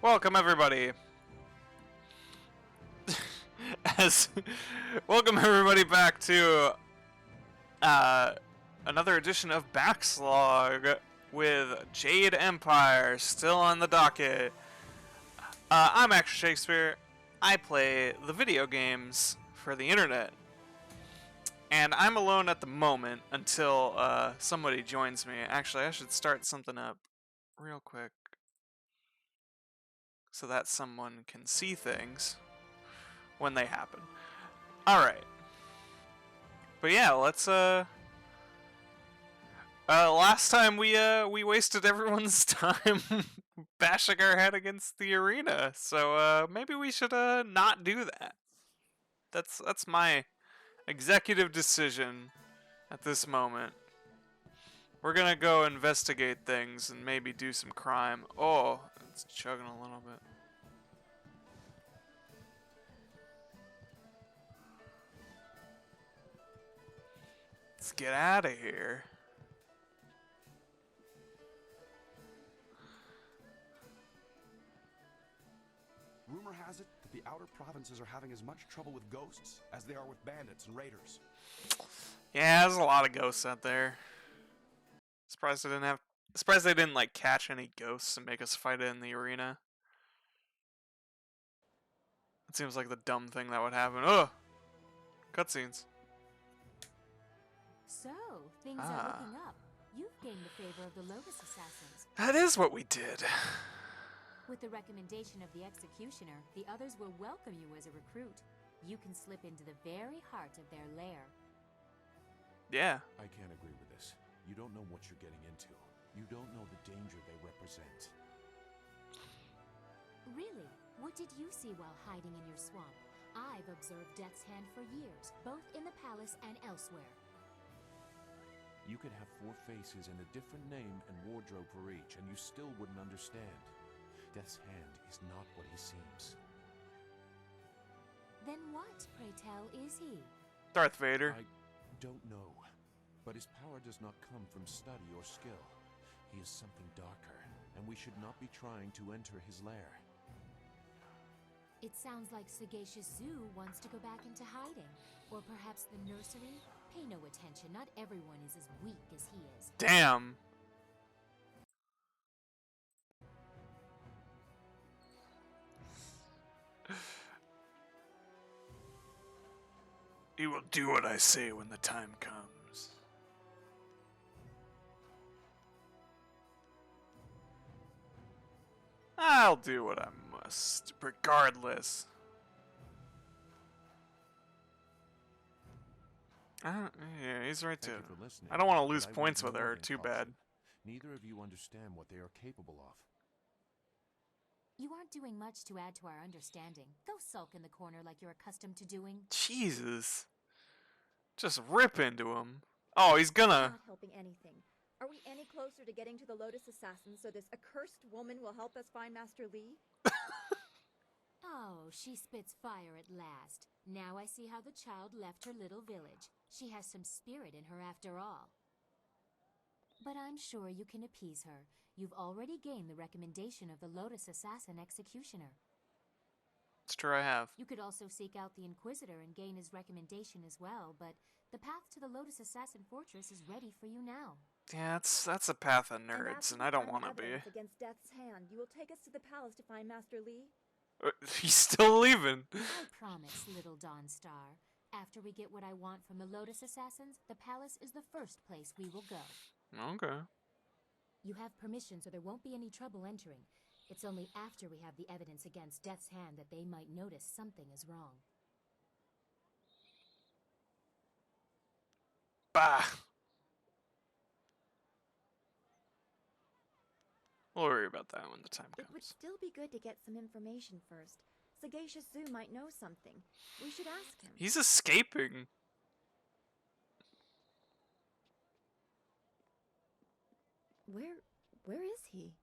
Welcome everybody. As welcome everybody back to another edition of BackSlog with Jade Empire still on the docket. I'm Actor Shakespeare. I play the video games for the internet, and I'm alone at the moment until somebody joins me. Actually, I should start something up real quick so that someone can see things when they happen. Alright. But yeah, let's last time we wasted everyone's time bashing our head against the arena. So maybe we should not do that. That's my executive decision at this moment. We're gonna go investigate things and maybe do some crime. Oh, it's chugging a little bit. Let's get out of here. Rumor has it that the outer provinces are having as much trouble with ghosts as they are with bandits and raiders. Yeah, there's a lot of ghosts out there. Surprised they didn't like catch any ghosts and make us fight it in the arena. It seems like the dumb thing that would happen. Ugh! Cutscenes. So, things are looking up. You've gained the favor of the Lotus Assassins. That is what we did. With the recommendation of the Executioner, the others will welcome you as a recruit. You can slip into the very heart of their lair. Yeah. I can't agree with this. You don't know what you're getting into. You don't know the danger they represent. Really? What did you see while hiding in your swamp? I've observed Death's Hand for years, both in the palace and elsewhere. You could have 4 faces and a different name and wardrobe for each, and you still wouldn't understand. Death's Hand is not what he seems. Then what, pray tell, is he? Darth Vader. I don't know, but his power does not come from study or skill. He is something darker, and we should not be trying to enter his lair. It sounds like Sagacious Zoo wants to go back into hiding. Or perhaps the nursery? Pay no attention, not everyone is as weak as he is. Damn. He will do what I say when the time comes. I'll do what I must, regardless. Yeah, he's right too. I don't want to lose points with her, too bad. Neither of you understand what they are capable of. You aren't doing much to add to our understanding. Go sulk in the corner like you're accustomed to doing. Jesus. Just rip into him. Oh, he's gonna. Not helping anything. Are we any closer to getting to the Lotus Assassins so this accursed woman will help us find Master Li? Oh, she spits fire at last. Now I see how the child left her little village. She has some spirit in her after all. But I'm sure you can appease her. You've already gained the recommendation of the Lotus Assassin Executioner. It's true, I have. You could also seek out the Inquisitor and gain his recommendation as well, but the path to the Lotus Assassin Fortress is ready for you now. Yeah, that's a path of nerds, and I don't want to be. Against Death's Hand, you will take us to the palace to find Master Li? He's still leaving. I promise, little Dawnstar. After we get what I want from the Lotus Assassins, the palace is the first place we will go. Okay. You have permission, so there won't be any trouble entering. It's only after we have the evidence against Death's Hand that they might notice something is wrong. Bah! We'll worry about that when the time It would comes. still be good to get some information first. Sagacious Zoo might know something. We should ask him. He's escaping. Where is he?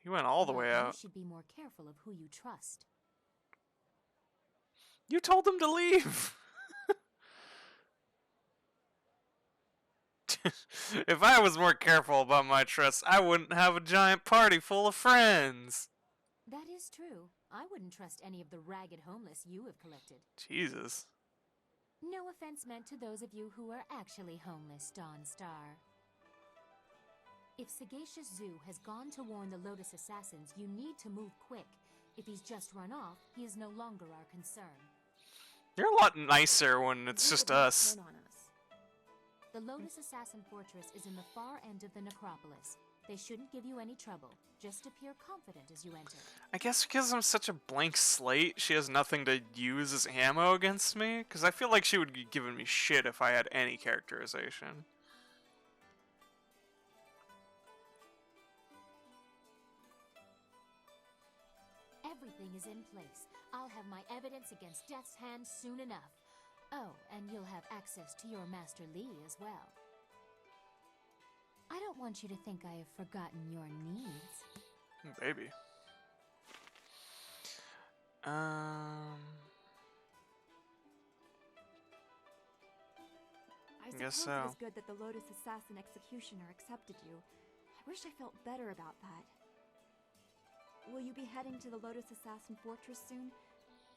He went all the way You out. should be more careful of who you trust. You told him to leave! If I was more careful about my trust, I wouldn't have a giant party full of friends. That is true. I wouldn't trust any of the ragged homeless you have collected. Jesus. No offense meant to those of you who are actually homeless, Dawn Star. If Sagacious Zoo has gone to warn the Lotus Assassins, you need to move quick. If he's just run off, he is no longer our concern. You're a lot nicer when it's Zoo just would not us. turn on us. The Lotus Assassin Fortress is in the far end of the necropolis. They shouldn't give you any trouble. Just appear confident as you enter. I guess because I'm such a blank slate, she has nothing to use as ammo against me. Because I feel like she would be giving me shit if I had any characterization. Everything is in place. I'll have my evidence against Death's Hand soon enough. Oh, and you'll have access to your Master Lee as well. I don't want you to think I have forgotten your needs. Baby. I Guess suppose so. it was good that the Lotus Assassin Executioner accepted you. I wish I felt better about that. Will you be heading to the Lotus Assassin Fortress soon?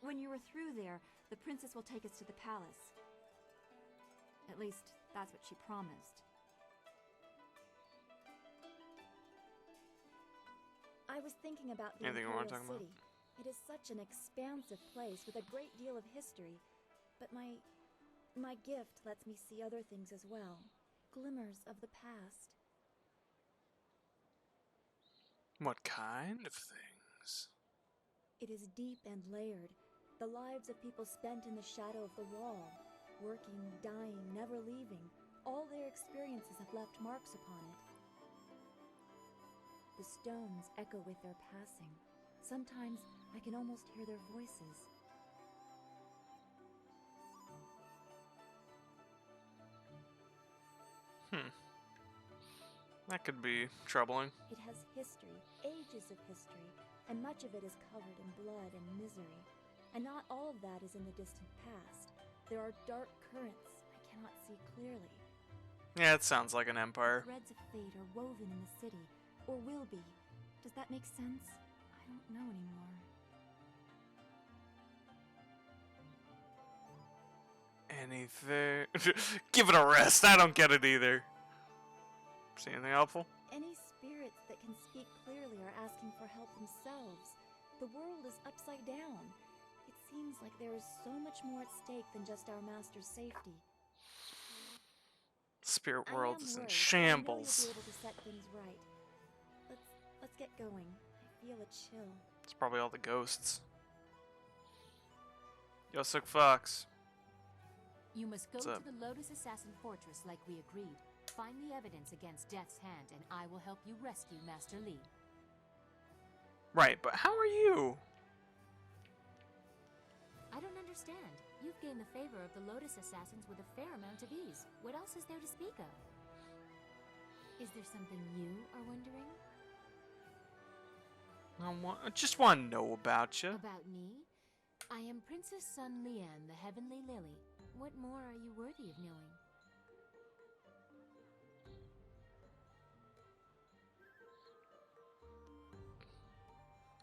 When you are through there, the princess will take us to the palace. At least, that's what she promised. I was thinking about the Anything you Imperial wanna talk about? City. It is such an expansive place with a great deal of history, but my gift lets me see other things as well. Glimmers of the past. What kind of things? It is deep and layered. The lives of people spent in the shadow of the wall. Working, dying, never leaving. All their experiences have left marks upon it. The stones echo with their passing. Sometimes I can almost hear their voices. That could be troubling. It has history, ages of history, and much of it is covered in blood and misery. And not all of that is in the distant past. There are dark currents I cannot see clearly. Yeah, it sounds like an empire. Threads of fate are woven in the city, or will be. Does that make sense? I don't know anymore. Anything? Give it a rest. I don't get it either. See anything helpful? Any spirits that can speak clearly are asking for help themselves. The world is upside down. It seems like there is so much more at stake than just our master's safety. Spirit I world am is in worried, but shambles. I know you'll be able to set things right. Let's get going. I feel a chill. It's probably all the ghosts. Yo, Sook Fox. You must go What's to up? the Lotus Assassin Fortress like we agreed. Find the evidence against Death's Hand, and I will help you rescue Master Lee. Right, but how are you? I don't understand. You've gained the favor of the Lotus Assassins with a fair amount of ease. What else is there to speak of? Is there something you are wondering? I just want to know about you. About me? I am Princess Sun Lian, the Heavenly Lily. What more are you worthy of knowing?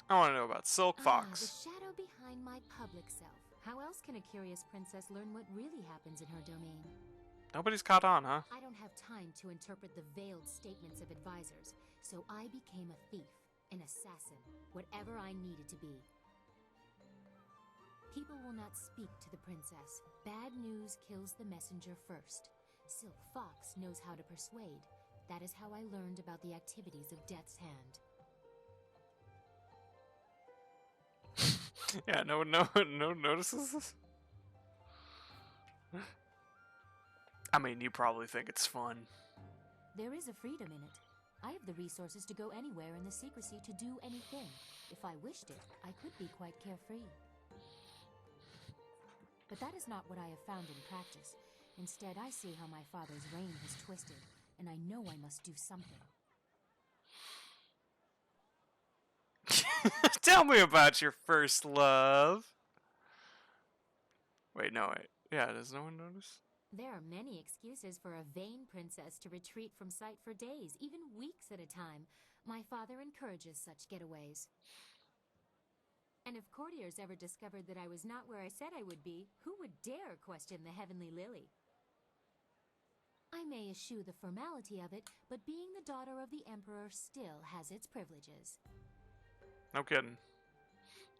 I want to know about Silk Fox. The shadow behind my public self. How else can a curious princess learn what really happens in her domain? Nobody's caught on, huh? I don't have time to interpret the veiled statements of advisors, so I became a thief, an assassin, whatever I needed to be. People will not speak to the princess. Bad news kills the messenger first. Silk Fox knows how to persuade. That is how I learned about the activities of Death's Hand. Yeah, no one notices this. I mean, you probably think it's fun. There is a freedom in it. I have the resources to go anywhere in the secrecy to do anything. If I wished it, I could be quite carefree. But that is not what I have found in practice. Instead, I see how my father's reign has twisted, and I know I must do something. Tell me about your first love. Wait, no, wait. Yeah, does no one notice? There are many excuses for a vain princess to retreat from sight for days, even weeks at a time. My father encourages such getaways. And if courtiers ever discovered that I was not where I said I would be, who would dare question the heavenly lily? I may eschew the formality of it, but being the daughter of the Emperor still has its privileges. No kidding.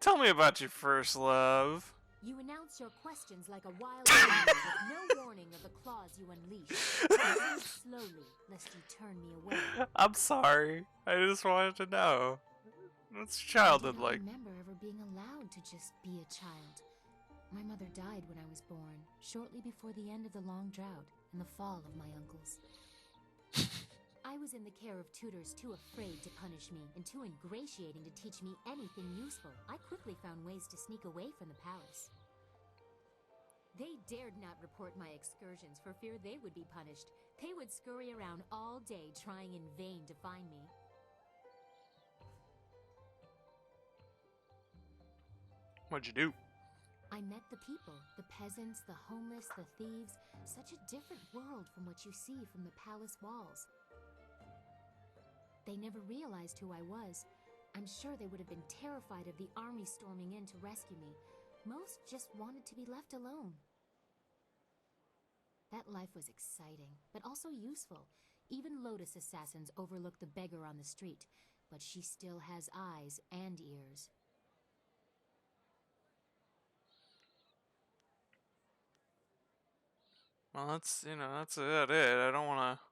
Tell me about your first love. You announce your questions like a wild animal with no warning of the claws you unleash. Proceed slowly, lest you turn me away. I'm sorry. I just wanted to know. It's I childhood do not like. remember ever being allowed to just be a child. My mother died when I was born, shortly before the end of the long drought and the fall of my uncles. I was in the care of tutors too afraid to punish me and too ingratiating to teach me anything useful. I quickly found ways to sneak away from the palace. They dared not report my excursions for fear they would be punished. They would scurry around all day trying in vain to find me. What'd you do? I met the people, the peasants, the homeless, the thieves. Such a different world from what you see from the palace walls. They never realized who I was. I'm sure they would have been terrified of the army storming in to rescue me. Most just wanted to be left alone. That life was exciting, but also useful. Even Lotus assassins overlook the beggar on the street, but she still has eyes and ears. Well, that's about it. I don't want to.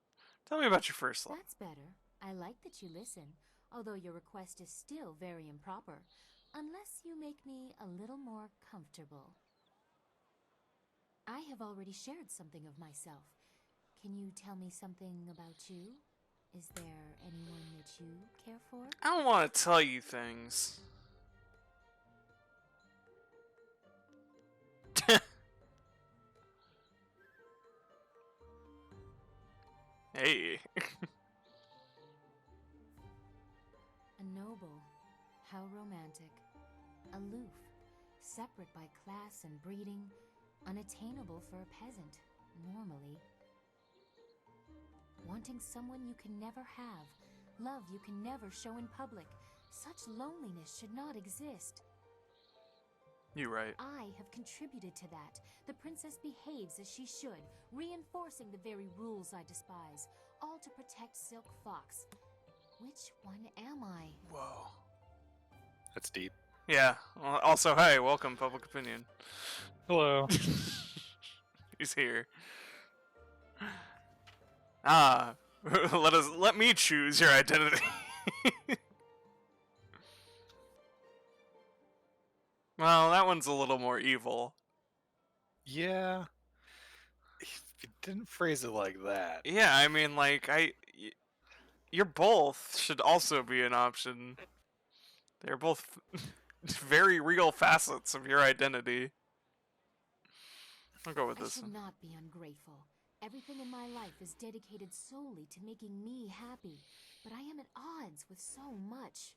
Tell me about your first love. That's better. I like that you listen, although your request is still very improper, unless you make me a little more comfortable. I have already shared something of myself. Can you tell me something about you? Is there anyone that you care for? I don't want to tell you things. Hey. A noble. How romantic. Aloof. Separate by class and breeding. Unattainable for a peasant, normally. Wanting someone you can never have. Love you can never show in public. Such loneliness should not exist. You right. I have contributed to that. The princess behaves as she should, reinforcing the very rules I despise, all to protect Silk Fox. Which one am I? Whoa. That's deep. Yeah. Well, also, hey, welcome, Public Opinion. Hello. He's here. Ah, let me choose your identity. Well, that one's a little more evil. Yeah. You didn't phrase it like that. Yeah, I mean, like, you're both should also be an option. They're both very real facets of your identity. I'll go with I this should one. not be ungrateful. Everything in my life is dedicated solely to making me happy, but I am at odds with so much.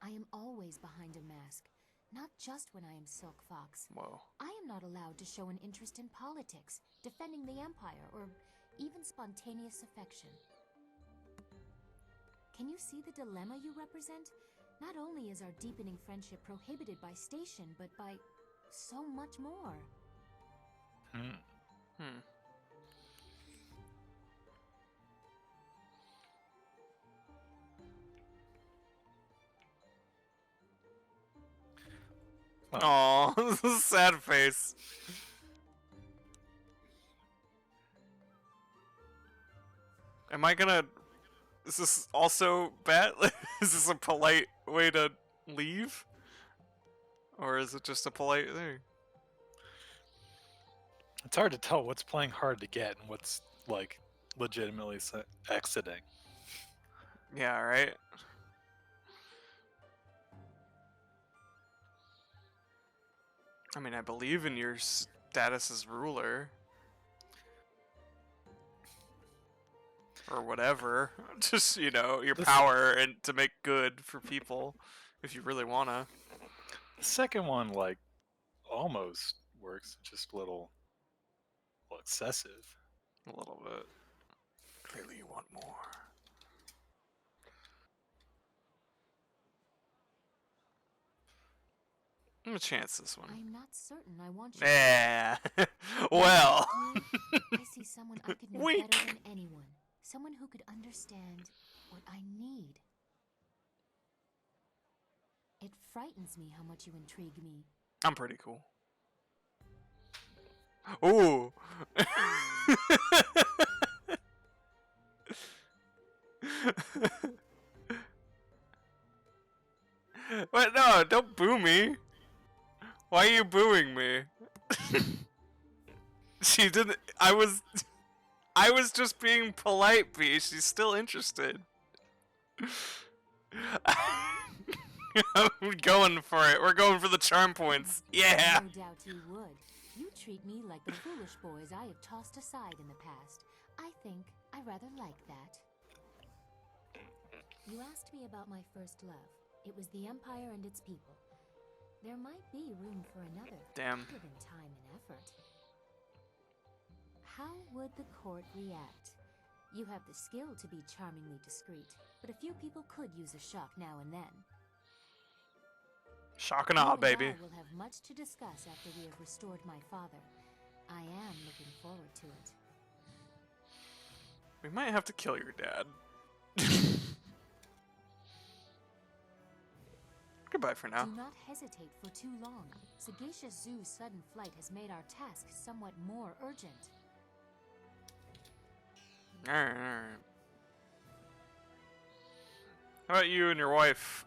I am always behind a mask, not just when I am Silk Fox. Whoa. I am not allowed to show an interest in politics, defending the Empire, or even spontaneous affection. Can you see the dilemma you represent? Not only is our deepening friendship prohibited by station, but by so much more. Aw, sad face. Am I gonna... Is this also bad? Is this a polite way to leave? Or is it just a polite thing? It's hard to tell what's playing hard to get and what's, like, legitimately exiting. Yeah, right? I mean, I believe in your status as ruler. Or whatever. Just, you know, your power and to make good for people if you really wanna. The second one, like, almost works. Just a little excessive. A little bit. Clearly you want more. I'm gonna chance this one. I'm not certain I want you. Yeah. Well. I see someone I could know Wink. better than anyone. Someone who could understand what I need. It frightens me how much you intrigue me. I'm pretty cool. Ooh. Wait, no, don't boo me. Why are you booing me? She didn't. I was just being polite, B. She's still interested. I'm going for it. We're going for the charm points. Yeah. No doubt you would. You treat me like the foolish boys I have tossed aside in the past. I think I rather like that. You asked me about my first love. It was the Empire and its people. There might be room for another. Damn. Given time and effort. How would the court react? You have the skill to be charmingly discreet, but a few people could use a shock now and then. Shock and awe, You baby. and I will have much to discuss after we have restored my father. I am looking forward to it. We might have to kill your dad. Goodbye for now. Do not hesitate for too long. Sagacious Zoo's sudden flight has made our task somewhat more urgent. Alright, alright. How about you and your wife?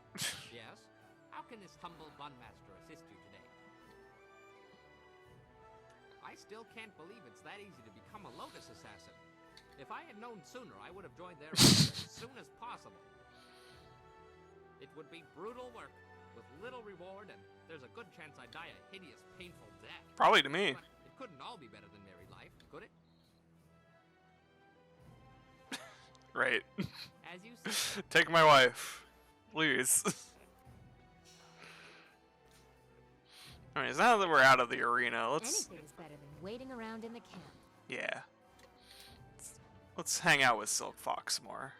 Yes? How can this humble bunmaster assist you today? I still can't believe it's that easy to become a Lotus Assassin. If I had known sooner, I would have joined their ranks as soon as possible. It would be brutal work, with little reward, and there's a good chance I'd die a hideous, painful death. Probably to me. But it couldn't all be better than married life, could it? Right. As you say. Take my wife. Please. Alright, so now that we're out of the arena, let's... Anything is better than waiting around in the camp. Yeah. Let's hang out with Silk Fox more.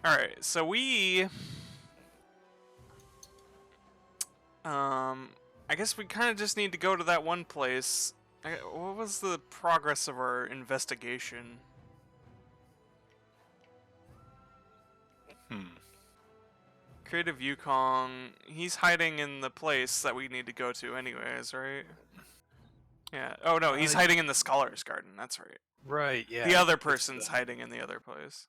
Alright, so we... I guess we kind of just need to go to that one place. What was the progress of our investigation? Creative Yukong, he's hiding in the place that we need to go to anyways, right? Yeah. Oh no, he's hiding in the Scholar's Garden, that's right. Right, yeah. The other it's person's the- hiding in the other place.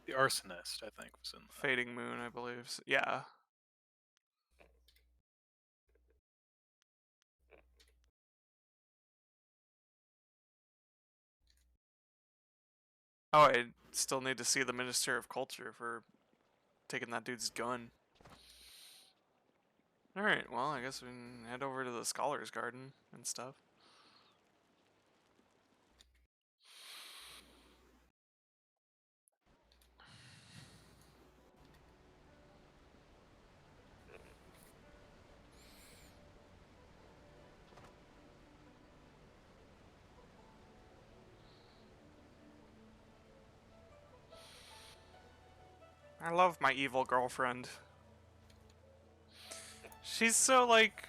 The arsonist, I think, was in the... Fading Moon, I believe. Yeah. Oh, I still need to see the Minister of Culture for taking that dude's gun. Alright, well, I guess we can head over to the Scholar's Garden and stuff. I love my evil girlfriend. She's so, like...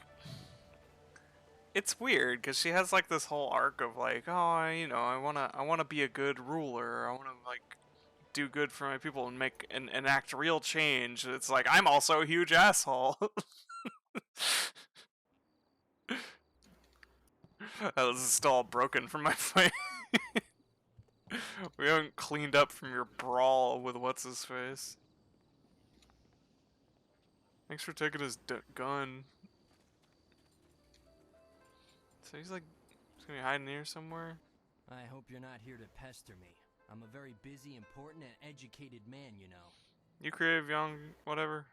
It's weird, because she has, like, this whole arc of, like, oh, you know, I wanna be a good ruler. I wanna, like, do good for my people and make and enact real change. It's like, I'm also a huge asshole. Oh, this is still all broken from my fight. We haven't cleaned up from your brawl with what's-his-face. Thanks for taking his gun. So he's like, he's gonna be hiding here somewhere? I hope you're not here to pester me. I'm a very busy, important, and educated man, you know. You creative, young, whatever.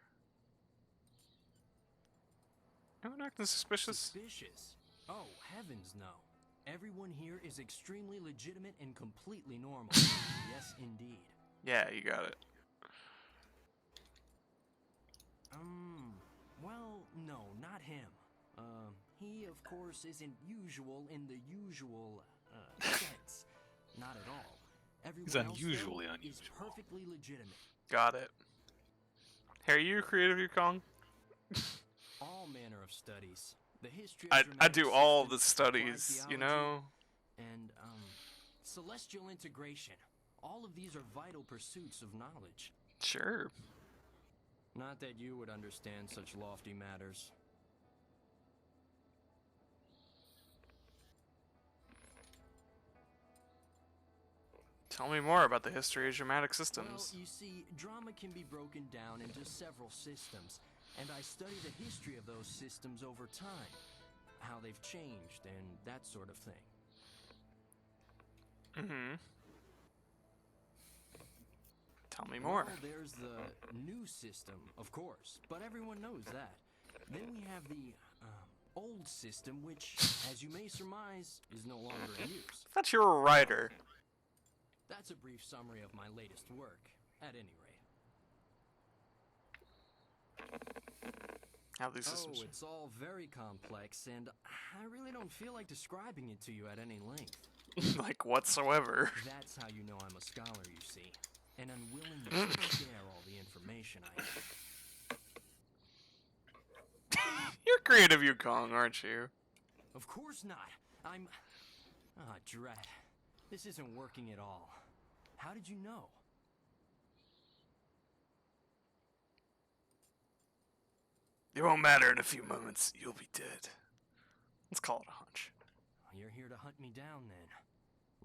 Anyone acting suspicious? Suspicious? Oh, heavens no. Everyone here is extremely legitimate and completely normal. Yes, indeed. Yeah, you got it. Well, no, not him. He, of course, isn't usual in the usual, sense. Not at all. Everyone He's else, though, unusually is unusual. perfectly legitimate. Got it. Hey, are you creative, Yukong? All manner of studies. The history I of dramatic do all the systems, applied studies, you theology, know? and celestial integration. All of these are vital pursuits of knowledge. Sure. Not that you would understand such lofty matters. Tell me more about the history of dramatic Well, systems. you see, drama can be broken down into several systems, and I study the history of those systems over time, how they've changed, and that sort of thing. Mm-hmm. Tell me more. Well, there's the new system, of course, but everyone knows that. Then we have the old system, which, as you may surmise, is no longer in use. I thought you were a writer. That's a brief summary of my latest work, at any rate. How these Oh, systems. it's all very complex, and I really don't feel like describing it to you at any length. Like, whatsoever. That's how you know I'm a scholar, you see. And unwilling to share all the information I have. You're creative, Yukong, aren't you? Of course not. I'm... Ah, dread. This isn't working at all. How did you know? It won't matter in a few moments. You'll be dead. Let's call it a hunch. You're here to hunt me down, then.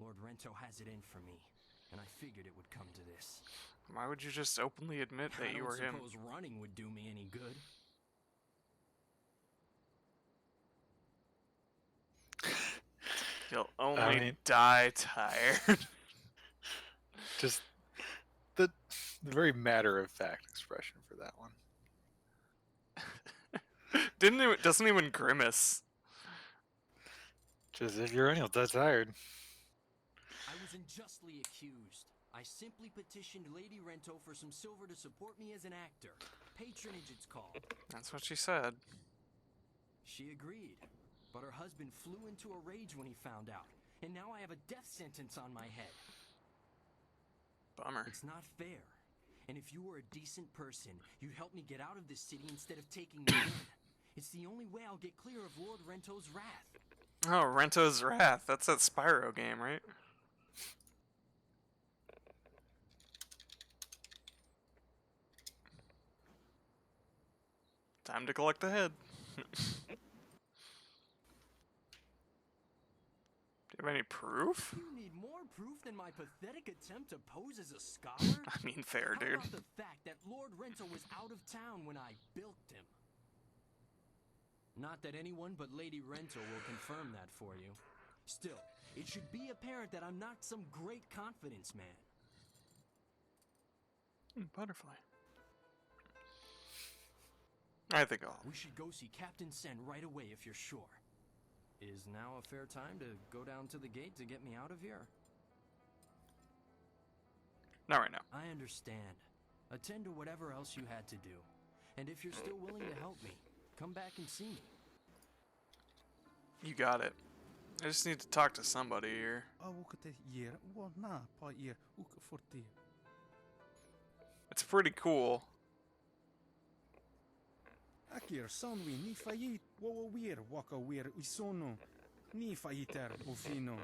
Lord Rento has it in for me, and I figured it would come to this. Why would you just openly admit that you were I him? don't suppose running would do me any good. You'll only I mean- die tired. Just the very matter-of-fact expression for that one. Doesn't even grimace. Just if you're running, you'll die tired. I was unjustly accused. I simply petitioned Lady Rento for some silver to support me as an actor. Patronage, it's called. That's what she said. She agreed, but her husband flew into a rage when he found out, and now I have a death sentence on my head. Bummer. It's not fair. And if you were a decent person, you'd help me get out of this city instead of taking me in. It's the only way I'll get clear of Lord Rento's wrath. Oh, Rento's Wrath. That's that Spyro game, right? Time to collect the head. Do you have any proof? You need more proof than my pathetic attempt to pose as a scholar? I mean, fair, How dude. about the fact that Lord Rento was out of town when I bilked him? Not that anyone but Lady Rento will confirm that for you. Still, it should be apparent that I'm not some great confidence man. Butterfly. I think I'll. We should go see Captain Sen right away if you're sure. Is now a fair time to go down to the gate to get me out of here? Not right now. I understand. Attend to whatever else you had to do. And if you're still willing to help me, come back and see me. You got it. I just need to talk to somebody here. It's pretty cool. Akir sonwi ni fayit wo wir waka wir isono ni fayiter ufino.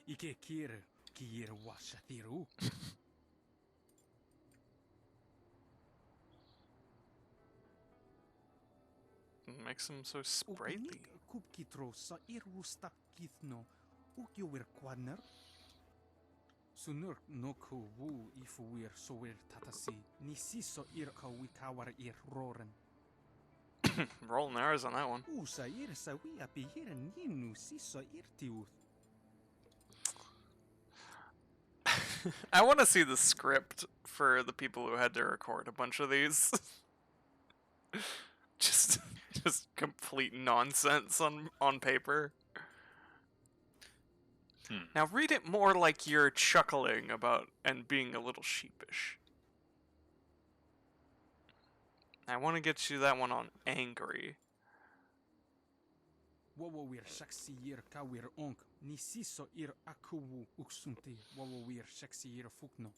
Ike kir kir washathiru. Makes him so sprightly. Kupkitro sa irwusta kithno ukyo wir kwadner. Sunur no ku wu ifu wir so wir tatasi ni siso ir ka wikawar ir roren. Rolling R's on that one. Usa ir sa wi api ir ninu siso ir tiuth. I want to see the script for the people who had to record a bunch of these. just complete nonsense on paper. Now read it more like you're chuckling about and being a little sheepish. I want to get you that one on angry. Wawo wir shaksi ir ka wir onk ni siso ir akuwu uksunti wawo wir shaksi ir fukno.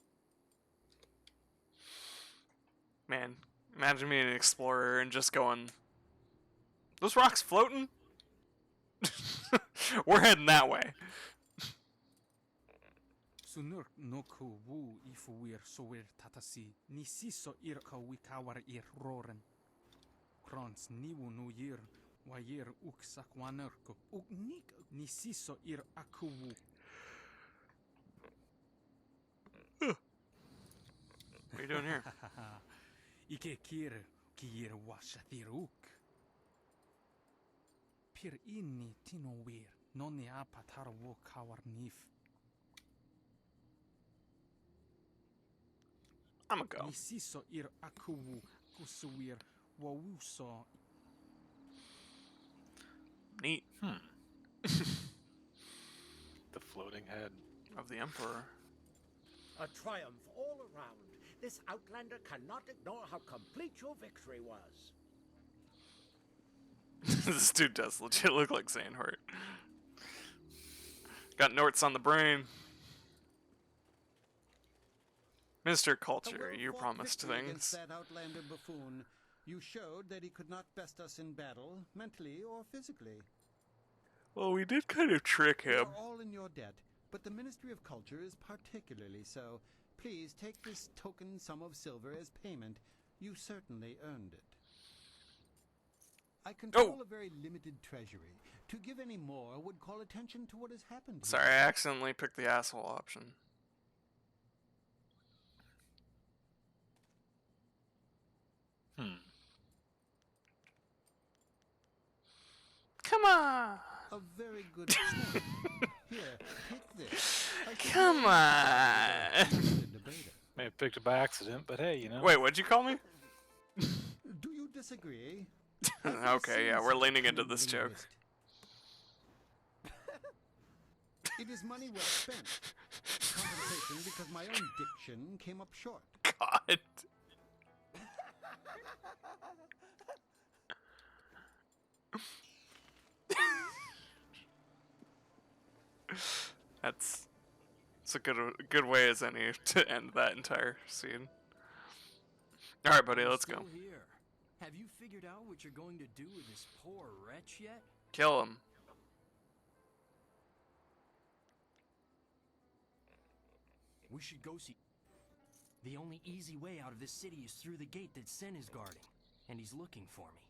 Man, imagine being an explorer and just going, those rocks floating? We're heading that way. Sunur no ku wu ifuir soir tatasi ni siso ir ka wikawar ir roren. Krons niwu no yir wayir uk sakwanerko uk nik ni siso ir akuwu. What are you doing here? Ike kir kir washathiruk. Pir inni tinowir noni apatar wo kawar nif. I'm gonna go. Nisiso ir akuwu kusuwir wawuso. Neat. The floating head. Of the Emperor. A triumph all around. This outlander cannot ignore how complete your victory was. This dude does legit look like Sandhort. Got Norts on the brain. Mr. Culture, you promised things. That outlander buffoon. You showed that he could not best us in battle, mentally or physically. Well, we did kind of trick We him. are all in your debt, but the Ministry of Culture is particularly so. Please take this token sum of silver as payment. You certainly earned it. I control a very limited treasury. To give any more would call attention to what has happened here. Sorry, I accidentally picked the asshole option. Come on! A very good choice. Here, take this. Come on! May have picked it by accident, but hey, you know. Wait, what'd you call me? Do you disagree? Okay, yeah, we're leaning into this joke. It is money well spent. Compensation because my own diction came up short. God. That's a good way as any to end that entire scene. All right, buddy, let's go. Still here. Have you figured out what you're going to do with this poor wretch yet? Kill him. We should go see. The only easy way out of this city is through the gate that Sen is guarding, and he's looking for me.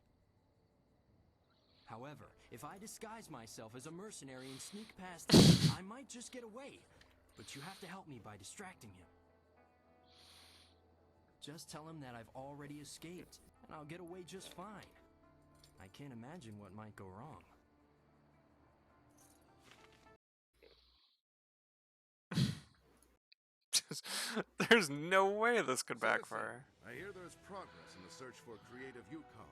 However, if I disguise myself as a mercenary and sneak past him, I might just get away. But you have to help me by distracting him. Just tell him that I've already escaped, and I'll get away just fine. I can't imagine what might go wrong. There's no way this could backfire. I hear there's progress in the search for creative Yukon.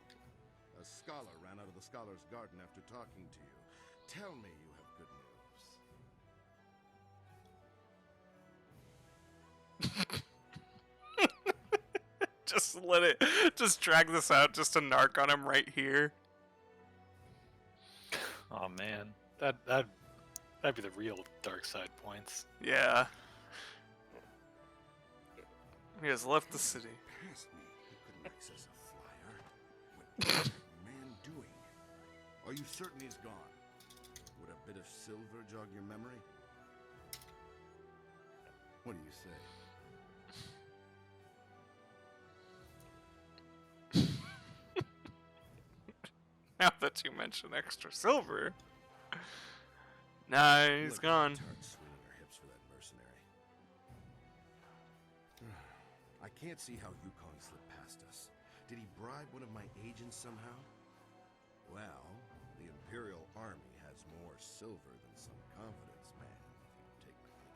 A scholar ran out of the Scholar's Garden after talking to you. Tell me you have good Just just drag this out just to narc on him right here. Oh man, that'd be the real dark side points. Yeah. He has left the city. Past me, you couldn't access a flyer. What is that man doing? Are you certain he's gone? Would a bit of silver jog your memory? What do you say? Now that you mention extra silver. Nah, he's Look at gone. the tart swinging her hips for that mercenary. I can't see how Yukon slipped past us. Did he bribe one of my agents somehow? Well, the Imperial Army has more silver than some confidence man, if you take my meaning.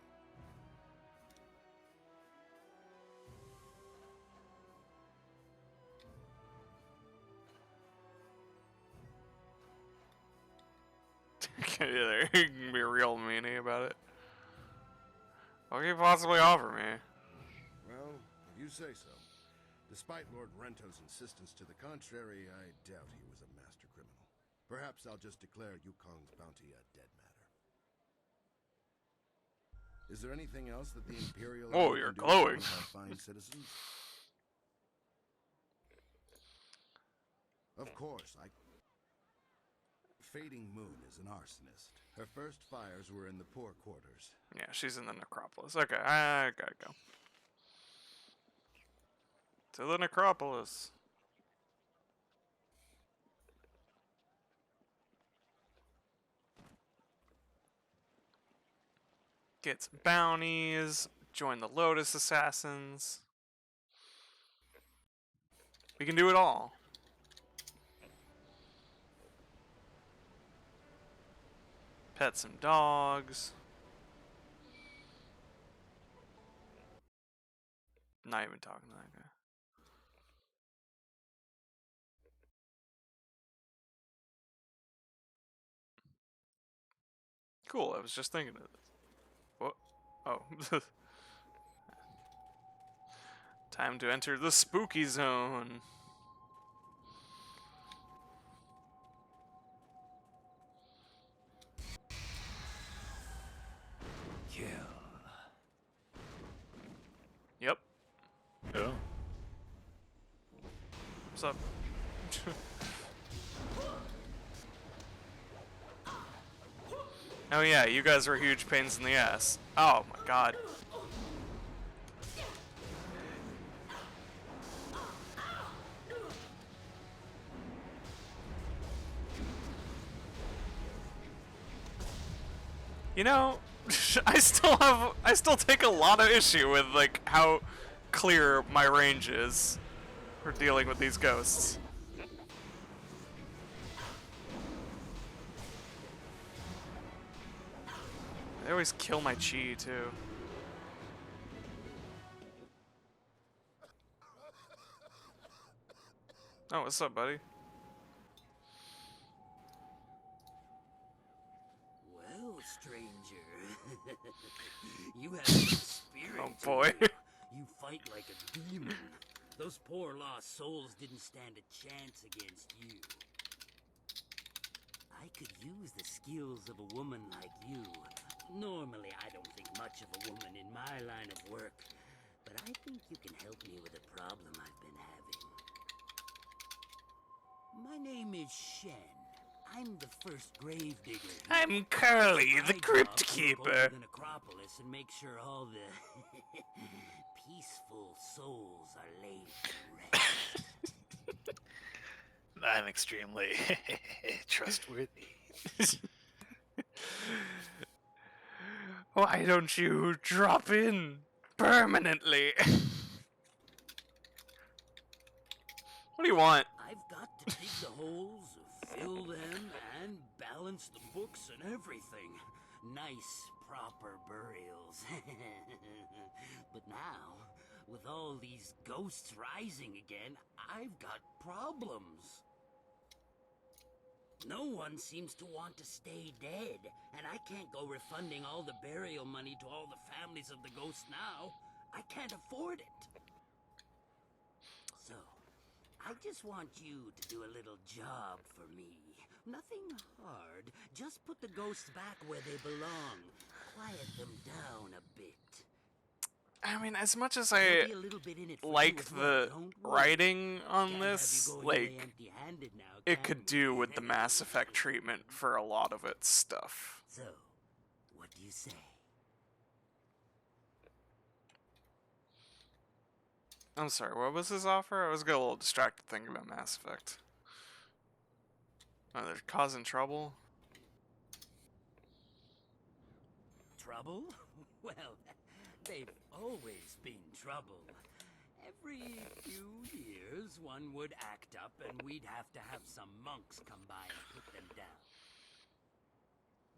There, you can be real meanie about it. What can you possibly offer me? Well, if you say so. Despite Lord Rento's insistence to the contrary, I doubt he was a master criminal. Perhaps I'll just declare Yukon's bounty a dead matter. Is there anything else that the Imperial Oh, Army you're can do to glowing. help our fine citizens? Of course, Fading Moon is an arsonist. Her first fires were in the poor quarters. Yeah, she's in the necropolis. Okay, I gotta go. To the necropolis. Get some bounties. Join the Lotus Assassins. We can do it all. Pet some dogs. Not even talking to that guy. Cool, I was just thinking of this. What? Oh. Time to enter the spooky zone. Kill. Yep. Oh. What's up? Oh yeah, you guys were huge pains in the ass. Oh my god. You know, I still take a lot of issue with like how clear my range is for dealing with these ghosts. They always kill my chi too. Oh, what's up, buddy? Well, stranger, you have some spirit. Oh boy. You fight like a demon. Those poor lost souls didn't stand a chance against you. I could use the skills of a woman like you. Normally, I don't think much of a woman in my line of work, but I think you can help me with a problem I've been having. My name is Shen. I'm the first grave digger. I'm Curly, the My Crypt job is to go Keeper. over the necropolis and make sure all the peaceful souls are laid to rest. I'm extremely trustworthy. Why don't you drop in permanently? What do you want? I've got to dig the holes, fill them, and balance the books and everything. Nice, proper burials. But now, with all these ghosts rising again, I've got problems. No one seems to want to stay dead, and I can't go refunding all the burial money to all the families of the ghosts now. I can't afford it. So, I just want you to do a little job for me. Nothing hard. Just put the ghosts back where they belong. Quiet them down a bit. I mean, as much as There'll I be a little bit in it for you like as well, the don't worry. writing on Can't have this, you going like, away empty-handed now, it can could we? do with the Mass Effect treatment for a lot of its stuff. So, what do you say? I'm sorry, what was his offer? I was getting a little distracted thinking about Mass Effect. Oh, they're causing trouble? Trouble? Well, they've always been trouble. Every few years, one would act up and we'd have to have some monks come by and put them down.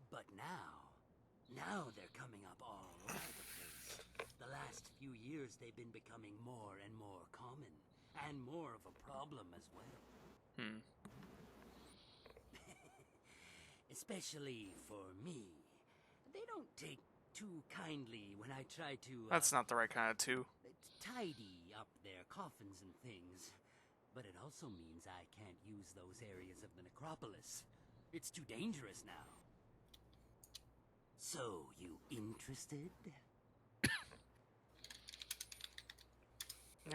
But now they're coming up all over the place. The last few years, they've been becoming more and more common, and more of a problem as well. Especially for me. They don't take too kindly when I try to... That's not the right kind of two. tidy up their coffins and things. But it also means I can't use those areas of the necropolis. It's too dangerous now. So, you interested?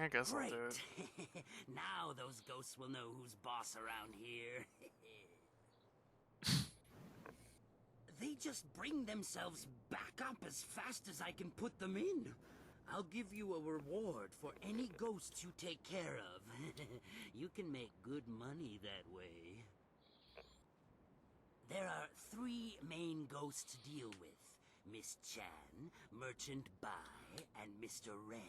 I guess Great. I'll do it. Now those ghosts will know who's boss around here. They just bring themselves back up as fast as I can put them in. I'll give you a reward for any ghosts you take care of. You can make good money that way. There are 3 main ghosts to deal with. Miss Chan, Merchant Bai, and Mr. Ren.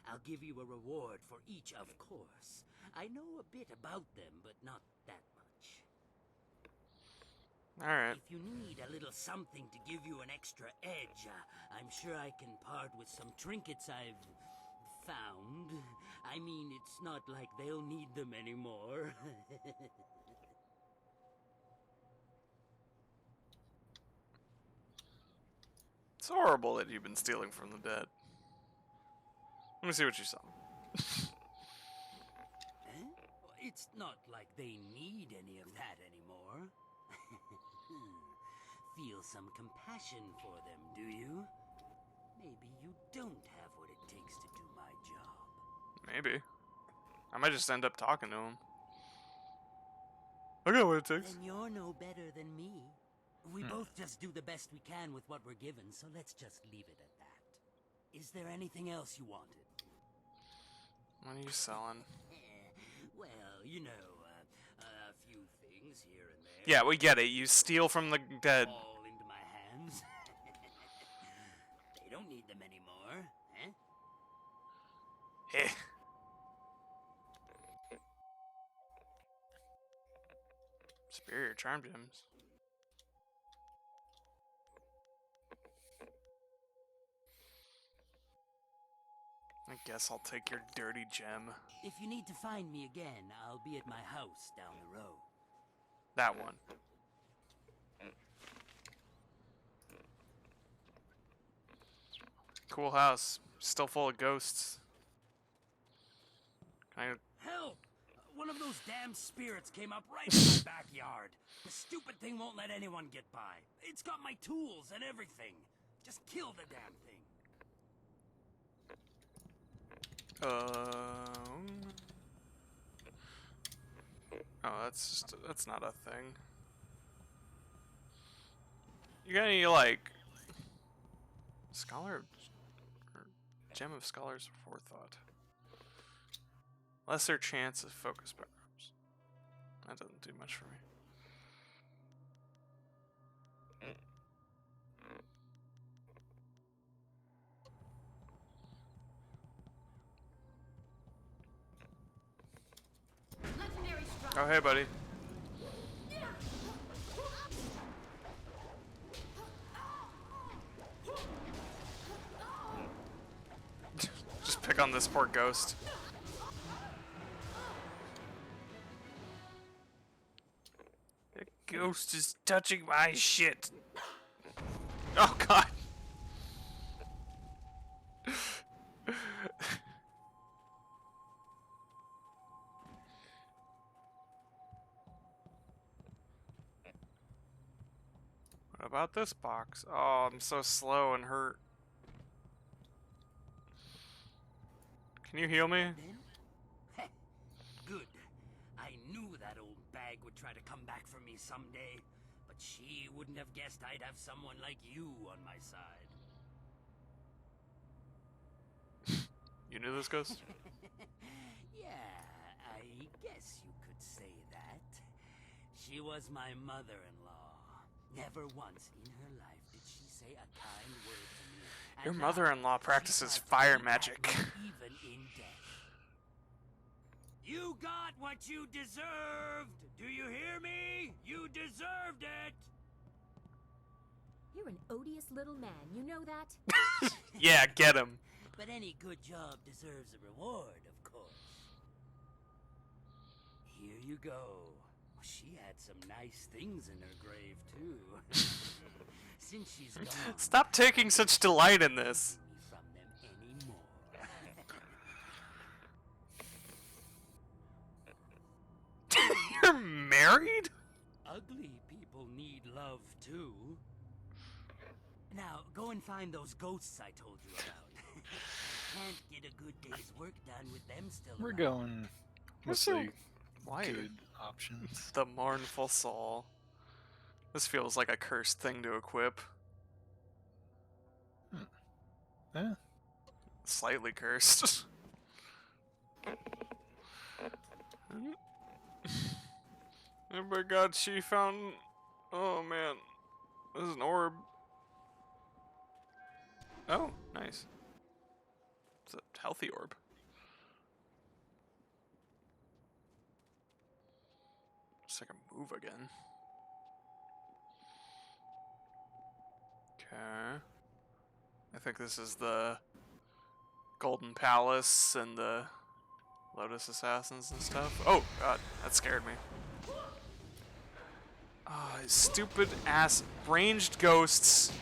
I'll give you a reward for each, of course. I know a bit about them, but not that much. Alright. If you need a little something to give you an extra edge, I'm sure I can part with some trinkets I've found. I mean, it's not like they'll need them anymore. It's horrible that you've been stealing from the dead. Let me see what you saw. Eh? It's not like they need any of that anymore. Feel some compassion for them, do you? Maybe you don't have what it takes to do my job. Maybe. I might just end up talking to him. I got what it takes. Then you're no better than me. We both just do the best we can with what we're given, so let's just leave it at that. Is there anything else you wanted? What are you selling? Well, you know, a few things here and there. Yeah, we get it. You steal from the dead. All into my hands. They don't need them anymore, eh? Eh. Superior charm gems. I guess I'll take your dirty gem. If you need to find me again, I'll be at my house down the road. That one. Cool house. Still full of ghosts. Can I... Help! One of those damn spirits came up right in my backyard. The stupid thing won't let anyone get by. It's got my tools and everything. Just kill the damn thing. Oh, that's not a thing. You got any, like, scholar or gem of scholars of forethought? Lesser chance of focus power-ups. That doesn't do much for me. Oh, hey, buddy. Just pick on this poor ghost. The ghost is touching my shit. Oh, God. What about this box? Oh, I'm so slow and hurt. Can you heal me? Heh, good. I knew that old bag would try to come back for me someday, but she wouldn't have guessed I'd have someone like you on my side. You knew this ghost? Yeah, I guess you could say that. She was my mother-in-law. Never once in her life did she say a kind word to me. And Your now mother-in-law she practices tries to fire keep at magic. me even in death. You got what you deserved! Do you hear me? You deserved it! You're an odious little man, you know that? Yeah, get him. But any good job deserves a reward, of course. Here you go. She had some nice things in her grave, too. Since she's gone, Stop taking such delight in this. me from them anymore. You're married? Ugly people need love, too. Now, go and find those ghosts I told you about. Can't get get a good day's work done with them still We're around. going mostly Why? good options. The Mournful Soul. This feels like a cursed thing to equip. Yeah. Slightly cursed. Oh my god, she found... Oh man. This is an orb. Oh, nice. It's a healthy orb. Just like a move again. Okay. I think this is the Golden Palace and the Lotus Assassins and stuff. Oh god, that scared me. Ah, stupid ass ranged ghosts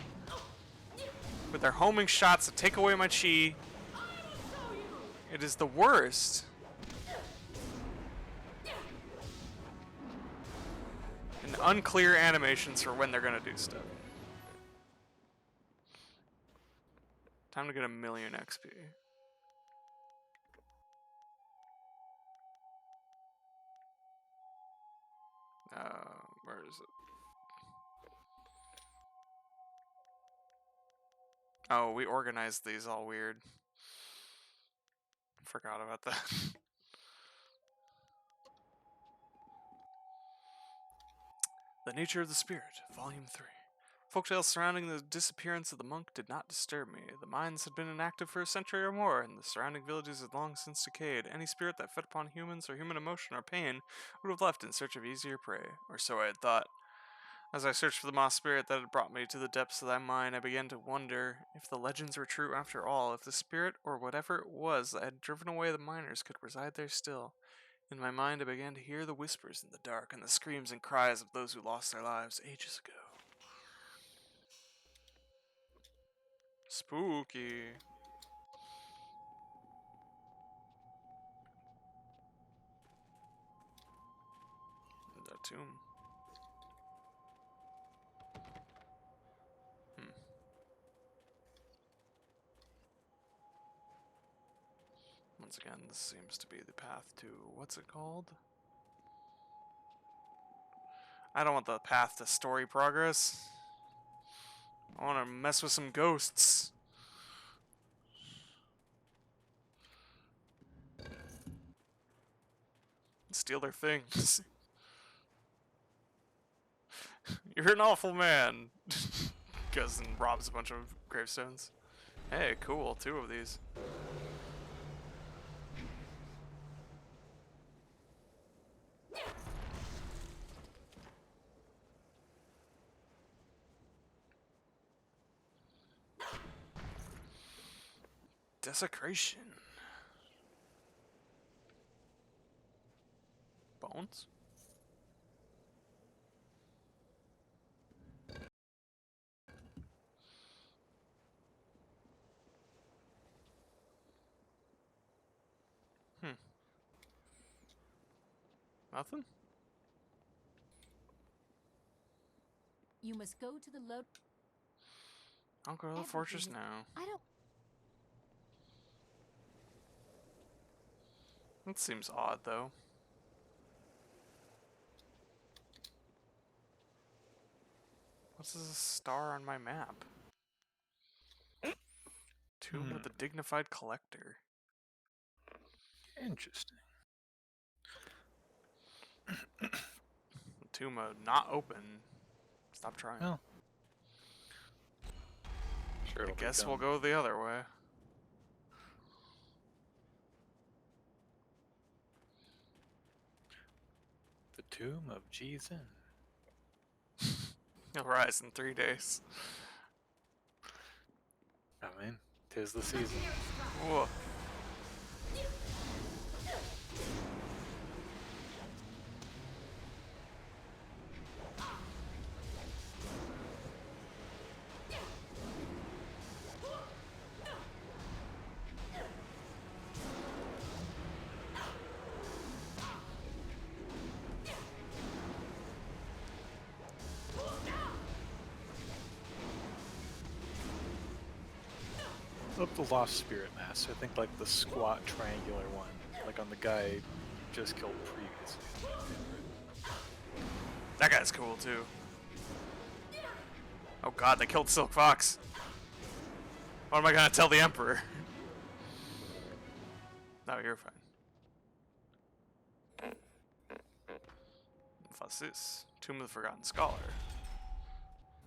with their homing shots that take away my chi. It is the worst. And unclear animations for when they're gonna do stuff. Time to get 1,000,000 XP. Where is it? Oh, we organized these all weird. Forgot about that. The Nature of the Spirit, Volume 3. Folktales surrounding the disappearance of the monk did not disturb me. The mines had been inactive for a century or more, and the surrounding villages had long since decayed. Any spirit that fed upon humans or human emotion or pain would have left in search of easier prey, or so I had thought. As I searched for the moss spirit that had brought me to the depths of that mine, I began to wonder if the legends were true after all, if the spirit, or whatever it was that had driven away the miners, could reside there still. In my mind, I began to hear the whispers in the dark and the screams and cries of those who lost their lives ages ago. Spooky. The tomb. Once again, this seems to be the path to... what's it called? I don't want the path to story progress. I want to mess with some ghosts. Steal their things. You're an awful man. Goes and robs a bunch of gravestones. Hey, cool. 2 of these. Desecration. Bones? Nothing? You must go to the load. I'll go to the fortress now. I don't. That seems odd, though. What's this star on my map? Tomb of the Dignified Collector. Interesting. Tomb of not open. Stop trying. Well, sure, I guess we'll go the other way. The Tomb of Jizin. It'll rise in 3 days. I mean, 'tis the season. Whoa. Of the Lost Spirit Mask, I think like the squat triangular one, like on the guy who just killed previously. That guy's cool too. Oh god, they killed Silk Fox. What am I gonna tell the Emperor? No, you're fine. What's this? Tomb of the Forgotten Scholar.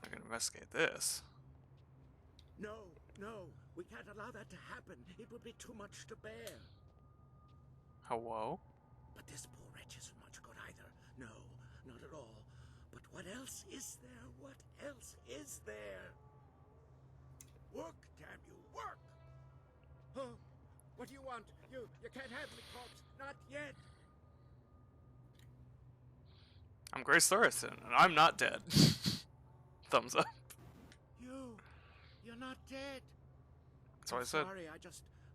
I'm gonna investigate this. No, no, we can't allow that to happen. It would be too much to bear. Hello? But this poor wretch isn't much good either. No, not at all. But what else is there? What else is there? Work, damn you, work! Oh, what do you want? You can't have me, corpse. Not yet. I'm Grace Thorson, and I'm not dead. Thumbs up. You're not dead. That's what I said. Sorry, I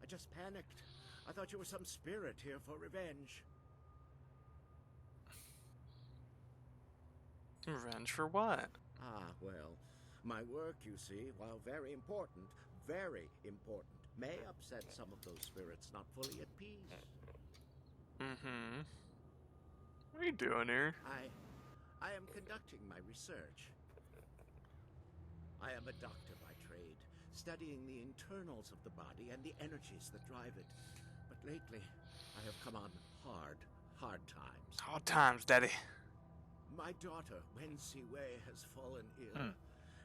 just panicked. I thought you were some spirit here for revenge. Revenge for what? Ah, well, my work, you see, while very important, may upset some of those spirits not fully at peace. Mm-hmm. What are you doing here? I am conducting my research. I am a doctor by trade, studying the internals of the body and the energies that drive it. But lately, I have come on hard times. Hard times, Daddy. My daughter, Wen Siwei, has fallen ill,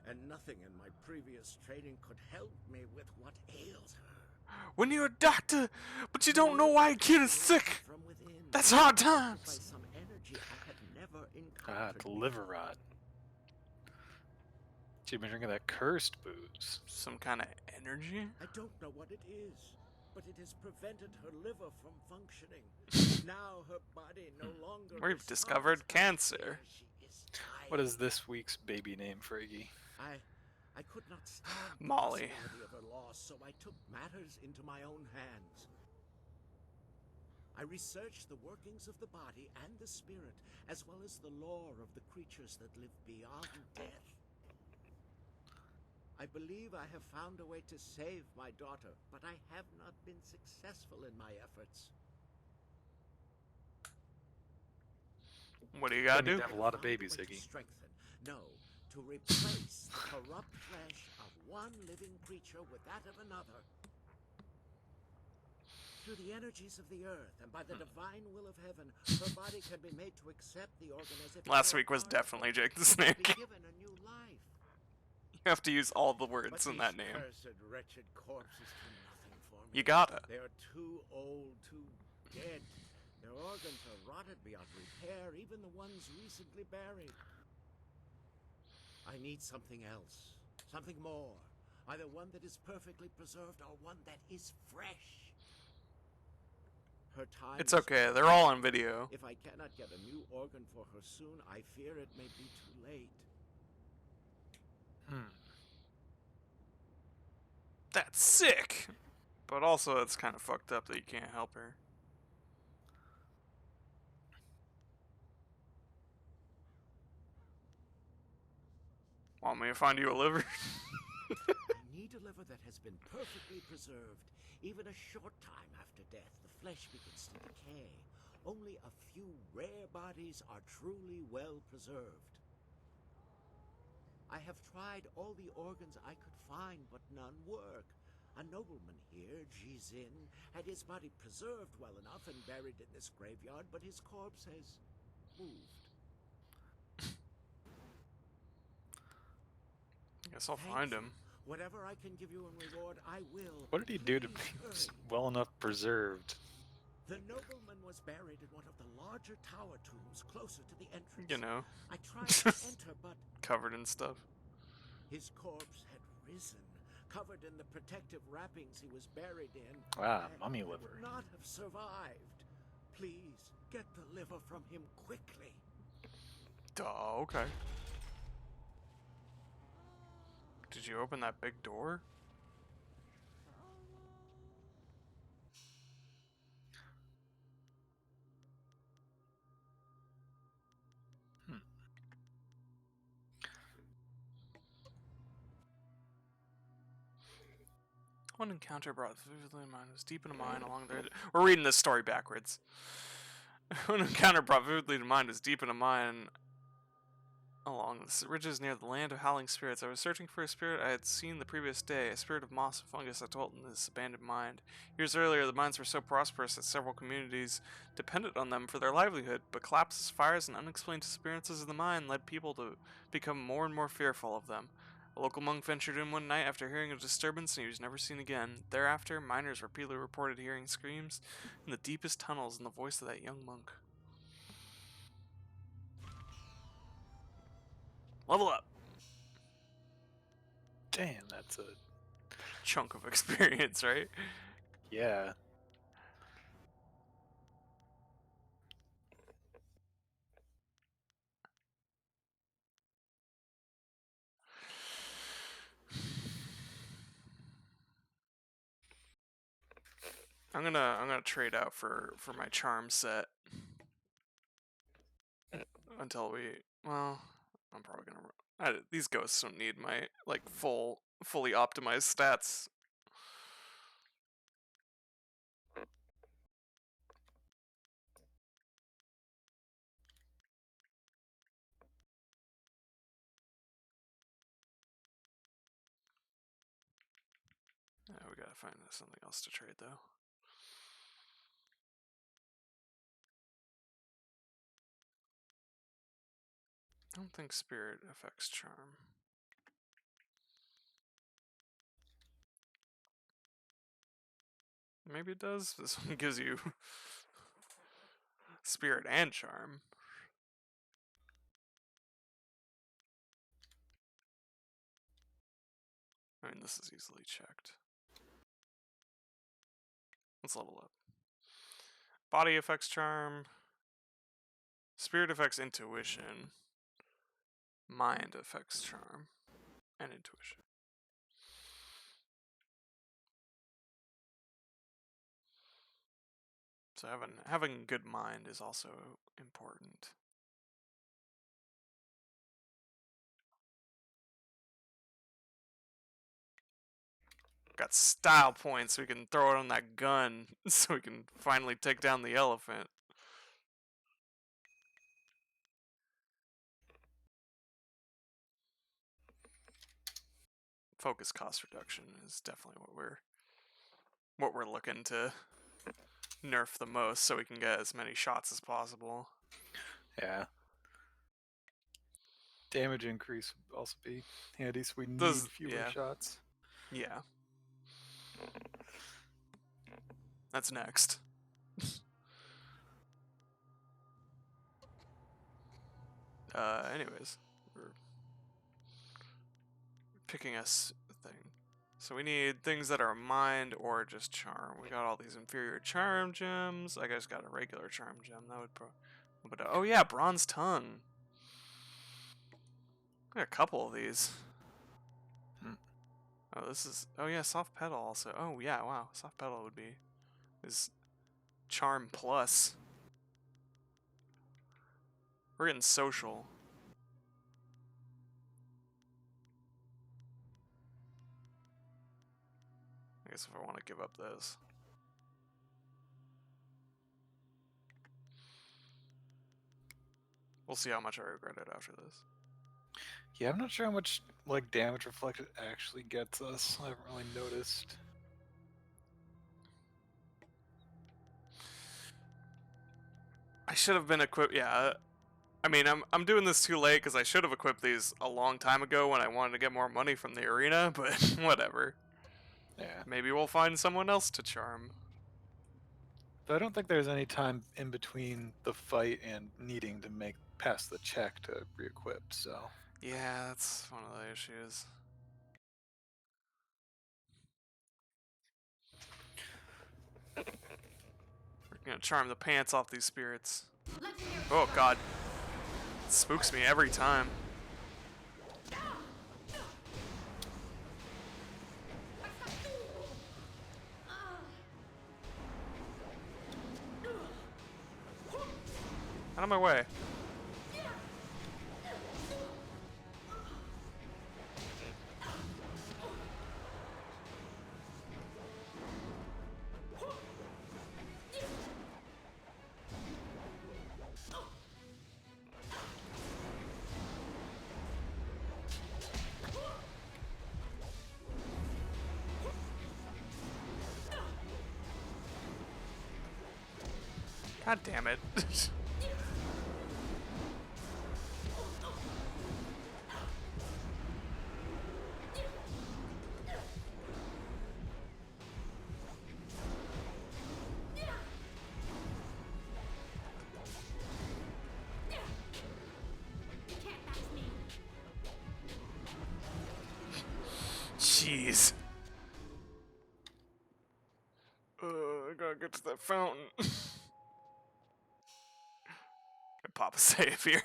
and nothing in my previous training could help me with what ails her. When you're a doctor, but you don't know why a kid is sick, From within, that's hard by times. some energy I had never Ah, encountered. the liver rot. She'd been drinking that cursed booze. Some kind of energy? I don't know what it is, but it has prevented her liver from functioning. Now her body no longer We've responds discovered as cancer. she is What dying. is this week's baby name, Friggy? I could not stand the Molly. possibility of her loss, so I took matters into my own hands. I researched the workings of the body and the spirit, as well as the lore of the creatures that live beyond death. I believe I have found a way to save my daughter, but I have not been successful in my efforts. What do you gotta Need do? to have a lot of Found a babies, way to Iggy. strengthen, no, to replace the corrupt flesh of one living creature with that of another. Through the energies of the earth and by the divine will of heaven, her body can be made to accept the organ as if it Last were week was part of definitely her, Jake the and Snake. be given a new life. You have to use all the But words in these that name. cursed, wretched corpses do nothing for me. You gotta. They are too old, too dead. Their organs are rotted beyond repair, even the ones recently buried. I need something else, something more. Either one that is perfectly preserved or one that is fresh. Her time It's is okay, up. they're all on video. If I cannot get a new organ for her soon, I fear it may be too late. That's sick! But also, it's kind of fucked up that you can't help her. Want me to find you a liver? I need a liver that has been perfectly preserved. Even a short time after death, the flesh begins to decay. Only a few rare bodies are truly well preserved. I have tried all the organs I could find, but none work. A nobleman here, Jizin, had his body preserved well enough and buried in this graveyard, but his corpse has moved. Guess I'll Thank find you. him. Whatever I can give you in reward, I will. What did he do to be Please hurry. well enough preserved? The nobleman was buried in one of the larger tower tombs closer to the entrance. You know, I tried to enter, but covered in stuff. his corpse had risen, covered in the protective wrappings he was buried in. Ah, and mummy would liver. not have survived. Please, get the liver from him quickly. Duh, okay. Did you open that big door? One encounter brought vividly in mind was deep in a mine along there. We're reading this story backwards. One encounter brought vividly to mind was deep in a mine along the ridges near the land of howling spirits. I was searching for a spirit I had seen the previous day, a spirit of moss and fungus that dwelt in this abandoned mine. Years earlier, the mines were so prosperous that several communities depended on them for their livelihood, but collapses, fires, and unexplained disappearances of the mine led people to become more and more fearful of them. A local monk ventured in one night after hearing a disturbance, and he was never seen again. Thereafter, miners repeatedly reported hearing screams in the deepest tunnels and the voice of that young monk. Level up! Damn, that's a Chunk of experience, right? yeah. I'm gonna trade out for my charm set until we. Well, I'm probably gonna. These ghosts don't need my like fully optimized stats. We gotta find something else to trade though. I don't think spirit affects charm. Maybe it does. This one gives you spirit and charm. I mean, this is easily checked. Let's level up. Body affects charm. Spirit affects intuition. Mind affects charm and intuition. So having good mind is also important. Got style points, so we can throw it on that gun, so we can finally take down the elephant. Focus cost reduction is definitely what we're looking to nerf the most, so we can get as many shots as possible. Yeah. Damage increase would also be handy, so we need fewer shots. Yeah. That's next. Anyways, we're picking us a thing. So we need things that are mind or just charm. We got all these inferior charm gems. I guess got a regular charm gem. That would but oh yeah, bronze tongue. I got a couple of these. Oh, this is. Oh yeah, soft pedal also. Oh yeah, wow, soft pedal would be is charm plus. We're getting social. I guess if I want to give up this. We'll see how much I regret it after this. Yeah, I'm not sure how much like damage reflected actually gets us. I haven't really noticed. I should have been equipped. Yeah, I mean, I'm doing this too late because I should have equipped these a long time ago when I wanted to get more money from the arena. But whatever. Yeah. Maybe we'll find someone else to charm. But I don't think there's any time in between the fight and needing to pass the check to re-equip. So. Yeah, that's one of the issues. We're gonna charm the pants off these spirits. Oh god. It spooks me every time. Out of my way. God damn it. Jeez. I gotta get to that fountain. Pop a save here.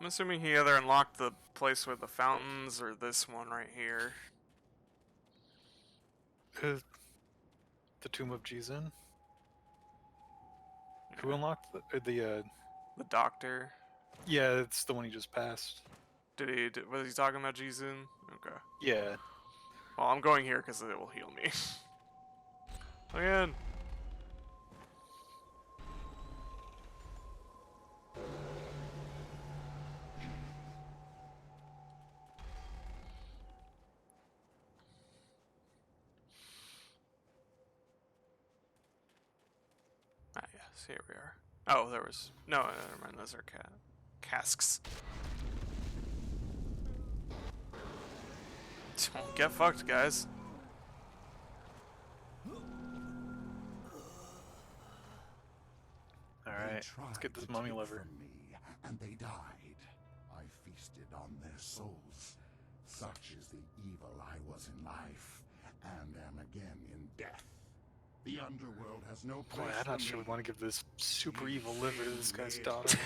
I'm assuming he either unlocked the place with the fountains or this one right here. The Tomb of Jizun. Who unlocked the The doctor. Yeah, it's the one he just passed. Was he talking about Jizun? Okay. Yeah. Well, I'm going here because it will heal me. Again. Ah, yes, here we are. Oh, there was... No, never mind, those are casks. Don't get fucked, guys. Alright, let's get this mummy liver. From me, and they died. I feasted on their souls. Such is the evil I was in life, and am again in death. The underworld has no Boy, place I'm not for sure we me. want to give this super evil liver to this guy's daughter.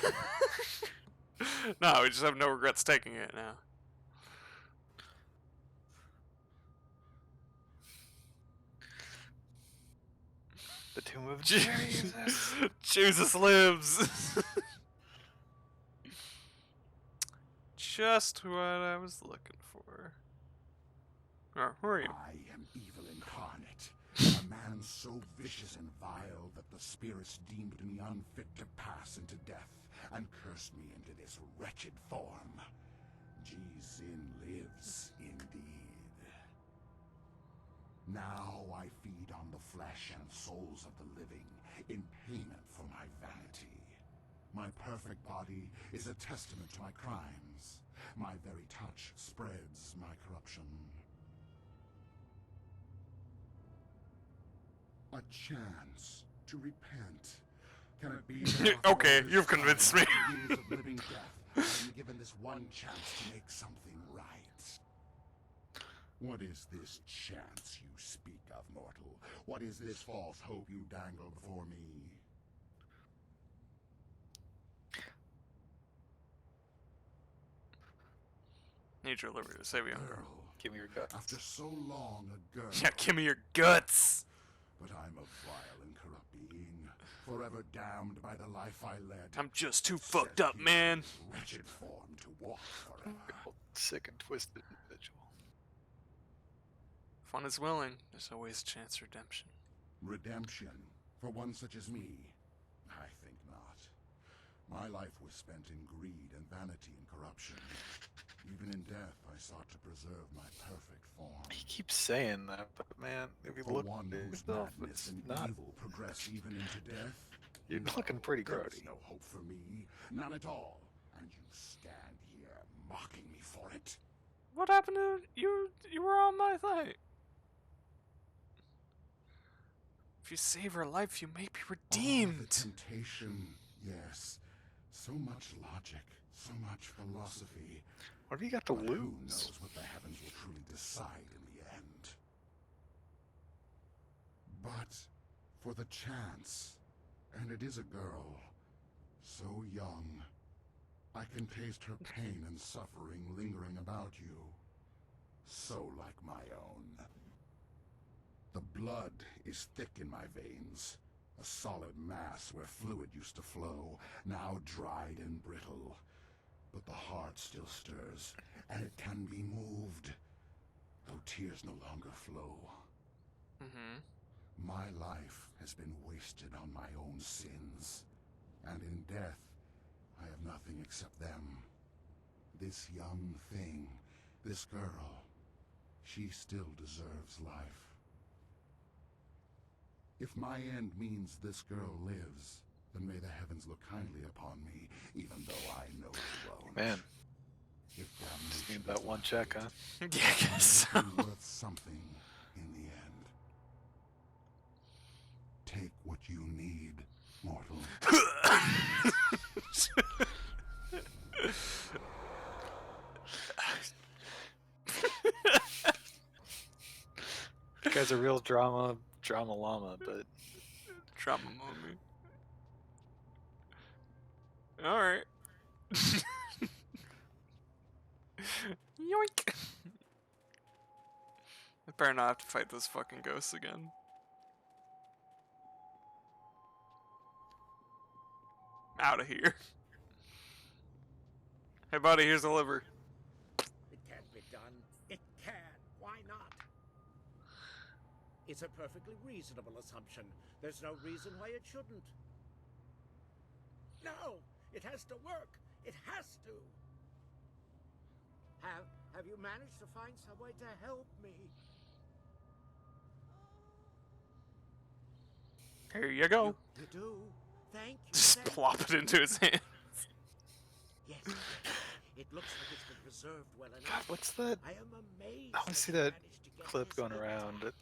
No, we just have no regrets taking it now. The Tomb of Jesus. Jesus lives. Just what I was looking for. Oh, who are you? I am evil incarnate, a man so vicious and vile that the spirits deemed me unfit to pass into death, and cursed me into this wretched form. Jizun lives indeed. Now I feed on the flesh and souls of the living, in payment for my vanity. My perfect body is a testament to my crimes. My very touch spreads my corruption. A chance to repent. Can it be that after Okay, all this you've convinced me. time, after years of living death, I'm given this one chance to make something right? What is this chance you speak of, mortal? What is this false hope you dangle before me? Need your liver to save you. Girl, Give me your guts. after so long a girl. Yeah, give me your guts. But I'm a vile and corrupt being, forever damned by the life I led. I'm just too Set fucked up, here in man. this wretched form to walk forever. Sick and twisted individual. Fun is willing. There's always a chance for redemption. Redemption for one such as me? I think not. My life was spent in greed and vanity and corruption. Even in death, I sought to preserve my perfect form. He keeps saying that, but man, if you For look one at whose yourself, madness it's and not. evil progress even into death. You're looking pretty There grody. is no hope for me, none at all. And you stand here mocking me for it. What happened to you? You were on my side. If you save her life, you may be The redeemed. temptation, yes. So much logic, so much philosophy. What have you got to But who lose? knows what the heavens will truly decide in the end? But for the chance, and it is a girl, so young, I can taste her pain and suffering lingering about you, so like my own. The blood is thick in my veins, a solid mass where fluid used to flow, now dried and brittle. But the heart still stirs, and it can be moved, though tears no longer flow. Mm-hmm. My life has been wasted on my own sins, and in death, I have nothing except them. This young thing This girl, she still deserves life. If my end means this girl lives, then may the heavens look kindly upon me, even though I know they won't. Man, If just damnation need that is one not check, fate, huh? Yeah, I guess it'll so. be worth something in the end. Take what you need, mortal. This guy's a real drama llama, but Drama mommy. Alright. Yoink! I better not have to fight those fucking ghosts again. Out of here. Hey buddy, here's the liver. It can't be done. It can. Why not? It's a perfectly reasonable assumption. There's no reason why it shouldn't. No! It has to work! It has to! Have you managed to find some way to help me? Here you go. You do? Thank you. Just thank plop you. it into his hand. Yes, it looks like it's been preserved well enough. God, what's that? I am amazed. I want to see you that managed to get clip this going intact. around.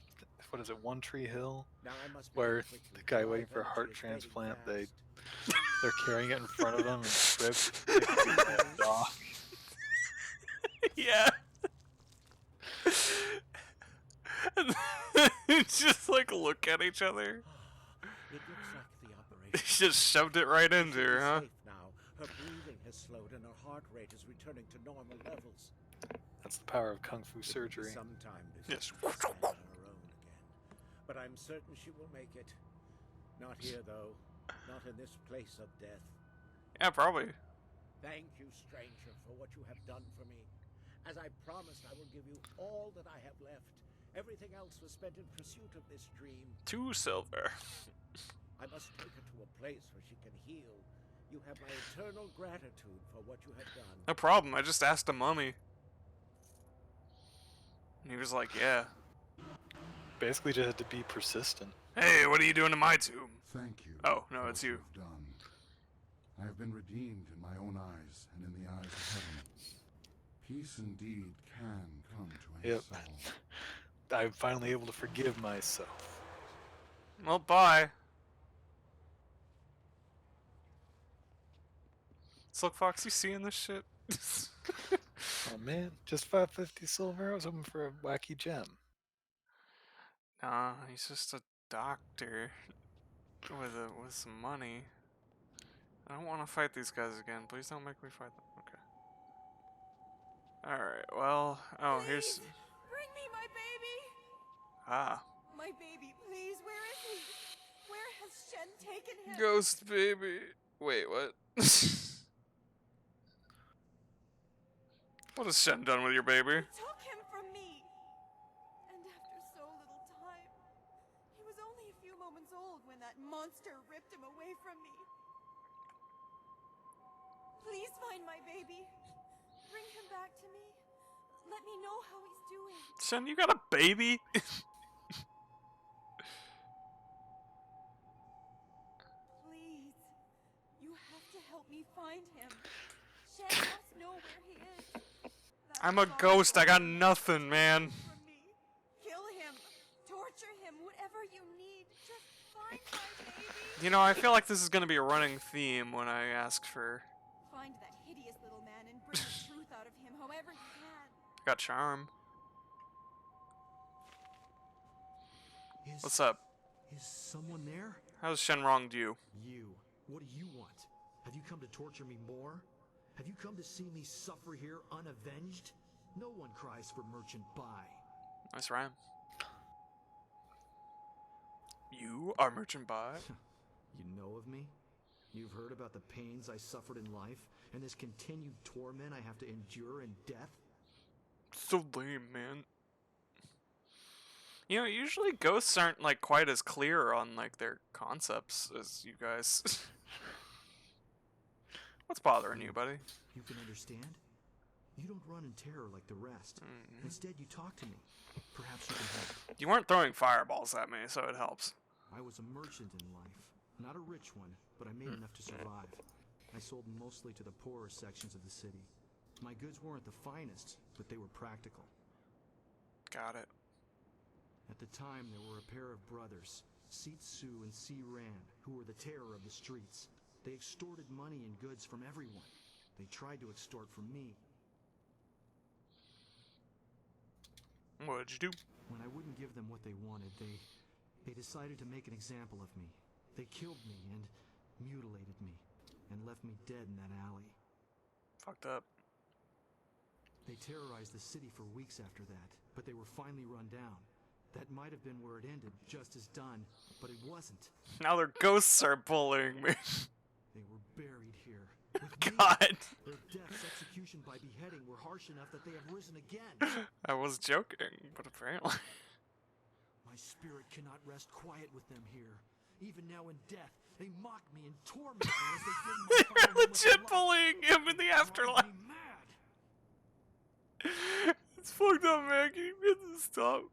What is it, One Tree Hill? Now I must Where begin quickly, the guy for my waiting for a energy heart is fading transplant, fast. they're carrying it in front of them and tripped. They dog. Yeah. And then just like look at each other. It looks like the He operation. just shoved it right into She's her, huh? safe now. Her breathing has slowed and her heart rate is returning to normal levels. That's the power of kung fu It will be surgery. some time before Yes. she can stand on her own again. But I'm certain she will make it. Not here, though. Not in this place of death. Yeah, probably. Thank you, stranger, for what you have done for me. As I promised, I will give you all that I have left. Everything else was spent in pursuit of this dream. 2 silver. I must take her to a place where she can heal. You have my eternal gratitude for what you have done. No problem. I just asked a mummy. And he was like, yeah. Basically just had to be persistent. Hey, what are you doing to my tomb? Thank you. Oh, no, for it's what you. you've done. I have been redeemed in my own eyes and in the eyes of heaven. Peace indeed can come to a Yep. soul. I'm finally able to forgive myself. Well, bye. Silk Fox, you seeing this shit? Oh man, just 550 silver? I was hoping for a wacky gem. Nah, he's just a doctor with some money. I don't want to fight these guys again. Please don't make me fight them. Okay. Alright, well... Oh, here's... Please, bring me my baby! Ah. My baby, please, where is he? Where has Shen taken him? Ghost baby. Wait, what? What has Shen done with your baby? He took him from me! And after so little time, he was only a few moments old when that monster ripped him away from me. Please find my baby. Bring him back to me. Let me know how he's doing. Shen, you got a baby? Please. You have to help me find him. Shen must know where he is. That I'm a sorry ghost. I got boy nothing, man. from me. Kill him. Torture him. Whatever you need. Just find my baby. You know, I feel like this is gonna be a running theme when I ask for... Find that hideous little man and bring the truth out of him however you can. Got charm. Is, What's up? Is someone there? How's Shen wronged you? You. What do you want? Have you come to torture me more? Have you come to see me suffer here unavenged? No one cries for merchant buy. Nice rhyme. You are merchant buy? You know of me? You've heard about the pains I suffered in life, and this continued torment I have to endure in death? So lame, man. You know, usually ghosts aren't like quite as clear on like their concepts as you guys. What's bothering you, buddy? You can understand? You don't run in terror like the rest. Instead, you talk to me. Perhaps you can help. You weren't throwing fireballs at me, so it helps. I was a merchant in life. Not a rich one, but I made enough to survive. I sold mostly to the poorer sections of the city. My goods weren't the finest, but they were practical. Got it. At the time, there were a pair of brothers, Seat Su and Si Ran, who were the terror of the streets. They extorted money and goods from everyone. They tried to extort from me. What'd you do? When I wouldn't give them what they wanted, they decided to make an example of me. They killed me and mutilated me, and left me dead in that alley. Fucked up. They terrorized the city for weeks after that, but they were finally run down. That might have been where it ended, just as done, but it wasn't. Now their ghosts are bullying me. They were buried here. With God. me. Their deaths, execution by beheading, were harsh enough that they have risen again. I was joking, but apparently. My spirit cannot rest quiet with them here. Even now in death, they mock me and torment me as they did in my final They're moments of legit life. bullying him in the afterlife. Drive me mad. It's fucked up, man. Can you get this stop?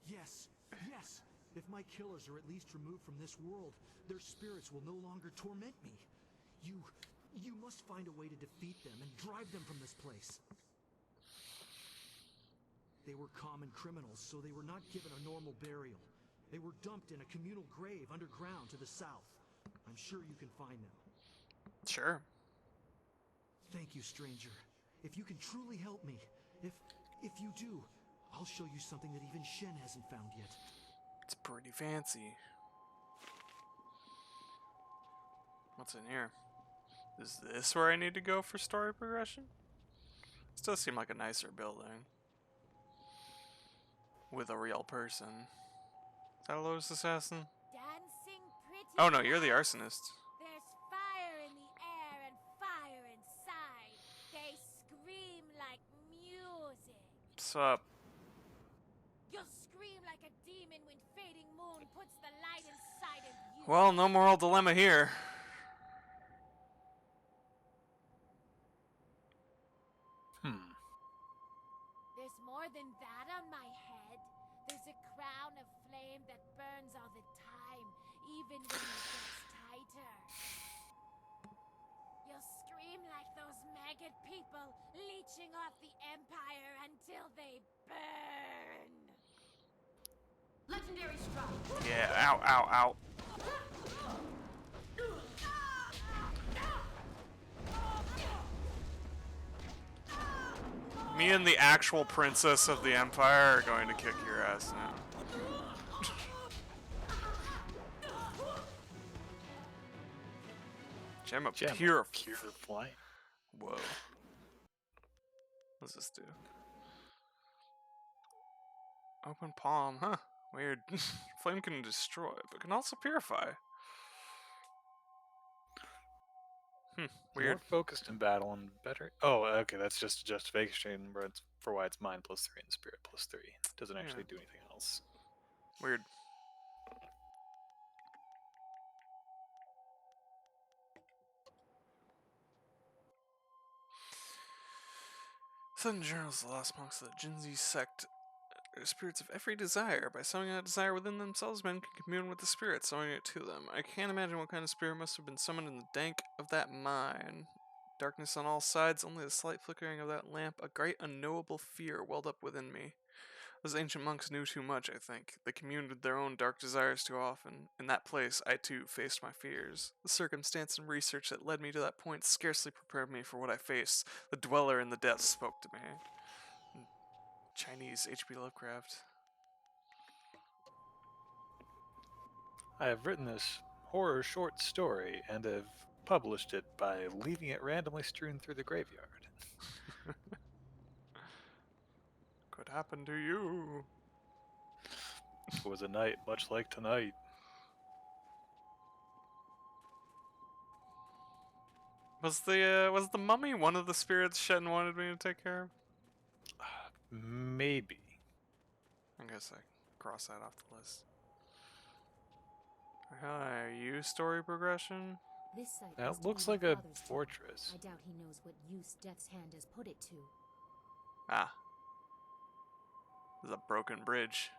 Yes, yes. If my killers are at least removed from this world, their spirits will no longer torment me. You must find a way to defeat them and drive them from this place. They were common criminals, so they were not given a normal burial. They were dumped in a communal grave underground to the south. I'm sure you can find them. Sure. Thank you, stranger. If you can truly help me, if you do, I'll show you something that even Shen hasn't found yet. It's pretty fancy. What's in here? Is this where I need to go for story progression? This does seem like a nicer building. With a real person. Is that a Lotus Assassin? Dancing pretty. Oh no, you're the arsonist. There's fire in the air and fire inside. They scream like music. What's up? You'll scream like a demon when fading moon puts the light inside of you. Well, no moral dilemma here. There's more than that on my head. There's a crown of flame that burns all the time, even when it gets tighter. You'll scream like those maggot people leeching off the Empire until they burn. Legendary strike. Yeah, ow, ow, ow. Me and the actual princess of the Empire are going to kick your ass now. Gem of pure flight. Whoa. What does this do? Open palm, huh? Weird. Flame can destroy, but can also purify. Weird. More focused in battle and better. Oh, okay, that's just a justification for why it's mind +3 and spirit +3. Doesn't actually do anything else. Weird. Sudden journals of the lost monks of the Jinzi sect are spirits of every desire. By summoning that desire within themselves, men can commune with the spirit, summoning it to them. I can't imagine what kind of spirit must have been summoned in the dank of that mine. Darkness on all sides, only the slight flickering of that lamp, a great unknowable fear welled up within me. Those ancient monks knew too much, I think. They communed with their own dark desires too often. In that place, I too faced my fears. The circumstance and research that led me to that point scarcely prepared me for what I faced. The dweller in the depths spoke to me. Chinese H.P. Lovecraft. I have written this horror short story and have published it by leaving it randomly strewn through the graveyard. Could happen to you. It was a night much like tonight. Was the mummy one of the spirits Shen wanted me to take care of? Maybe. I guess I cross that off the list. Are you story progression? This site That used to looks be my like a father's tomb. fortress. I doubt he knows what use Death's Hand has put it to. Ah. There's a broken bridge.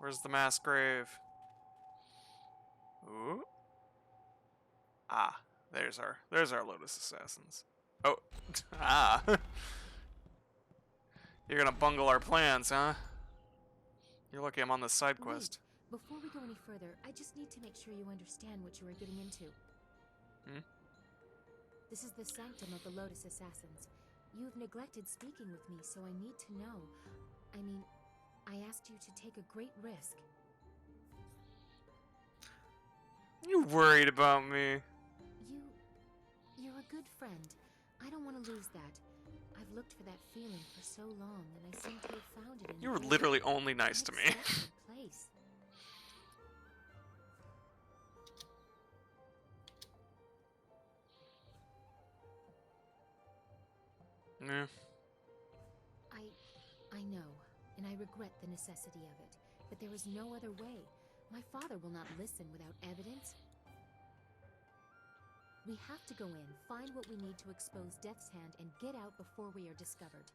Where's the mass grave? Ooh. Ah, there's our Lotus Assassins. Oh, ah. You're gonna bungle our plans, huh? You're lucky I'm on this side quest. Wait, before we go any further, I just need to make sure you understand what you are getting into. This is the sanctum of the Lotus Assassins. You've neglected speaking with me, so I need to know. I mean, I asked you to take a great risk. You worried about me? You're a good friend. I don't want to lose that. I've looked for that feeling for so long, and I seem to have found it in You were literally only nice to me. Place. Yeah. I know, and I regret the necessity of it, but there is no other way. My father will not listen without evidence. We have to go in, find what we need to expose Death's Hand, and get out before we are discovered.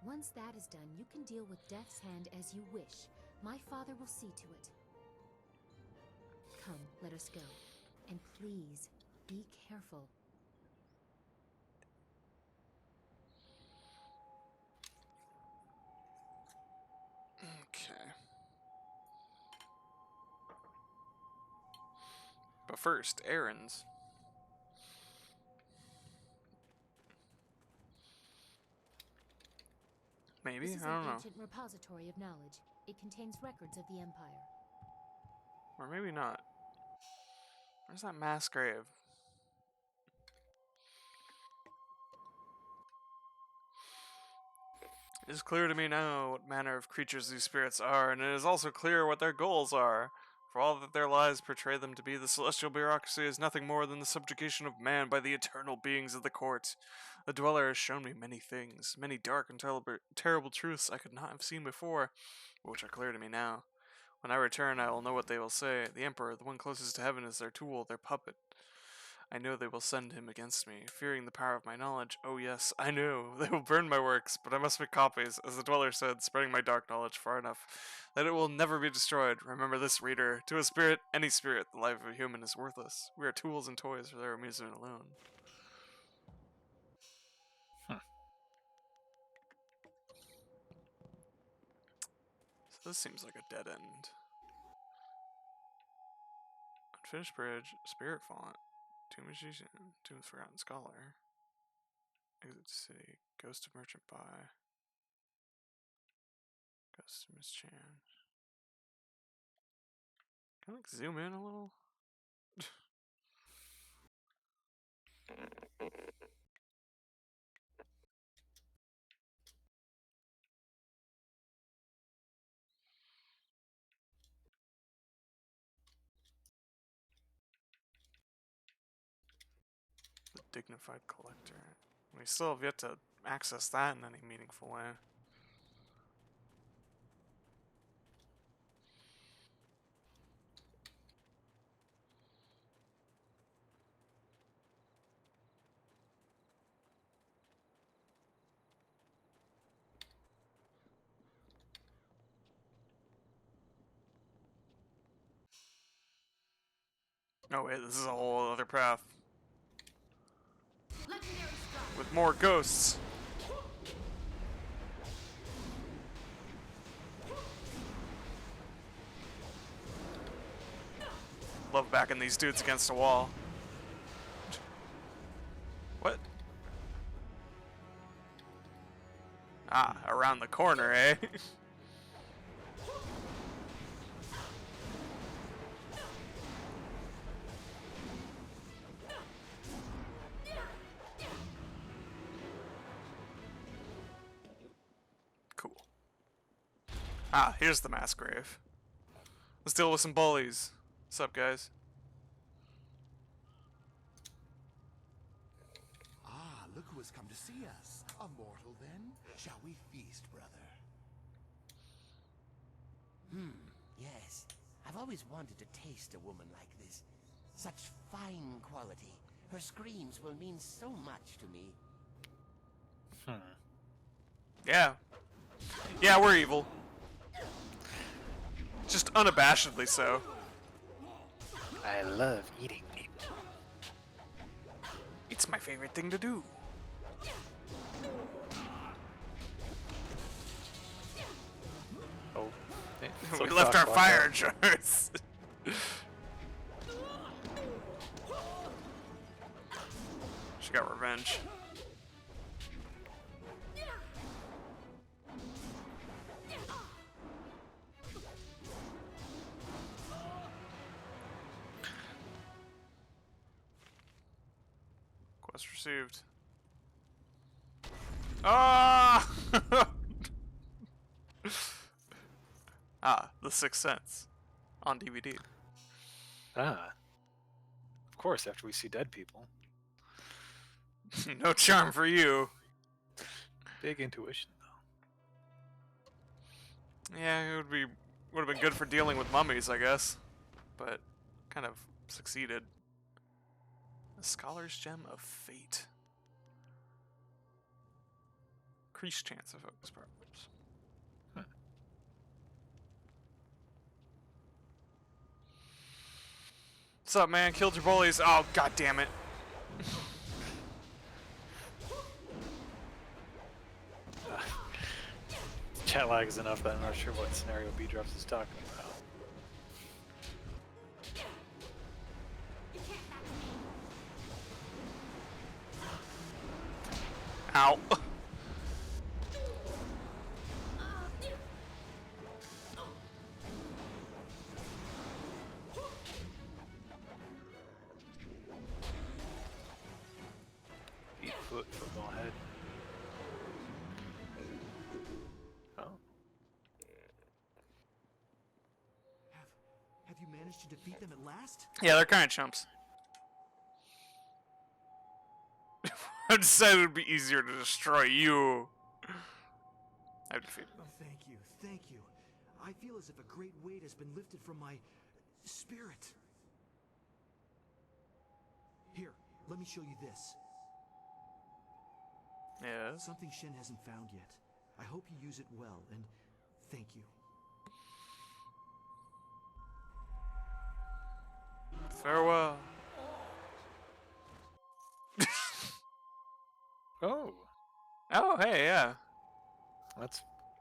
Once that is done, you can deal with Death's Hand as you wish. My father will see to it. Come, let us go. And please, be careful. Okay. But first, errands. Maybe? This is I don't an know. ancient repository of knowledge. It contains records of the Empire. Or maybe not. Where's that mass grave? It is clear to me now what manner of creatures these spirits are, and it is also clear what their goals are. For all that their lives portray them to be, the celestial bureaucracy is nothing more than the subjugation of man by the eternal beings of the court. The Dweller has shown me many things, many dark and terrible truths I could not have seen before, but which are clear to me now. When I return, I will know what they will say. The Emperor, the one closest to heaven, is their tool, their puppet. I know they will send him against me, fearing the power of my knowledge. Oh yes, I know. They will burn my works, but I must make copies, as the Dweller said, spreading my dark knowledge far enough that it will never be destroyed. Remember this, reader. To a spirit, any spirit, the life of a human is worthless. We are tools and toys for their amusement alone. So this seems like a dead end. Unfinished bridge, spirit font, tomb magician, tomb of forgotten scholar, exit city, ghost of merchant by, ghost of Miss Chan. Can I like zoom in a little? The dignified collector. We still have yet to access that in any meaningful way. Oh wait, this is a whole other path. With more ghosts. Love backing these dudes against a wall. What? Ah, around the corner, eh? Cool. Ah, here's the mass grave. Let's deal with some bullies. What's up, guys? Ah, look who has come to see us. A mortal, then? Shall we feast, brother? Yes. I've always wanted to taste a woman like this. Such fine quality. Her screams will mean so much to me. Yeah. Yeah, we're evil. Just unabashedly so. I love eating meat. It's my favorite thing to do. Oh, We left our fire jars. She got revenge. Quest received. Ah! The Sixth Sense on DVD. Ah. Of course, after we see dead people. No charm for you. Big intuition, though. Yeah, it would have been good for dealing with mummies, I guess, but kind of succeeded. The Scholar's Gem of Fate. Increased chance of focus problems. What's up, man? Killed your bullies. Oh, god damn it. Chat lag is enough that I'm not sure what scenario B-Drops is talking about. Ow. Football head. Oh. Have you managed to defeat them at last? Yeah, they're kind of chumps. I decided it would be easier to destroy you. I defeated them. Thank you. I feel as if a great weight has been lifted from my spirit. Here, let me show you this. Yeah. Something Shen hasn't found yet. I hope you use it well, and thank you. Farewell. Oh. Oh, hey, yeah.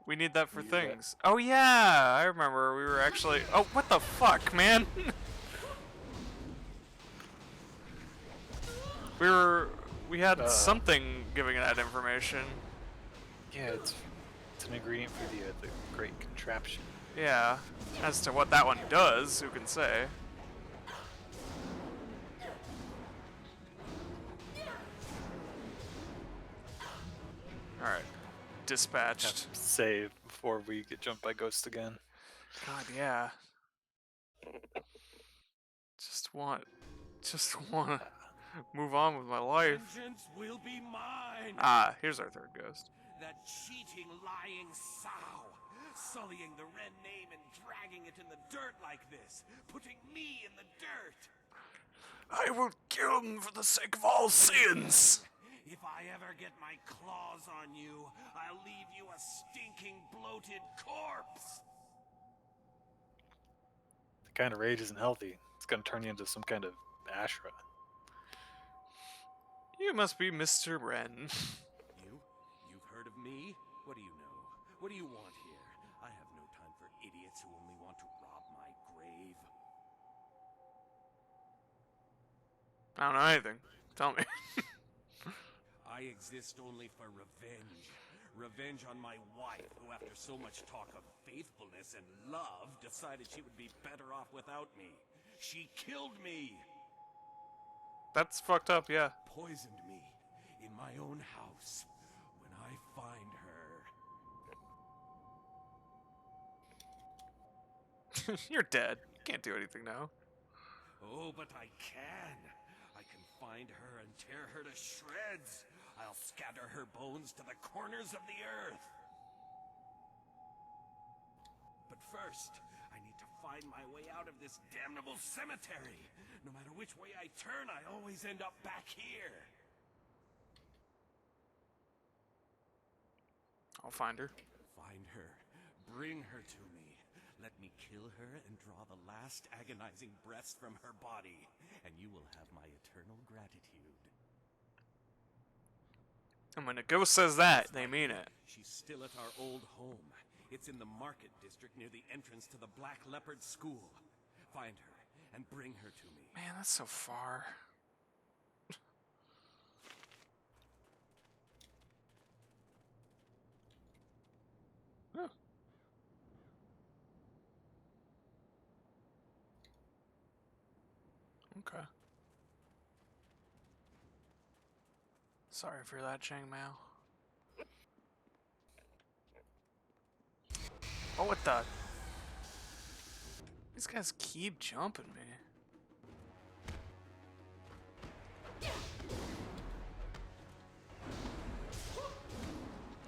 We need that for things. Oh, yeah, I remember. We were actually... Oh, what the fuck, man? We had something giving that information. Yeah, it's an ingredient for the great contraption. Yeah. As to what that one does, who can say? Alright. Dispatched. Save before we get jumped by ghosts again. God, yeah. Just want to move on with my life. Vengeance will be mine. Ah, here's our third ghost. That cheating, lying sow, sullying the Ren name and dragging it in the dirt like this, putting me in the dirt. I will kill him for the sake of all sins. If I ever get my claws on you, I'll leave you a stinking, bloated corpse. The kind of rage isn't healthy. It's gonna turn you into some kind of Ashra. You must be Mr. Wren. You've heard of me? What do you know? What do you want here? I have no time for idiots who only want to rob my grave. I don't know anything. Tell me. I exist only for revenge. Revenge on my wife, who after so much talk of faithfulness and love, decided she would be better off without me. She killed me! That's fucked up, yeah. Poisoned me in my own house. When I find her... You're dead. You can't do anything now. Oh, but I can. I can find her and tear her to shreds. I'll scatter her bones to the corners of the earth. But first, I need to find my way out of this damnable cemetery. No matter which way I turn, I always end up back here. I'll find her. Find her. Bring her to me. Let me kill her and draw the last agonizing breaths from her body, and you will have my eternal gratitude. And when a ghost says that, they mean it. She's still at our old home. It's in the market district near the entrance to the Black Leopard School. Find her and bring her to me. Man, that's so far. Oh. Okay. Sorry for that, Chang Mao. Oh, what the? These guys keep jumping me.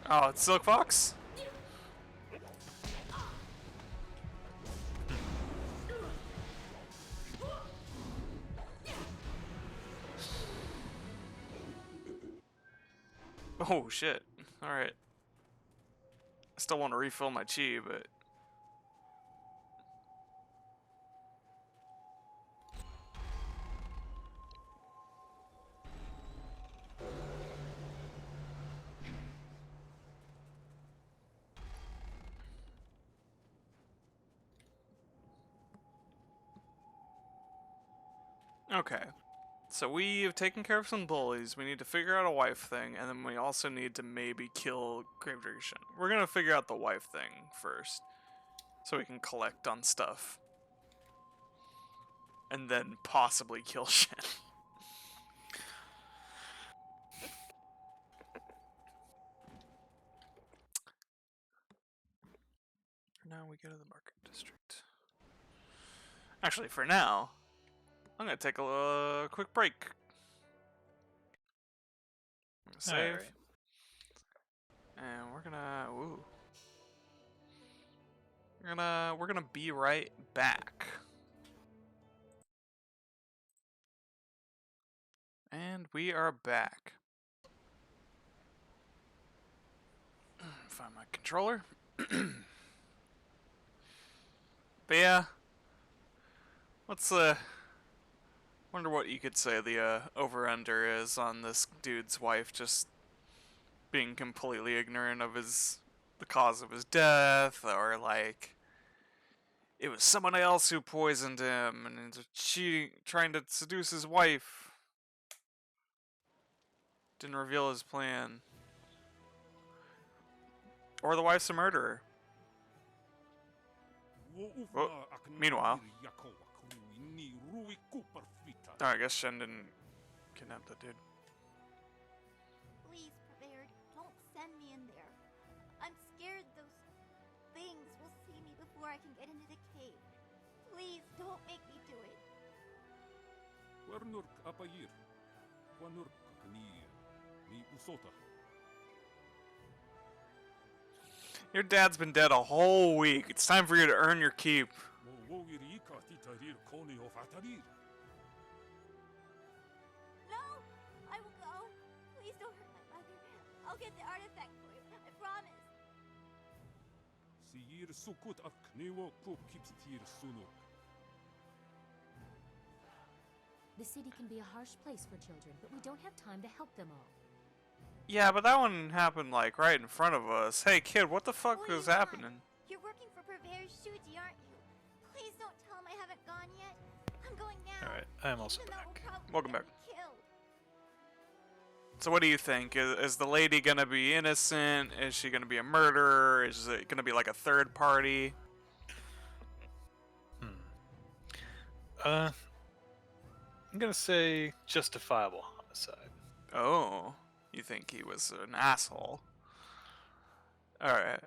Oh, it's Silk Fox? Oh shit. Alright. I still want to refill my chi, but... Okay. So we have taken care of some bullies, we need to figure out a wife thing, and then we also need to maybe kill Gravedigger Shen. We're gonna figure out the wife thing first, so we can collect on stuff. And then possibly kill Shen. For now, we go to the market district. Actually, for now, I'm gonna take a quick break. Save. Alright. And we're gonna we're gonna be right back. And we are back. Find my controller. But yeah, what's wonder what you could say the over-under is on this dude's wife just being completely ignorant of the cause of his death, or like it was someone else who poisoned him and cheating, trying to seduce his wife. Didn't reveal his plan. Or the wife's a murderer. Oh, meanwhile. Oh, I guess Shen didn't kidnap that dude. Please, Prepared, don't send me in there. I'm scared those things will see me before I can get into the cave. Please, don't make me do it. Your dad's been dead a whole week. It's time for you to earn your keep. No, I will go. Please don't hurt my mother. I'll get the artifact for you. I promise. The city can be a harsh place for children, but we don't have time to help them all. Yeah, but that one happened like right in front of us. Hey kid, what the fuck is happening? You're working for Prepared Shuji, aren't you? Please don't tell him I haven't gone yet. I'm going now. Alright, I am also Even though back. we'll probably Welcome get back. me killed. So what do you think? Is the lady gonna be innocent? Is she gonna be a murderer? Is it gonna be like a third party? I'm gonna say justifiable homicide. Oh, you think he was an asshole? Alright.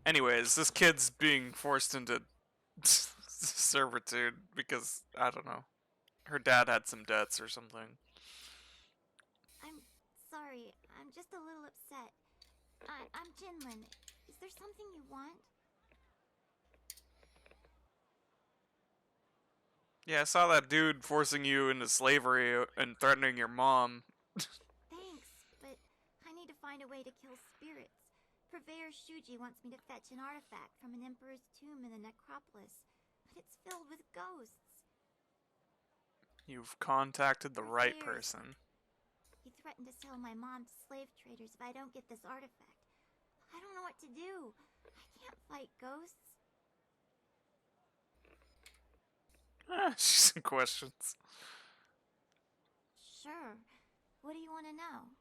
Anyways, this kid's being forced into servitude because, I don't know, her dad had some debts or something. I'm sorry. I'm just a little upset. I'm Jinlin. Is there something you want? Yeah, I saw that dude forcing you into slavery and threatening your mom. Thanks, but I need to find a way to kill spirits. Purveyor Shuji wants me to fetch an artifact from an emperor's tomb in the necropolis, but it's filled with ghosts. You've contacted the right Purveyor's- person. He threatened to sell my mom to slave traders if I don't get this artifact. I don't know what to do. I can't fight ghosts. She's some questions. Sure. What do you want to know?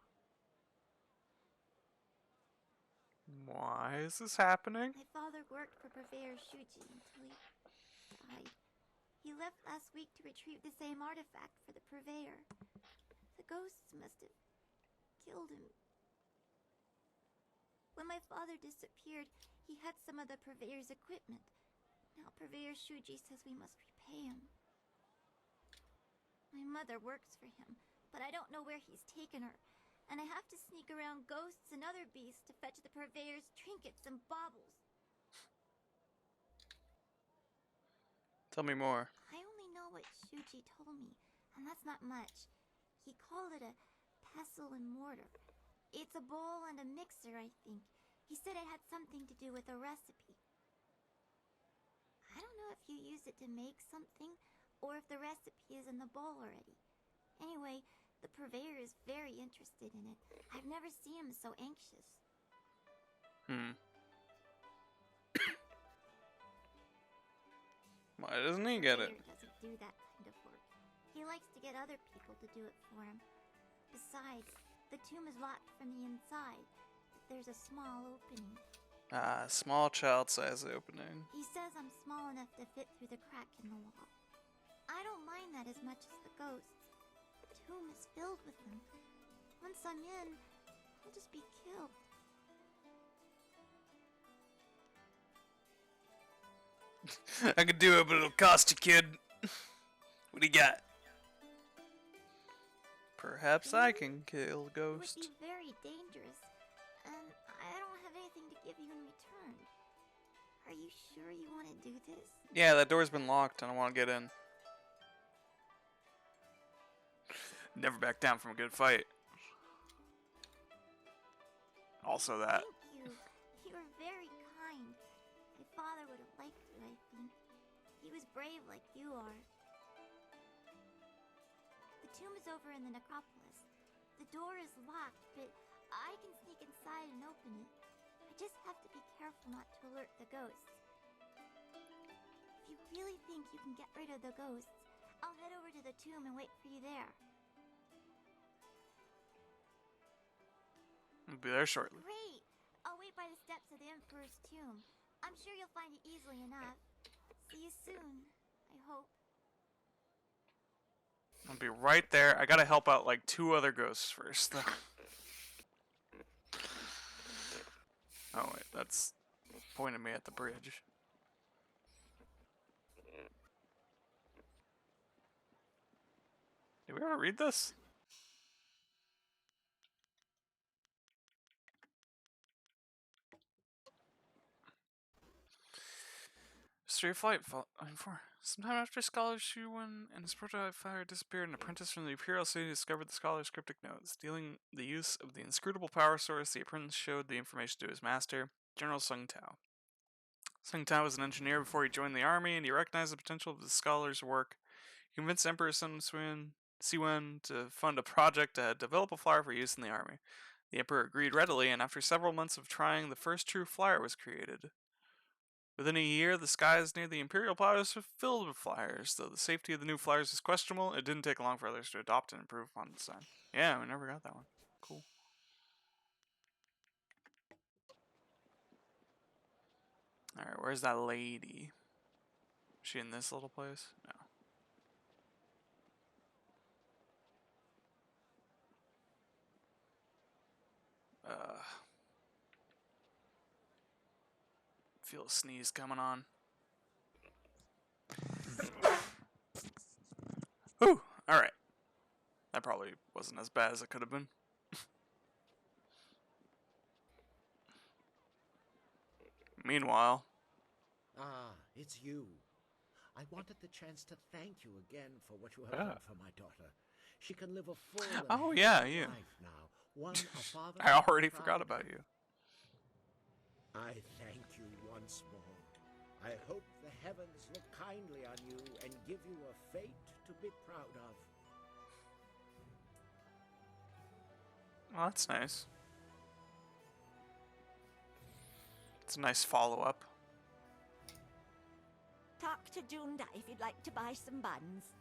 Why is this happening? My father worked for Purveyor Shuji until he died. He left last week to retrieve the same artifact for the Purveyor. The ghosts must have killed him. When my father disappeared, he had some of the Purveyor's equipment. Now Purveyor Shuji says we must repay him. My mother works for him, but I don't know where he's taken her. And I have to sneak around ghosts and other beasts to fetch the Purveyor's trinkets and baubles. Tell me more. I only know what Shuji told me, and that's not much. He called it a pestle and mortar. It's a bowl and a mixer, I think. He said it had something to do with a recipe. I don't know if you use it to make something, or if the recipe is in the bowl already. Anyway, the Purveyor is very interested in it. I've never seen him so anxious. Why doesn't he get it? Purveyor doesn't do that kind of work. He likes to get other people to do it for him. Besides, the tomb is locked from the inside, but there's a small opening. Small child-size opening. He says I'm small enough to fit through the crack in the wall. I don't mind that as much as the ghosts. The tomb is filled with them. Once I'm in, I'll just be killed. I could do it, but it'll cost you, kid. What do you got? Perhaps I can kill a It ghost. would be very dangerous, and I don't have anything to give you in return. Are you sure you want to do this? Yeah, that door's been locked. I don't want to get in. Never back down from a good fight. Also that. Thank you. You were very kind. My father would have liked you, I think. He was brave like you are. The tomb is over in the necropolis. The door is locked, but I can sneak inside and open it. I just have to be careful not to alert the ghosts. If you really think you can get rid of the ghosts, I'll head over to the tomb and wait for you there. I'll be there shortly. Great! I'll wait by the steps of the Emperor's tomb. I'm sure you'll find it easily enough. See you soon, I hope. I'll be right there. I gotta help out like 2 other ghosts first, though. Oh wait, that's pointing me at the bridge. Did we ever read this? History of Flight, Volume 4. Sometime after Scholar Shuwen and his prototype fire disappeared, an apprentice from the Imperial City discovered the scholar's cryptic notes. Stealing the use of the inscrutable power source, the apprentice showed the information to his master, General Sung Tao. Sung Tao was an engineer before he joined the army, and he recognized the potential of the scholar's work. He convinced Emperor Sun Siwen to fund a project to develop a flyer for use in the army. The Emperor agreed readily, and after several months of trying, the first true flyer was created. Within a year, the skies near the Imperial Palace were filled with flyers. Though the safety of the new flyers is questionable, it didn't take long for others to adopt and improve upon the design. Yeah, we never got that one. Cool. Alright, where's that lady? Is she in this little place? No. Feel a sneeze coming on. Whew! Alright. That probably wasn't as bad as it could have been. Meanwhile. Ah, it's you. I wanted the chance to thank you again for what you have done for my daughter. She can live a full and Oh yeah, happy you. life now. One a father I can be already proud forgot of. about you. I thank you once more. I hope the heavens look kindly on you and give you a fate to be proud of. Well, that's nice. It's a nice follow-up. Talk to Junda if you'd like to buy some buns.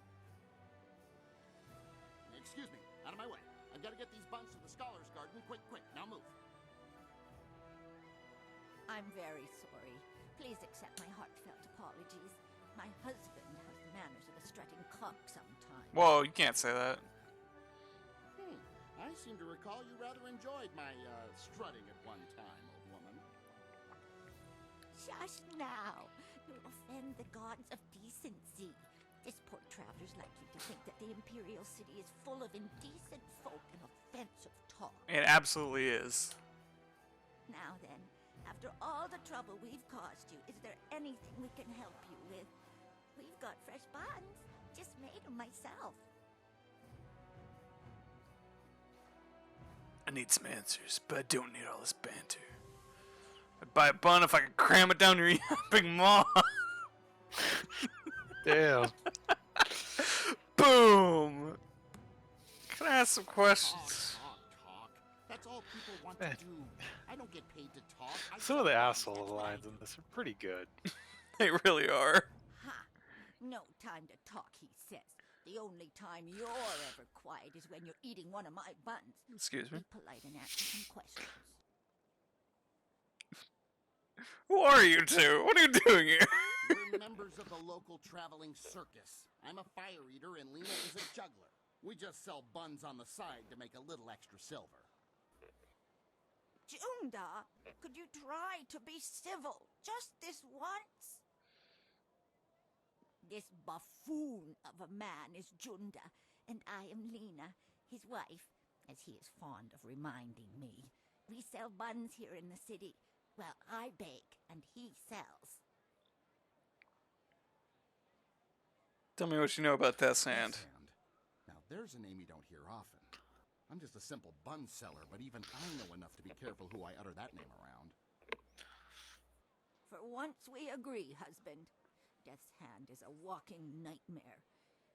Excuse me, out of my way. I've got to get these buns to the Scholars Garden. Quick, quick, now move. I'm very sorry. Please accept my heartfelt apologies. My husband has the manners of a strutting cock sometimes. Whoa, you can't say that. I seem to recall you rather enjoyed my strutting at one time, old woman. Shush now. You'll offend the gods of decency. This poor traveler's likely to think that the Imperial City is full of indecent folk and offensive talk. It absolutely is. Now then, after all the trouble we've caused you, is there anything we can help you with? We've got fresh buns. Just made them myself. I need some answers, but I don't need all this banter. I'd buy a bun if I could cram it down your yapping maw. Damn. Boom! Can I ask some questions? Talk. That's all people want to do. I don't get paid to talk. Some of the asshole lines in this are pretty good. They really are. Ha! No time to talk, he says. The only time you're ever quiet is when you're eating one of my buns. Excuse me? Be polite and answer some questions. Who are you two? What are you doing here? We're members of the local traveling circus. I'm a fire eater and Lena is a juggler. We just sell buns on the side to make a little extra silver. Junda, could you try to be civil just this once? This buffoon of a man is Junda, and I am Lena, his wife, as he is fond of reminding me. We sell buns here in the city. Well, I bake, and he sells. Tell me what you know about that sand. Now there's a name you don't hear often. I'm just a simple bun seller, but even I know enough to be careful who I utter that name around. For once we agree, husband. Death's hand is a walking nightmare.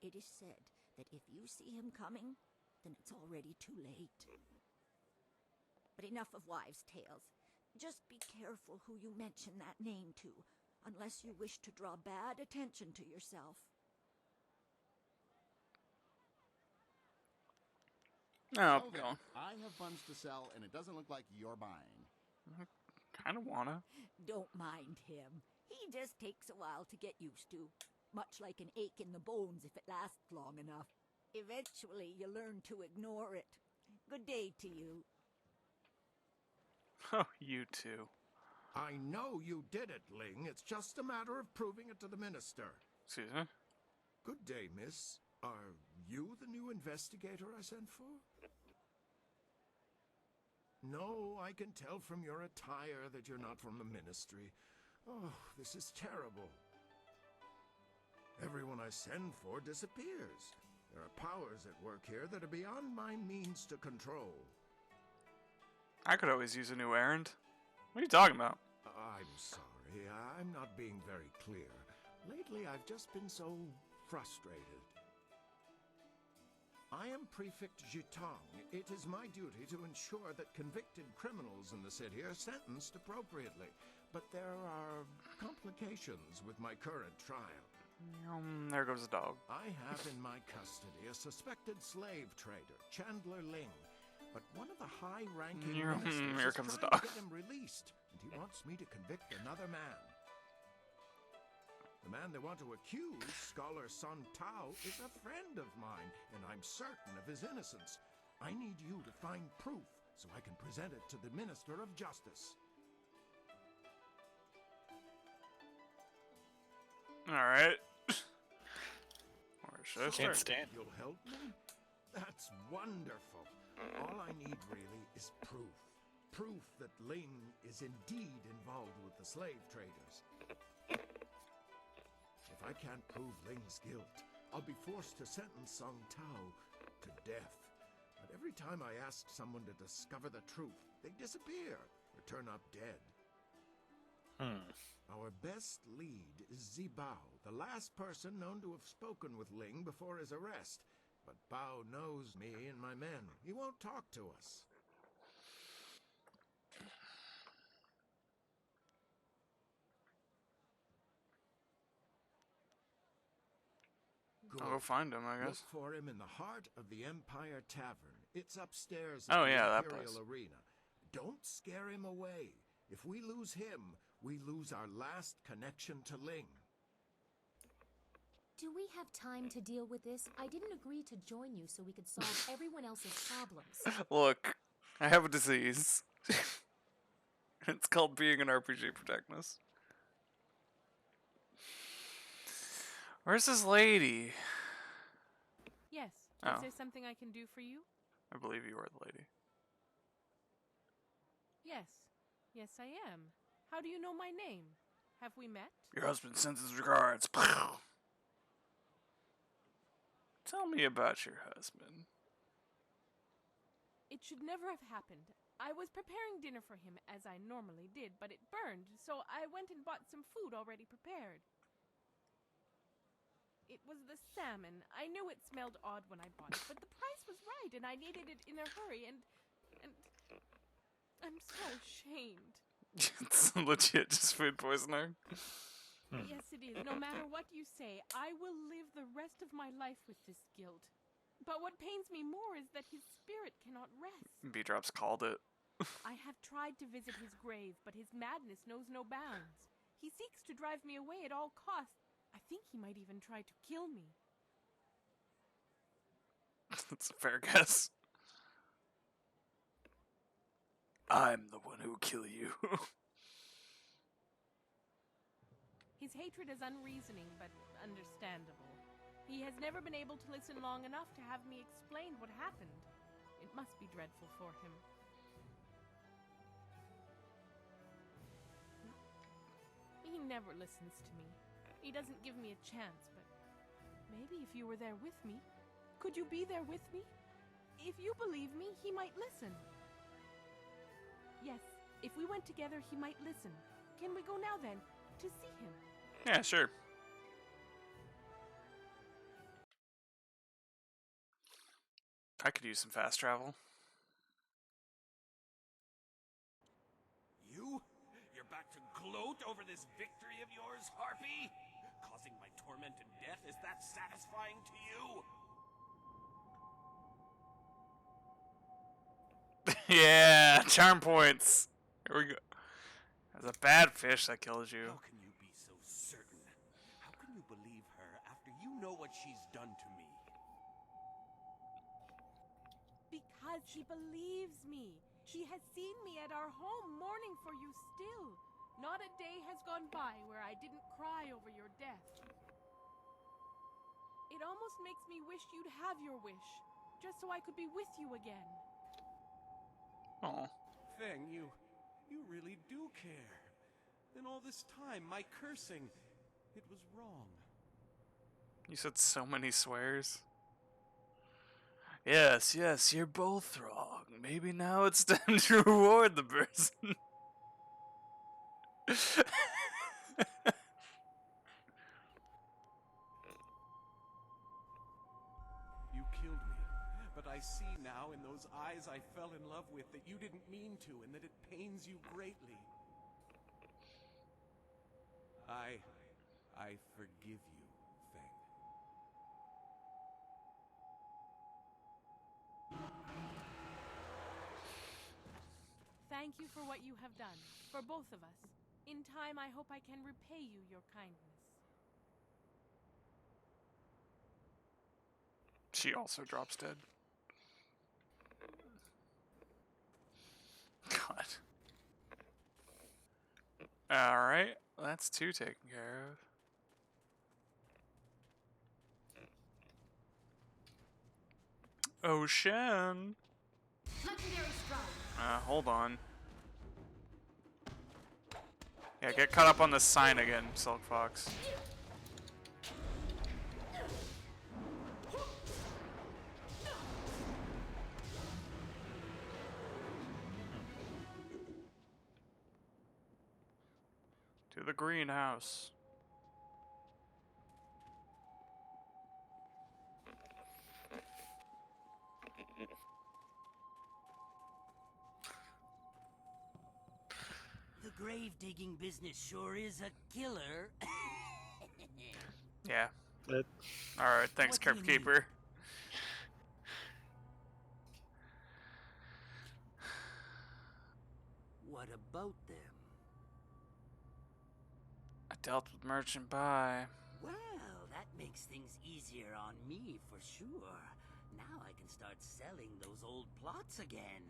It is said that if you see him coming, then it's already too late. But enough of wives' tales. Just be careful who you mention that name to, unless you wish to draw bad attention to yourself. Oh, okay. no. I have buns to sell, and it doesn't look like you're buying. Kinda wanna. Don't mind him. He just takes a while to get used to. Much like an ache in the bones if it lasts long enough. Eventually, you learn to ignore it. Good day to you. Oh, you two. I know you did it, Ling. It's just a matter of proving it to the minister. Excuse me? Good day, miss. Are you the new investigator I sent for? No, I can tell from your attire that you're not from the ministry. Oh, this is terrible. Everyone I send for disappears. There are powers at work here that are beyond my means to control. I could always use a new errand. What are you talking about? I'm sorry, I'm not being very clear. Lately, I've just been so frustrated. I am Prefect Jitong. It is my duty to ensure that convicted criminals in the city are sentenced appropriately. But there are complications with my current trial. There goes the dog. I have in my custody a suspected slave trader, Chandler Ling. But one of the high-ranking ministers here is comes the trying dog. to get him released, and he wants me to convict another man. The man they want to accuse, Scholar Sun Tao, is a friend of mine, and I'm certain of his innocence. I need you to find proof so I can present it to the Minister of Justice. Alright. Where should I Can't start? stand. You'll help me? That's wonderful. All I need, really, is proof. Proof that Ling is indeed involved with the slave traders. If If I can't prove Ling's guilt, I'll be forced to sentence Song Tao to death. But every time I ask someone to discover the truth, they disappear or turn up dead. Our best lead is Zibao, the last person known to have spoken with Ling before his arrest. But Bao knows me and my men. He won't talk to us. I'll go find him, I guess. Look for him in the heart of the Empire Tavern. It's upstairs Oh, at yeah, the that Imperial place. Arena. Don't scare him away. If we lose him, we lose our last connection to Ling. Do we have time to deal with this? I didn't agree to join you so we could solve everyone else's problems. Look, I have a disease. It's called being an RPG protagonist. Where's this lady? Yes. Oh. Is there something I can do for you? I believe you are the lady. Yes. Yes, I am. How do you know my name? Have we met? Your husband sends his regards. Tell me about your husband. It should never have happened. I was preparing dinner for him as I normally did, but it burned, so I went and bought some food already prepared. It was the salmon. I knew it smelled odd when I bought it, but the price was right, and I needed it in a hurry, and I'm so ashamed. It's legit just food poisoning. Yes, it is. No matter what you say, I will live the rest of my life with this guilt. But what pains me more is that his spirit cannot rest. B-Drops called it. I have tried to visit his grave, but his madness knows no bounds. He seeks to drive me away at all costs. I think he might even try to kill me. That's a fair guess. I'm the one who'll kill you. His hatred is unreasoning, but understandable. He has never been able to listen long enough to have me explain what happened. It must be dreadful for him. He never listens to me. He doesn't give me a chance, but maybe if you were there with me, could you be there with me? If you believe me, he might listen. Yes, if we went together, he might listen. Can we go now then, to see him? Yeah, sure. I could use some fast travel. You're back to gloat over this victory of yours, Harpy? Causing my torment and death, is that satisfying to you? Yeah, charm points. Here we go. There's a bad fish that kills you. How can you be so certain? How can you believe her after you know what she's done to me? Because he believes me. She has seen me at our home mourning for you still. Not a day has gone by where I didn't cry over your death. It almost makes me wish you'd have your wish, just so I could be with you again. Oh. Feng, you really do care. Then all this time, my cursing, it was wrong. You said so many swears. Yes, you're both wrong. Maybe now it's time to reward the person. You killed me, but I see now in those eyes I fell in love with that you didn't mean to and that it pains you greatly. I forgive you, Feng. Thank you for what you have done, for both of us. In time, I hope I can repay you your kindness. She also drops dead. God. Alright, that's two taken care of. Ocean! Legendary strike. Hold on. Yeah, get caught up on the sign again, Silk Fox. To the greenhouse. The grave digging business sure is a killer. Yeah. That, Alright, thanks, What do you Crypt need? Keeper. What about them? I dealt with Merchant Buy. Well, that makes things easier on me for sure. Now I can start selling those old plots again.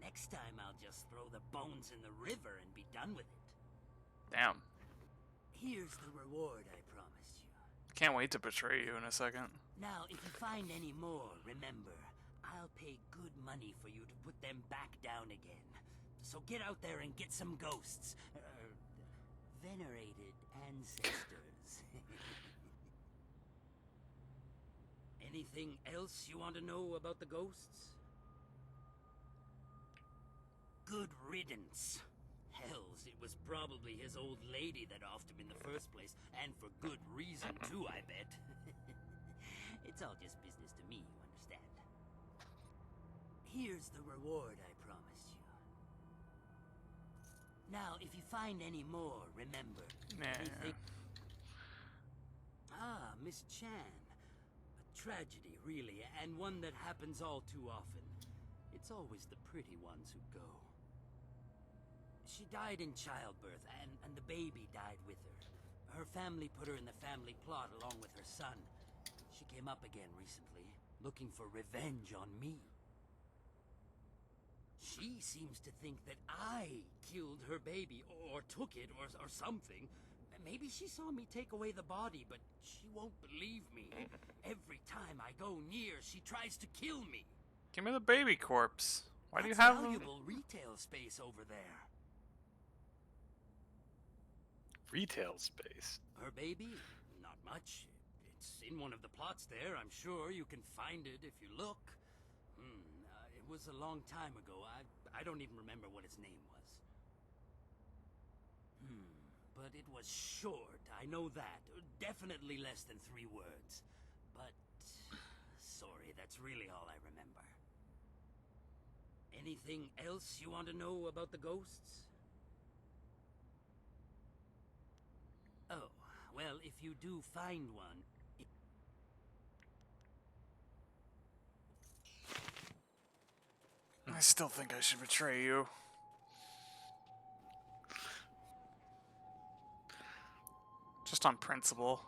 Next time I'll just throw the bones in the river and be done with it. Damn. Here's the reward I promised you. Can't wait to betray you in a second. Now, if you find any more, remember, I'll pay good money for you to put them back down again. So get out there and get some ghosts. Venerated ancestors. Anything else you want to know about the ghosts? Good riddance. Hells, it was probably his old lady that offed him in the first place, and for good reason too, I bet. It's all just business to me, you understand? Here's the reward I promised you. Now, if you find any more, remember, anything... Ah, Miss Chan. A tragedy, really, and one that happens all too often. It's always the pretty ones who go. She died in childbirth, and the baby died with her. Her family put her in the family plot along with her son. She came up again recently, looking for revenge on me. She seems to think that I killed her baby, or took it, or something. Maybe she saw me take away the body, but she won't believe me. Every time I go near, she tries to kill me. Give me the baby corpse. Why do you That's have valuable retail space over there. retail space. Her baby? Not much. It's in one of the plots there. I'm sure you can find it if you look. It was a long time ago. I don't even remember what its name was. But it was short. I know that. Definitely less than 3 words. But... sorry, that's really all I remember. Anything else you want to know about the ghosts? Oh, well, if you do find one... I still think I should betray you. Just on principle.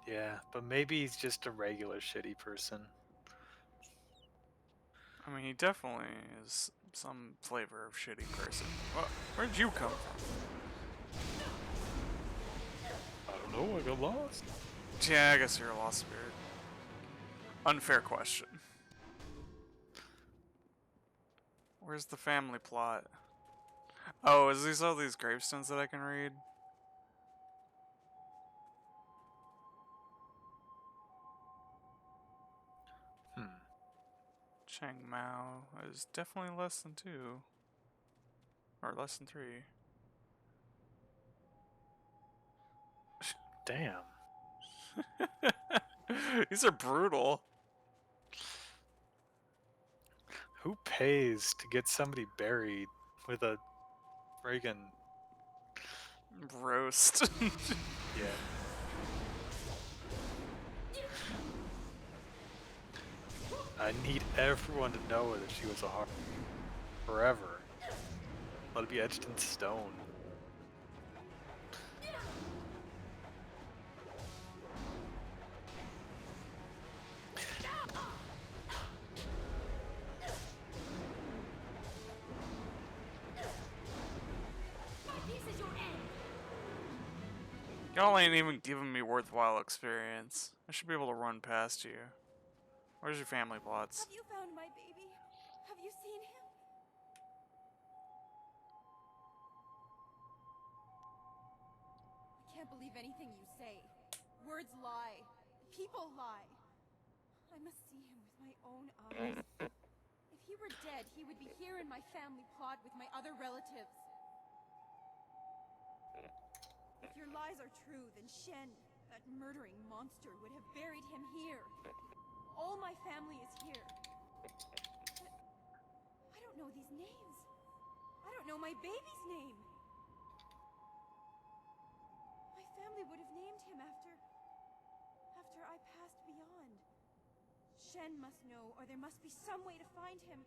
Yeah, but maybe he's just a regular shitty person. I mean, he definitely is some flavor of shitty person. Well, where'd you come from? I don't know, I got lost. Yeah, I guess you're a lost spirit. Unfair question. Where's the family plot? Oh, is these all these gravestones that I can read? Chang Mao is definitely less than 2. Or less than 3. Damn. These are brutal. Who pays to get somebody buried with a friggin' roast? Yeah. I need everyone to know that she was a heart forever. Let it be etched in stone. Y'all ain't even giving me worthwhile experience. I should be able to run past you. Where's your family plots? Have you found my baby? Have you seen him? I can't believe anything you say. Words lie. People lie. I must see him with my own eyes. If he were dead, he would be here in my family plot with my other relatives. If your lies are true, then Shen, that murdering monster, would have buried him here. All my family is here. But I don't know these names. I don't know my baby's name. My family would have named him after I passed beyond. Shen must know, or there must be some way to find him.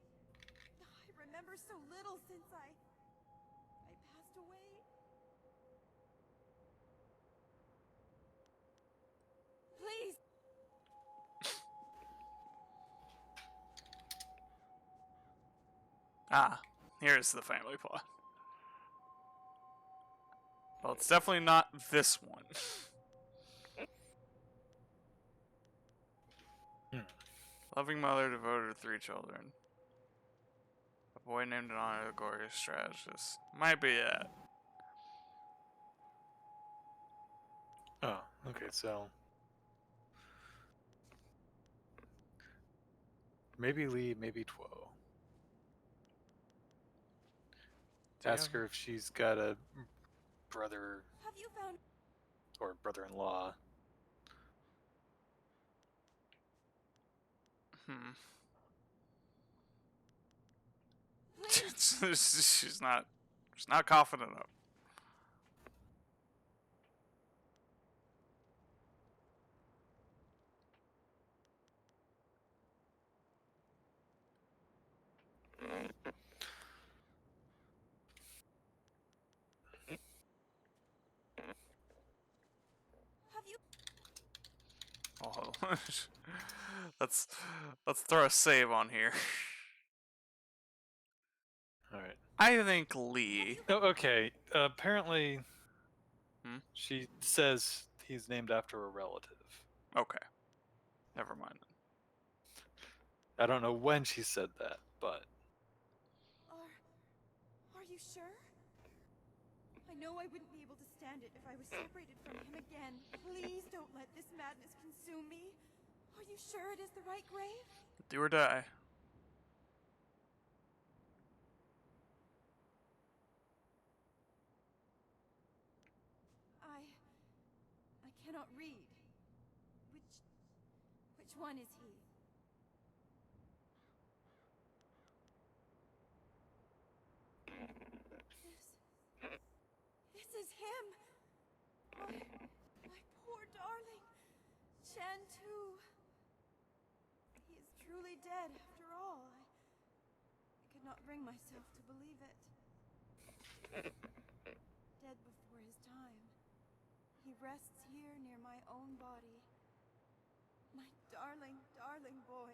I remember so little since I passed away. Please! Ah, here's the family plot. Well, it's definitely not this one. Loving mother devoted to 3 children. A boy named in honor of the glorious strategist. Might be it. Oh, okay, so maybe Lee, maybe Tuo. Ask her if she's got a brother Have you found... or brother-in-law. she's not confident enough. Have you... Oh, let's throw a save on here. All right. I think Lee. Oh, okay. Apparently, she says he's named after a relative. Okay. Never mind. I don't know when she said that, but Are you sure? I know I wouldn't be able to stand it if I was separated from him again. Please don't let this madness consume me. Are you sure it is the right grave? Do or die. I cannot read. Which one is he? This is him. My poor darling. Shen too. He is truly dead after all. I could not bring myself to believe it. Dead before his time. He rests here near my own body. My darling, darling boy.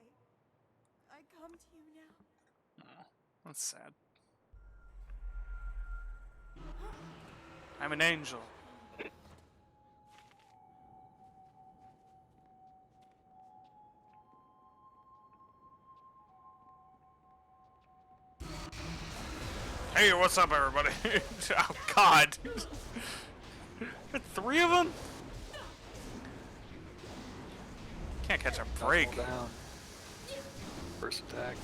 I come to you now. Oh, that's sad. I'm an angel. Hey, what's up, everybody? Oh, God. 3 of them? Can't catch a break. Down. First attack.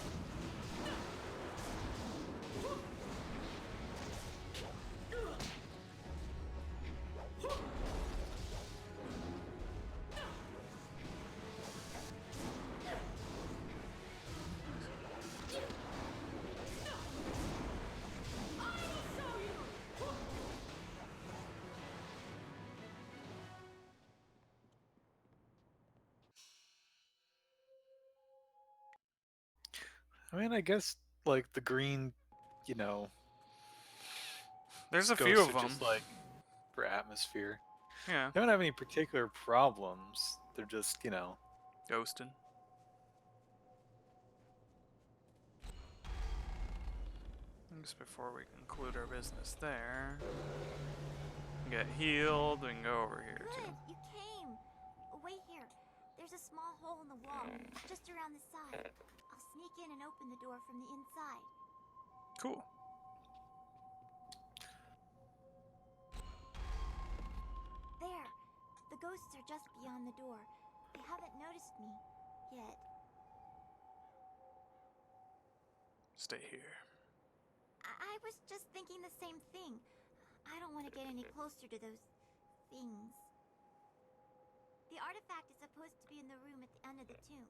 I mean, I guess, like, the green, you know... There's a few of them. Just, like, for atmosphere. Yeah. They don't have any particular problems. They're just, you know... Ghosting. Just before we conclude our business there. Get healed, we can go over here, too. Good, you came. Wait here. There's a small hole in the wall, just around the side. I'll sneak in and open the door from the inside. Cool. There. The ghosts are just beyond the door. They haven't noticed me yet. Stay here. I was just thinking the same thing. I don't want to get any closer to those things. The artifact is supposed to be in the room at the end of the tomb.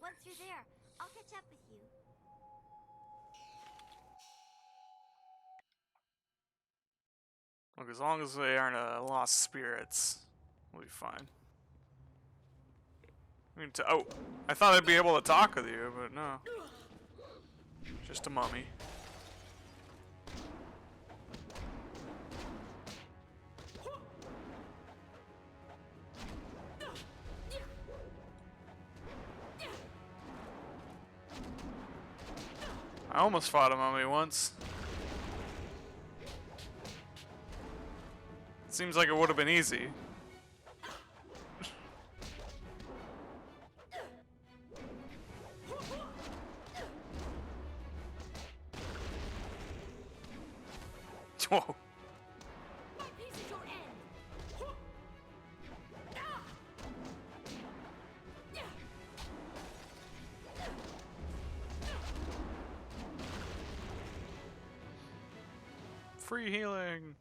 Once you're there, I'll catch up with you. Look, as long as they aren't lost spirits, we'll be fine. Oh, I thought I'd be able to talk with you, but no. Just a mummy. I almost fought a mummy once. Seems like it would have been easy. Whoa. Free healing.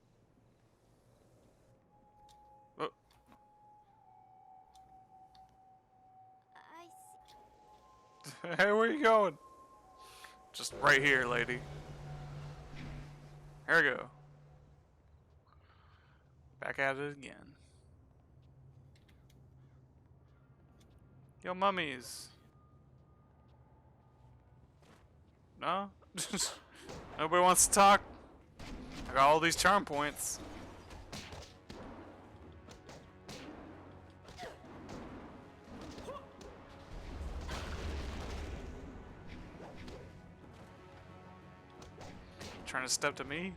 Oh. Hey, where you going? Just right here, lady. Here we go. Back at it again. Yo, mummies. No? Nobody wants to talk? I got all these charm points. Trying to step to me?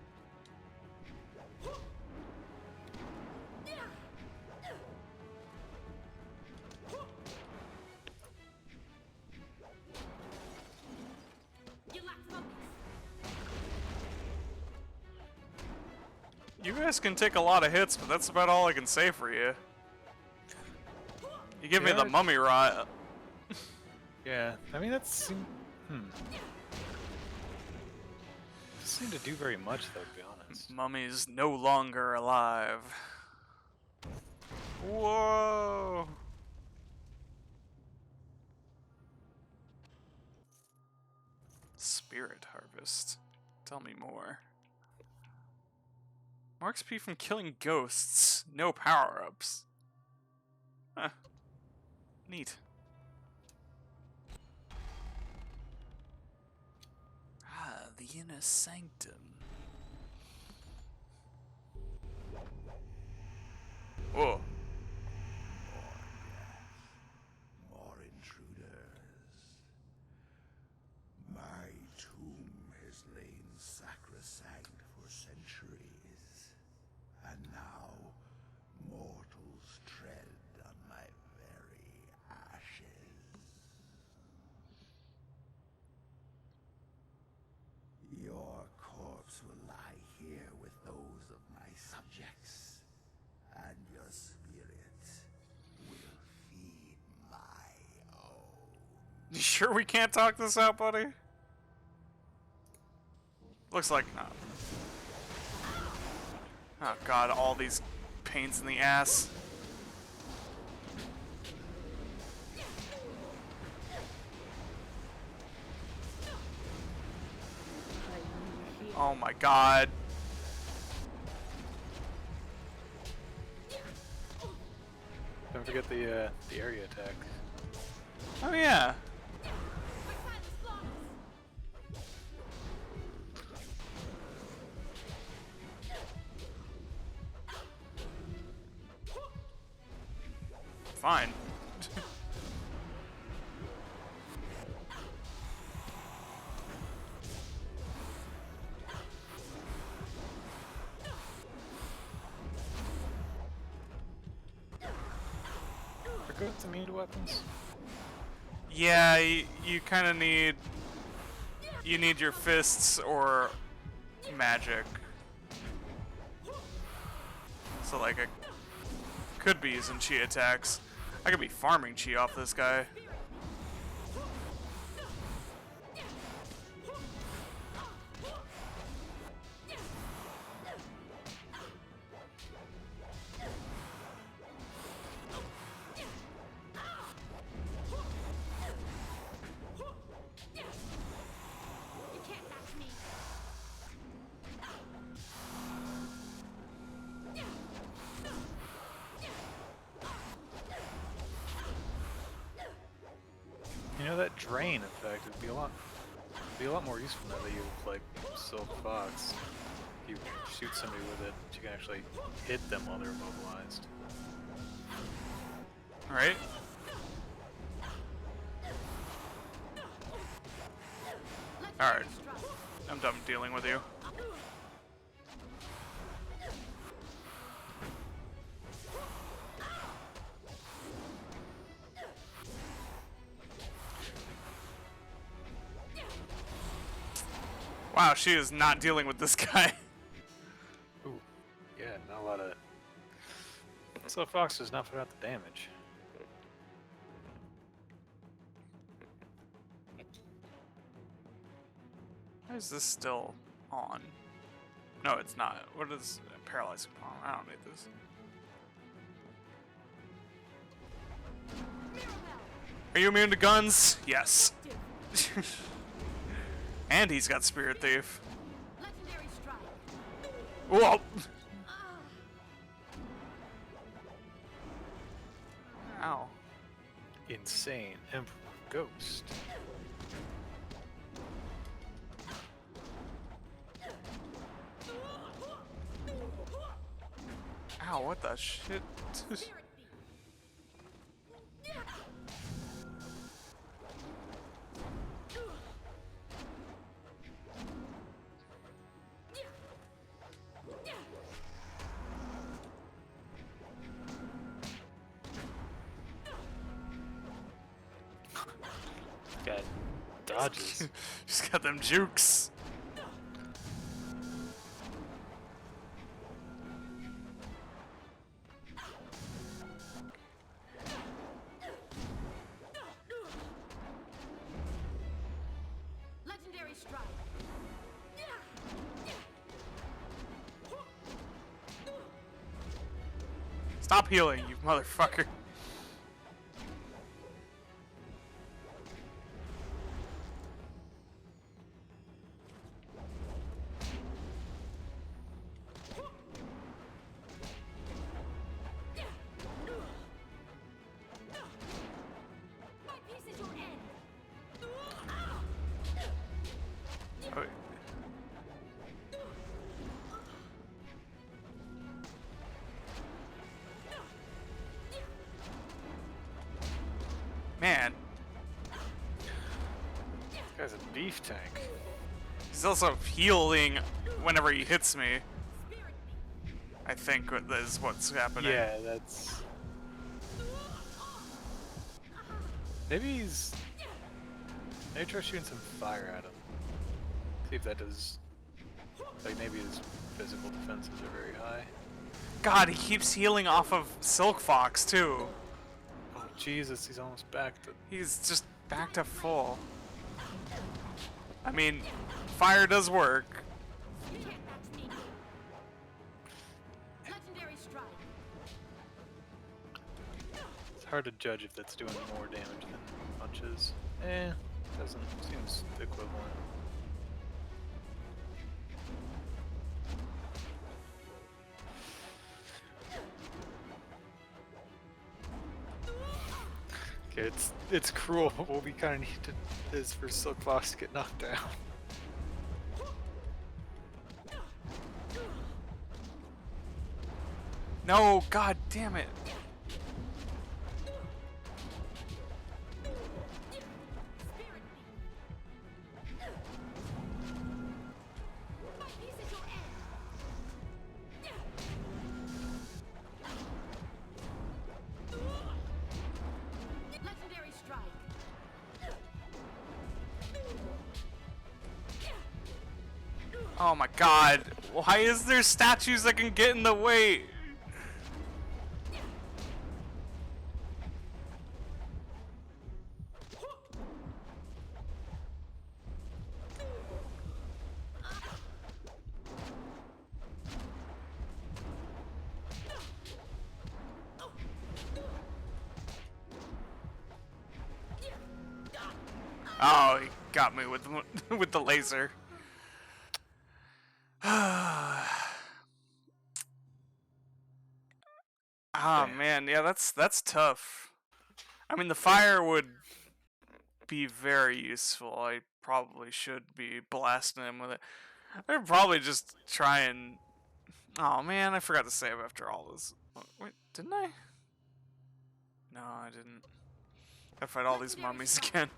You guys can take a lot of hits, but that's about all I can say for you. You give me the mummy rot. Yeah, I mean that's doesn't seem to do very much though, to be honest. Mummy's no longer alive. Whoa! Spirit harvest. Tell me more. More XP from killing ghosts. No power-ups. Huh. Neat. Ah, the inner sanctum. Whoa. More intruders. My tomb has lain sacrosanct for centuries, and now mortals tread on my very ashes. Your corpse will lie here with those of my subjects, and your spirit will feed my own. You sure we can't talk this out, buddy? Looks like not. Oh god, all these pains in the ass. Oh my god. Don't forget the area attack. Oh yeah. Fine. Are goats immune to weapons? Yeah, you kind of need... You need your fists or magic. So like I could be using chi attacks. I could be farming chi off this guy. You know, that drain effect would be a lot more useful now that you have, like, Silk Fox. If you shoot somebody with it, you can actually hit them while they're immobilized. Right? Alright. I'm done dealing with you. Wow, she is not dealing with this guy. Ooh, yeah, not a lot of... So Fox does not put out the damage. Why is this still on? No, it's not. What is paralyzing palm? I don't need this. Are you immune to guns? Yes. And he's got Spirit Thief. Whoa! Ow. Insane Emperor Ghost. Ow, what the shit? Got dodges. She's got them jukes. Legendary strike. Stop healing, you motherfucker. Oh, man. This guy's a beef tank. He's also healing whenever he hits me. I think that is what's happening. Yeah, that's... Maybe he's... Maybe try shooting some fire at him. See if that does... Like, maybe his physical defenses are very high. God, he keeps healing off of Silk Fox, too. Oh, Jesus, he's almost back to... He's just back to full. I mean, fire does work. Legendary strike. It's hard to judge if that's doing more damage than punches. Doesn't. Seems equivalent. Okay, it's cruel, but what we kind of need to, is for Silk Fox to get knocked down. No, god damn it. Legendary strike. Oh my god. Why is there statues that can get in the way? Oh, he got me with the laser. Oh man, yeah, that's tough. I mean, the fire would be very useful. I probably should be blasting him with it. I'd probably just try and... Oh man, I forgot to save after all this. Wait, didn't I? No, I didn't. Gotta fight all these mummies again.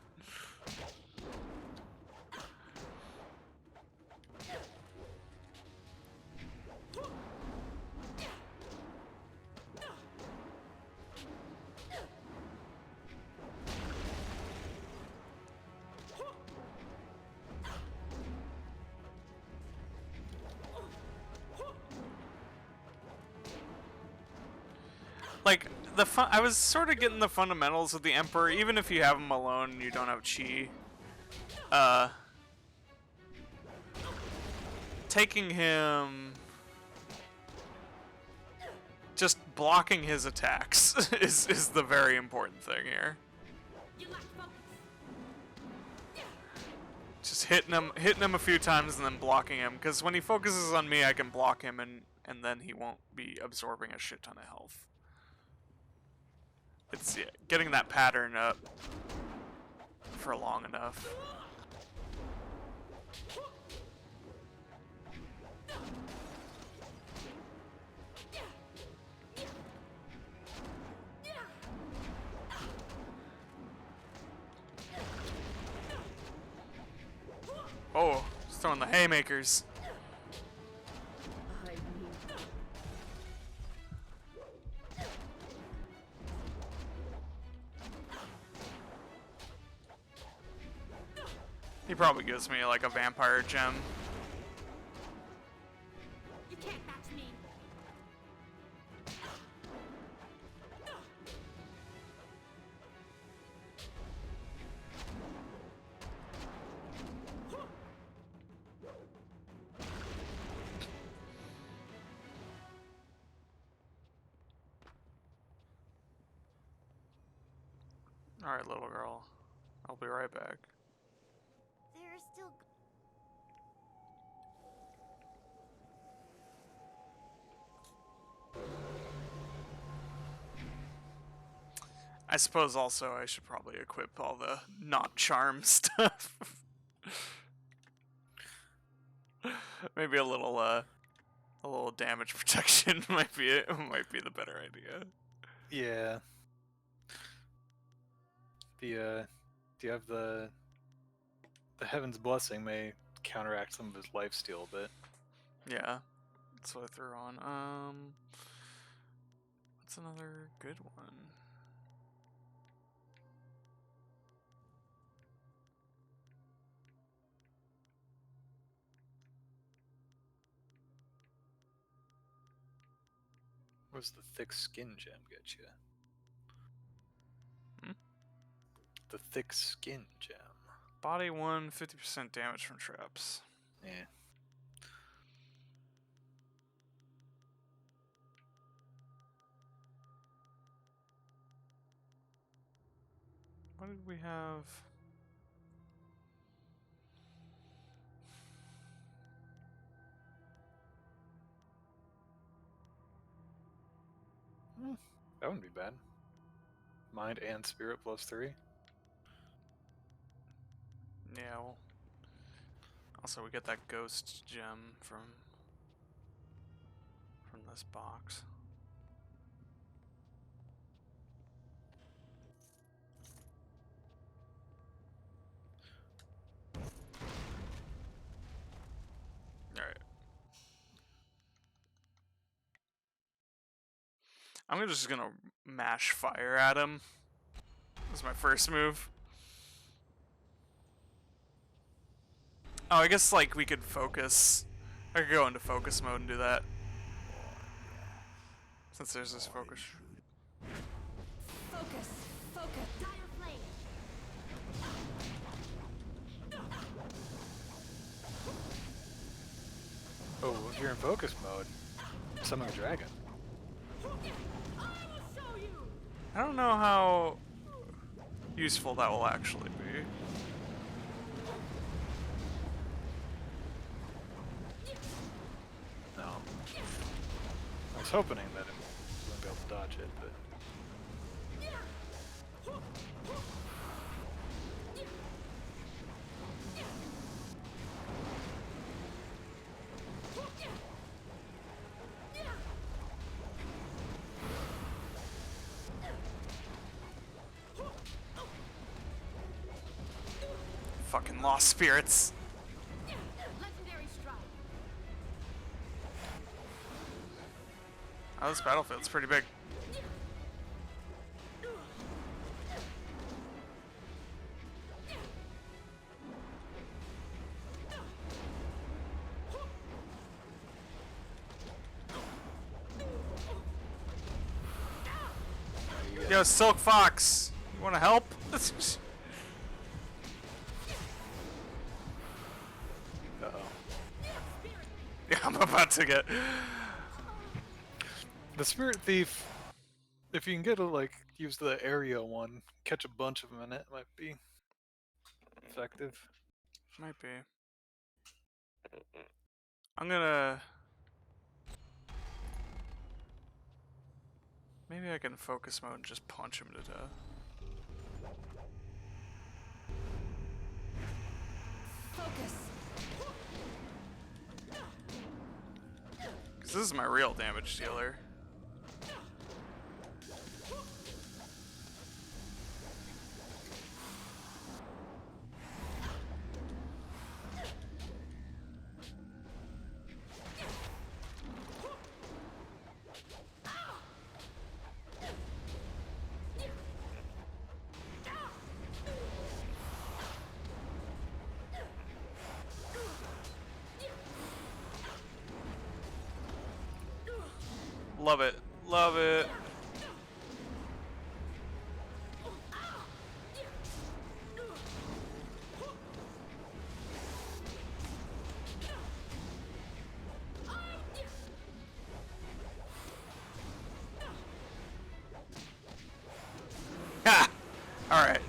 Like, I was sort of getting the fundamentals of the Emperor, even if you have him alone and you don't have chi. Taking him... Just blocking his attacks is the very important thing here. Just hitting him a few times and then blocking him, because when he focuses on me, I can block him and then he won't be absorbing a shit ton of health. It's getting that pattern up for long enough. Oh, just throwing the haymakers. He probably gives me like a vampire gem. You can't match me. Alright, little girl. I'll be right back. There are still... I suppose also I should probably equip all the not charm stuff. Maybe a little damage protection might be the better idea. Yeah. Do you have the Heaven's Blessing may counteract some of his lifesteal a bit. Yeah, that's what I threw on. What's another good one? What does the thick skin gem get you? The thick skin gem. Body 1, 50% damage from traps. Yeah. What did we have? That wouldn't be bad. Mind and spirit +3. Yeah, well, also we get that ghost gem from this box. Alright. I'm just gonna mash fire at him. That's my first move. Oh, I guess like we could focus. I could go into focus mode and do that. Since there's this focus. Focus! Focus! Dire flame! Oh, if you're in focus mode, summon a dragon. I don't know how useful that will actually be. No. I was hoping that it wouldn't be able to dodge it, but... Fucking lost spirits. Legendary strike. Oh, this battlefield's pretty big. Yo, Silk Fox, you wanna help? Uh-oh. Yeah, I'm about to get... The Spirit Thief, if you can get to, like, use the area one, catch a bunch of them in it, might be effective. Might be. I'm gonna... Maybe I can focus mode and just punch him to death. Focus. Because this is my real damage dealer. Love it. Love it. Ha! Alright.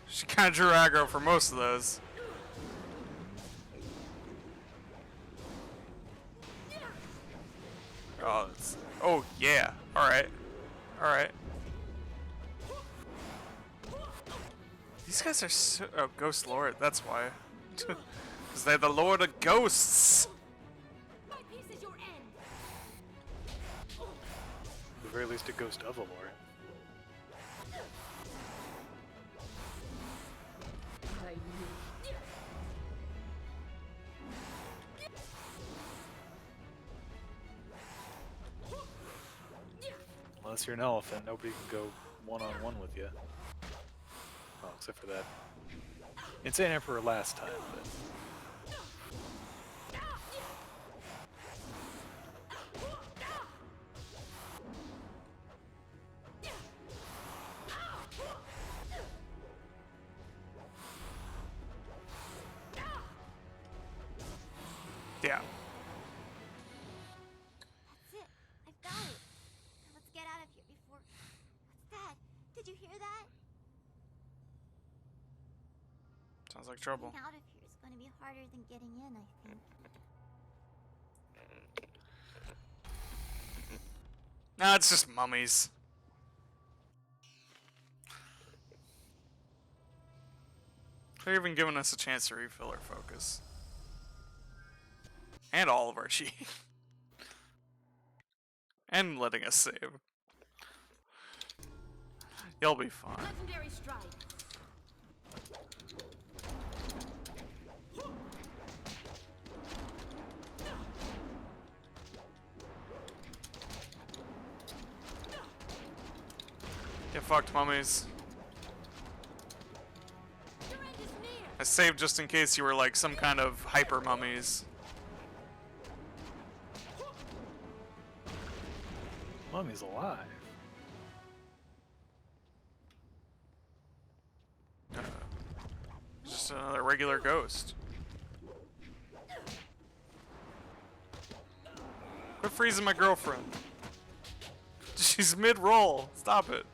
She kind of drew aggro for most of those. Oh, oh yeah. All right, all right. These guys are so... Oh, Ghost Lord. That's why. Because they're the Lord of Ghosts. At the very least, a ghost of a lord. Unless you're an elephant, nobody can go one-on-one with you. Well, except for that Insane Emperor last time, but... Yeah. That's it. I've got it. Now let's get out of here before... What's that? Did you hear that? Sounds like trouble. Getting out of here is going to be harder than getting in, I think. Nah, it's just mummies. They're even giving us a chance to refill our focus. And all of our chi. And letting us save. You'll be fine. Legendary strike. Get fucked, mummies. I saved just in case you were like some kind of hyper mummies. Mummy's alive. Just another regular ghost. Quit freezing my girlfriend. She's mid-roll. Stop it.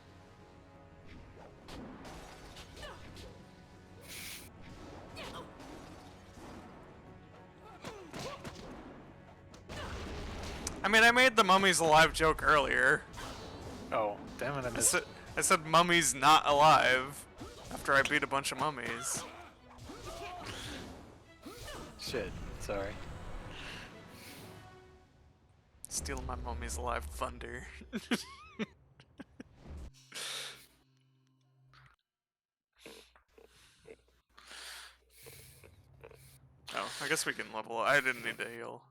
I mean, I made the mummies alive joke earlier. Oh, damn it, I missed it. I said mummies not alive after I beat a bunch of mummies. Shit, sorry. Steal my mummy's alive thunder. Oh, I guess we can level. I didn't need to heal.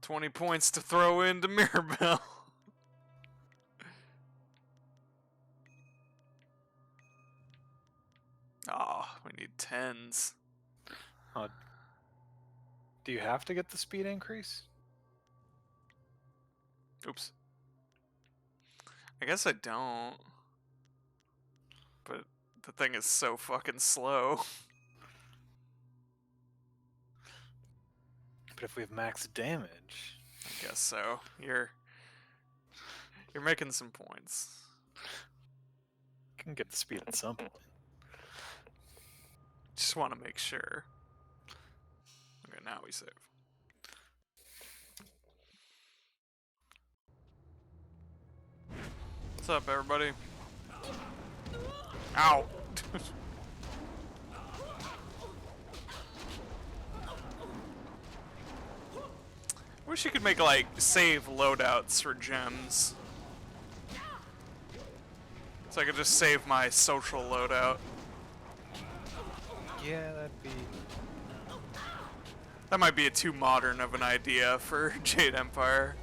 20 points to throw into Mirabelle. Oh, we need 10s. Do you have to get the speed increase? Oops. I guess I don't. But the thing is so fucking slow. But if we have max damage, I guess so. You're making some points. Can get the speed at some point. Just want to make sure. Okay, now we save. What's up, everybody? Ow! Wish you could make, like, save loadouts for gems. So I could just save my social loadout. Yeah, that'd be... That might be too modern of an idea for Jade Empire.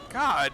God.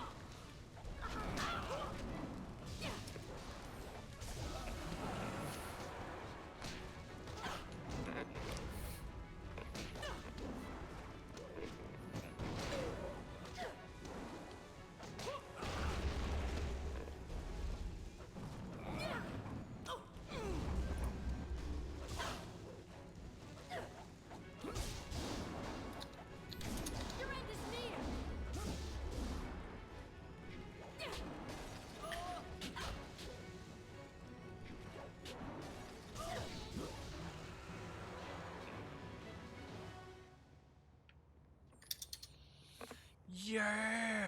Yeah.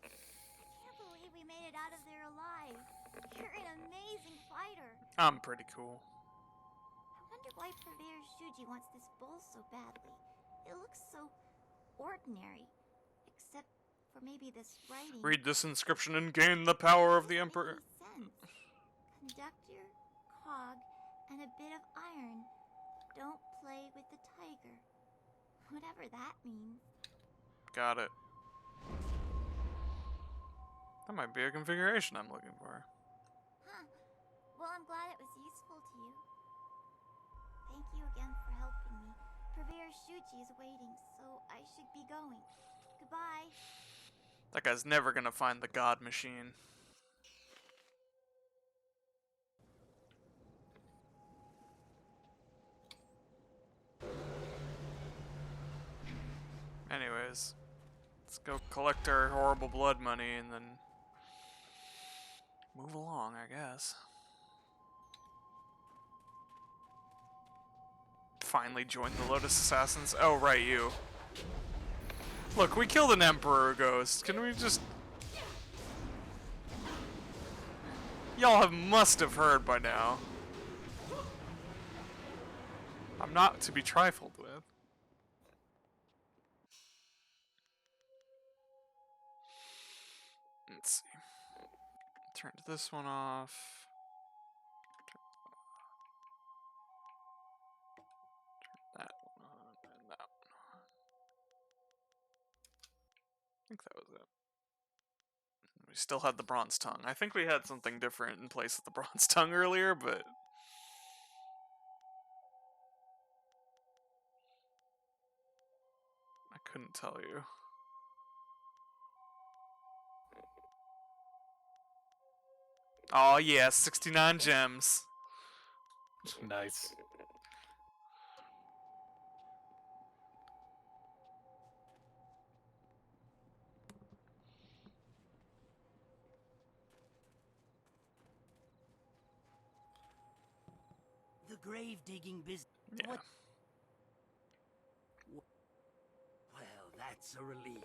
I can't believe we made it out of there alive. You're an amazing fighter. I'm pretty cool. I wonder why Purveyor Shuji wants this bowl so badly. It looks so ordinary, except for maybe this writing. Read this inscription and gain the power of the Emperor. Sense. Conductor, cog, and a bit of iron. Don't play with the tiger. Whatever that means. Got it. That might be a configuration I'm looking for. Huh. Well, I'm glad it was useful to you. Thank you again for helping me. Purveyor Shuji is waiting, so I should be going. Goodbye. That guy's never gonna find the God Machine. Anyways, let's go collect our horrible blood money and then move along, I guess. Finally join the Lotus Assassins. Oh, right, you. Look, we killed an Emperor Ghost. Can we just... Y'all must have heard by now. I'm not to be trifled with. Let's see. Turn this one off. Turn that one on and that one on. I think that was it. We still had the bronze tongue. I think we had something different in place of the bronze tongue earlier, but I couldn't tell you. Oh yeah, 69 gems. Nice. The grave digging business. Yeah. Well, that's a relief.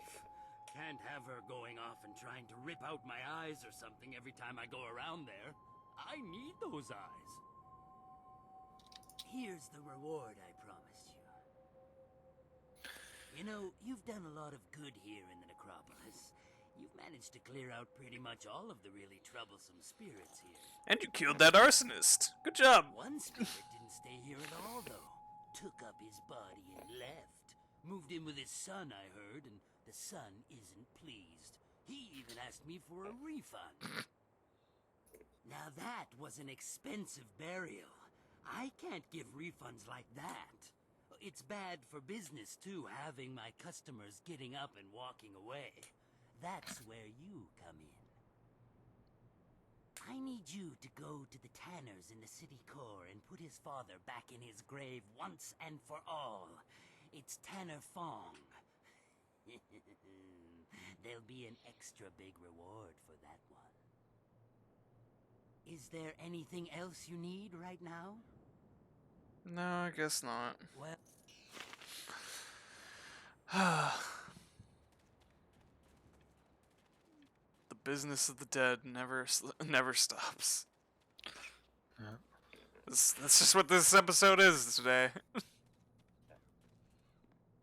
can't have her going off and trying to rip out my eyes or something every time I go around there. I need those eyes. Here's the reward I promised you. You know, you've done a lot of good here in the necropolis. You've managed to clear out pretty much all of the really troublesome spirits here. And you killed that arsonist. Good job. One spirit didn't stay here at all, though. Took up his body and left. Moved in with his son, I heard, and the son isn't pleased. He even asked me for a refund. Now that was an expensive burial. I can't give refunds like that. It's bad for business, too, having my customers getting up and walking away. That's where you come in. I need you to go to the tanners in the city core and put his father back in his grave once and for all. It's Tanner Fong. There'll be an extra big reward for that one. Is there anything else you need right now? No, I guess not. Well, the business of the dead never stops. Yeah. That's just what this episode is today.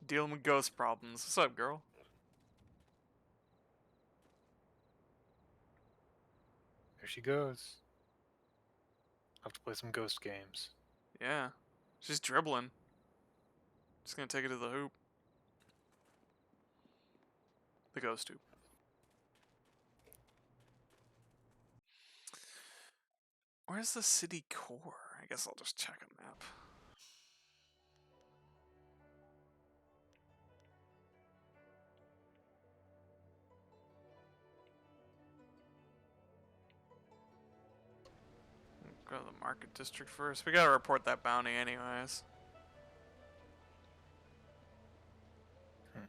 Dealing with ghost problems. What's up, girl? There she goes. I'll have to play some ghost games. Yeah. She's dribbling. Just gonna take it to the hoop. The ghost hoop. Where's the city core? I guess I'll just check a map. Go to the market district first. We gotta report that bounty anyways. I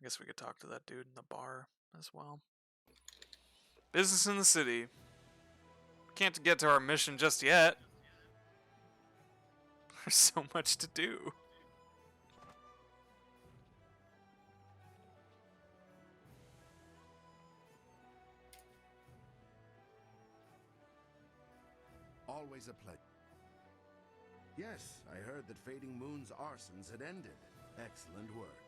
guess we could talk to that dude in the bar as well. Business in the city. Can't get to our mission just yet. There's so much to do. Always a pleasure. Yes, I heard that Fading Moon's arsons had ended. Excellent work.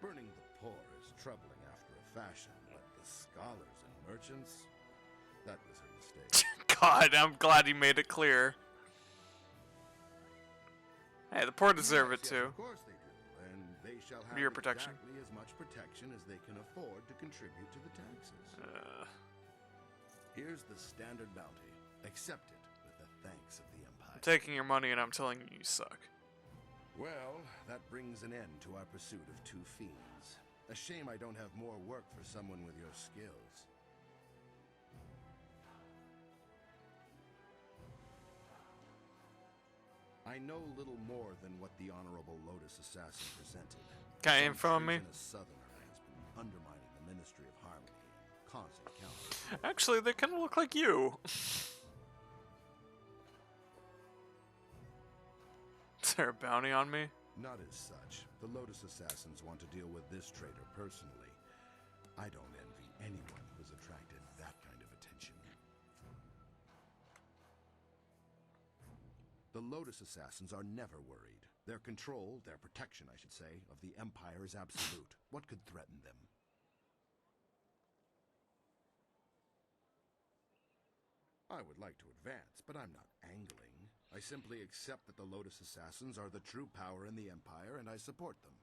Burning the poor is troubling after a fashion, but the scholars and merchants? That was her mistake. God, I'm glad you made it clear. Hey, the poor deserve it too. Of course they do, and they shall have Your protection. exactly as much protection as they can afford to contribute to the taxes. Here's the standard bounty. Accept it with the thanks of the Empire. I'm taking your money and I'm telling you you suck. Well, that brings an end to our pursuit of two fiends. A shame I don't have more work for someone with your skills. I know little more than what the Honorable Lotus Assassin presented. Got info on me? A southerner has been undermining the Ministry of Harmony and causing counter. Actually, they kind of look like you. Is there a bounty on me? Not as such. The Lotus Assassins want to deal with this traitor personally. I don't envy anyone who has attracted that kind of attention. The Lotus Assassins are never worried. Their control, their protection, I should say, of the Empire is absolute. What could threaten them? I would like to advance, but I'm not angling. I simply accept that the Lotus Assassins are the true power in the Empire, and I support them.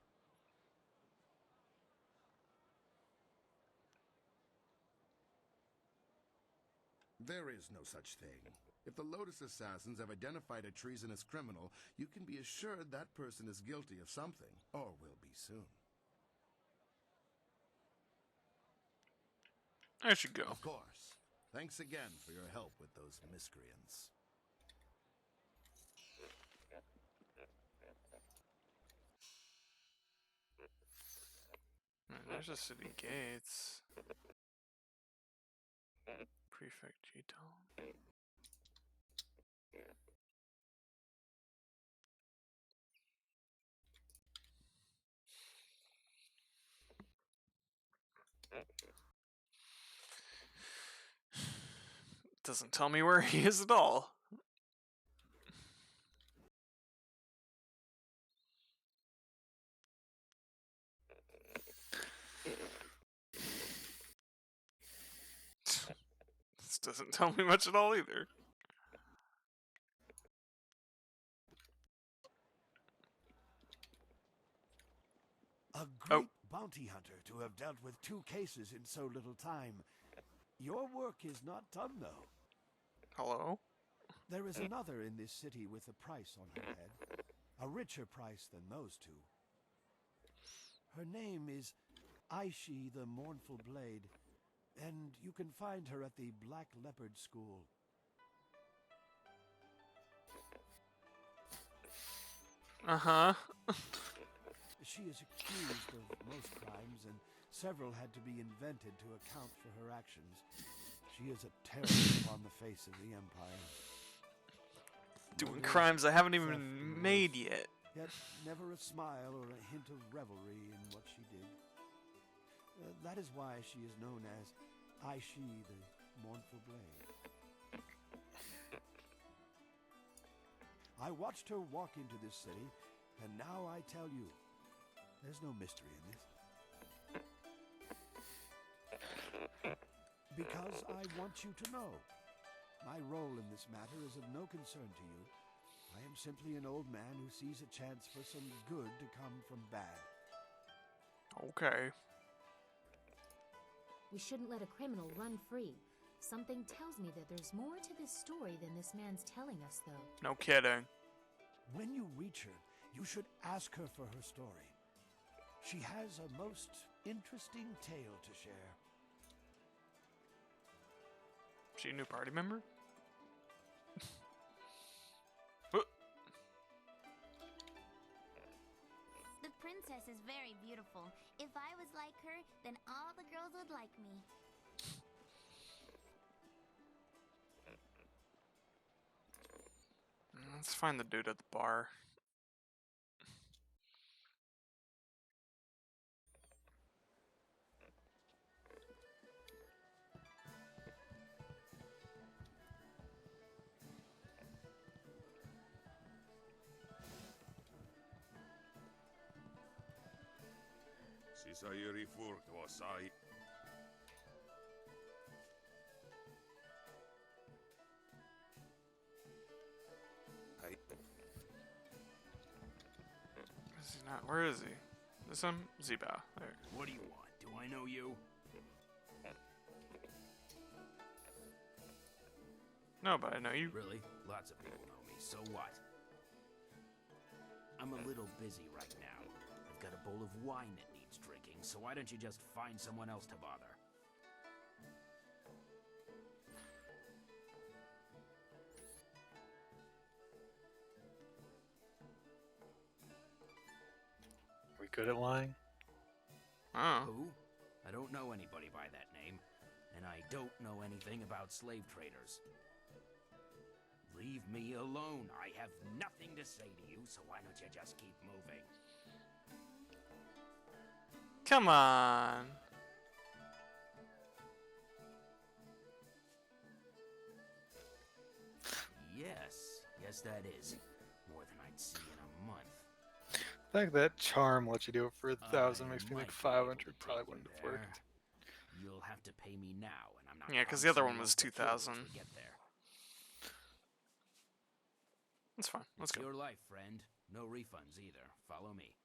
There is no such thing. If the Lotus Assassins have identified a treasonous criminal, you can be assured that person is guilty of something, or will be soon. I should go. Of course. Thanks again for your help with those miscreants. There's the city gates. Prefect G-Town. Doesn't tell me where he is at all. This doesn't tell me much at all either. A great bounty hunter to have dealt with 2 cases in so little time. Your work is not done, though. Hello? There is another in this city with a price on her head. A richer price than those 2. Her name is Aishi the Mournful Blade, and you can find her at the Black Leopard School. Uh-huh. She is accused of most crimes, and several had to be invented to account for her actions. She is a terror upon the face of the Empire. Doing crimes I haven't even made yet. Yet never a smile or a hint of revelry in what she did. That is why she is known as Aishi the Mournful Blade. I watched her walk into this city, and now I tell you, there's no mystery in this. Because I want you to know. My role in this matter is of no concern to you. I am simply an old man who sees a chance for some good to come from bad. Okay. We shouldn't let a criminal run free. Something tells me that there's more to this story than this man's telling us, though. No kidding. When you reach her, you should ask her for her story. She has a most interesting tale to share. She a new party member? The princess is very beautiful. If I was like her, then all the girls would like me. Let's find the dude at the bar. Sisayeri furtua sai. Hey. Is he not? Where is he? This him? Ziba. There. What do you want? Do I know you? No, but I know you. Really? Lots of people know me. So what? I'm a little busy right now. I've got a bowl of wine that needs drinking, so why don't you just find someone else to bother? We good at lying? Oh. Who? I don't know anybody by that name, and I don't know anything about slave traders. Leave me alone. I have nothing to say to you, so why don't you just keep moving? Come on. Yes, that is. More than I'd see in a month. The fact that charm lets you do it for 1,000 makes me think 500 probably wouldn't have worked. You'll have to pay me now, and I'm not. Yeah, because the other one was promising I'll 2,000. kill you once we get there. That's fine. Let's It's go. your life, friend. No refunds either. Follow me.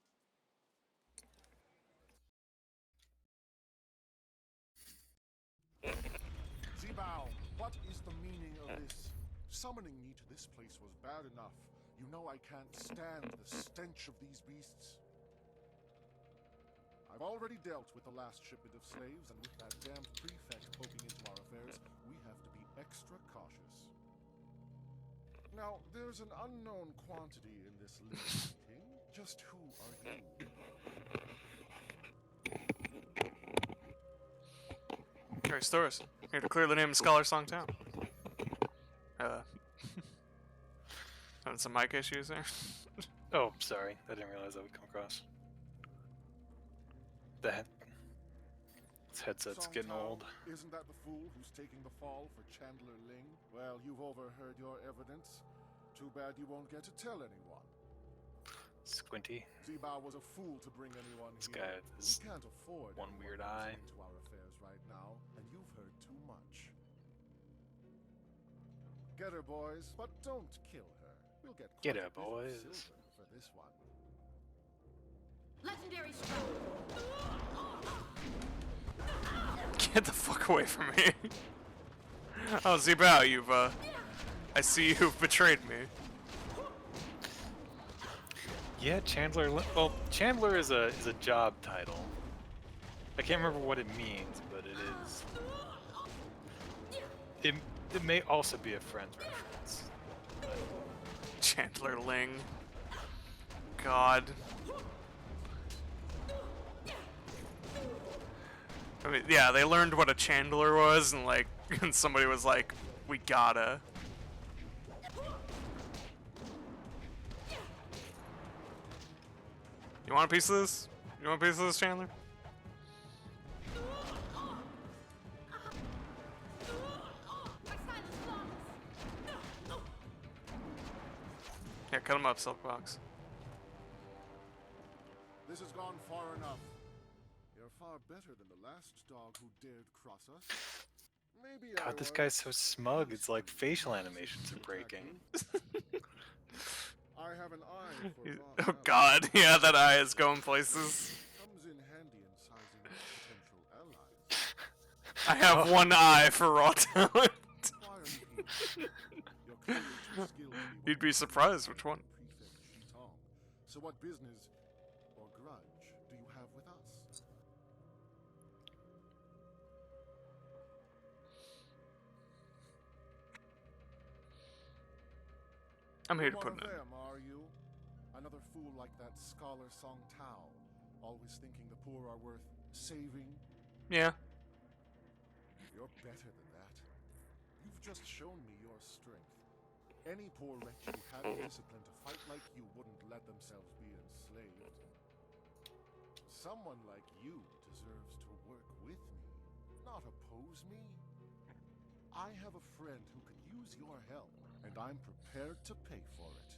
Zibao, what is the meaning of this? Summoning me to this place was bad enough. You know I can't stand the stench of these beasts. I've already dealt with the last shipment of slaves, and with that damned prefect poking into our affairs, we have to be extra cautious. Now, there's an unknown quantity in this little meeting. Just who are you? Grace Thoris, here to clear the name of Scholar Song Town. Having some mic issues there. Oh, sorry. I didn't realize that would come across. That. This headset's Song getting Tao, old. Isn't that the fool who's taking the fall for Chandler Ling? Well, you've overheard your evidence. Too bad you won't get to tell anyone. Squinty. Ziba was a fool to bring anyone This here. guy with We his can't afford one anyone weird eye. into our affairs right now, and you've heard too much. Get her, boys, but don't kill her. We'll get Get quite her, a bit of boys. silver for this one. Legendary strike. Get the fuck away from me. Oh, Zibao, you've, I see you've betrayed me. Yeah, Chandler. Well, Chandler is a job title. I can't remember what it means, but it is. It may also be a Friends reference. Chandler Ling. God. I mean, yeah, they learned what a Chandler was, and like, and somebody was like, we gotta. You want a piece of this? You want a piece of this, Chandler? Yeah, cut him up, Silkbox. This has gone far enough. You're far better than the last dog who dared cross us. Maybe I God, this was. guy's so smug. It's like facial animations are breaking. I have an eye for raw Oh talent. God, yeah, that eye is going places. Comes in handy in sizing potential allies. I have one eye for raw talent. Why are you here? You're clearly too skilled to be You'd be surprised which one. Prefect Shitong. So what business or grudge do you have with us? I'm here to One put of it in. them, are you? Another fool like that scholar Song Tao, always thinking the poor are worth saving? Yeah. You're better than that. You've just shown me your strength. Any poor wretch who had the discipline to fight like you wouldn't let themselves be enslaved. Someone like you deserves to work with me, not oppose me. I have a friend who could use your help, and I'm prepared to pay for it.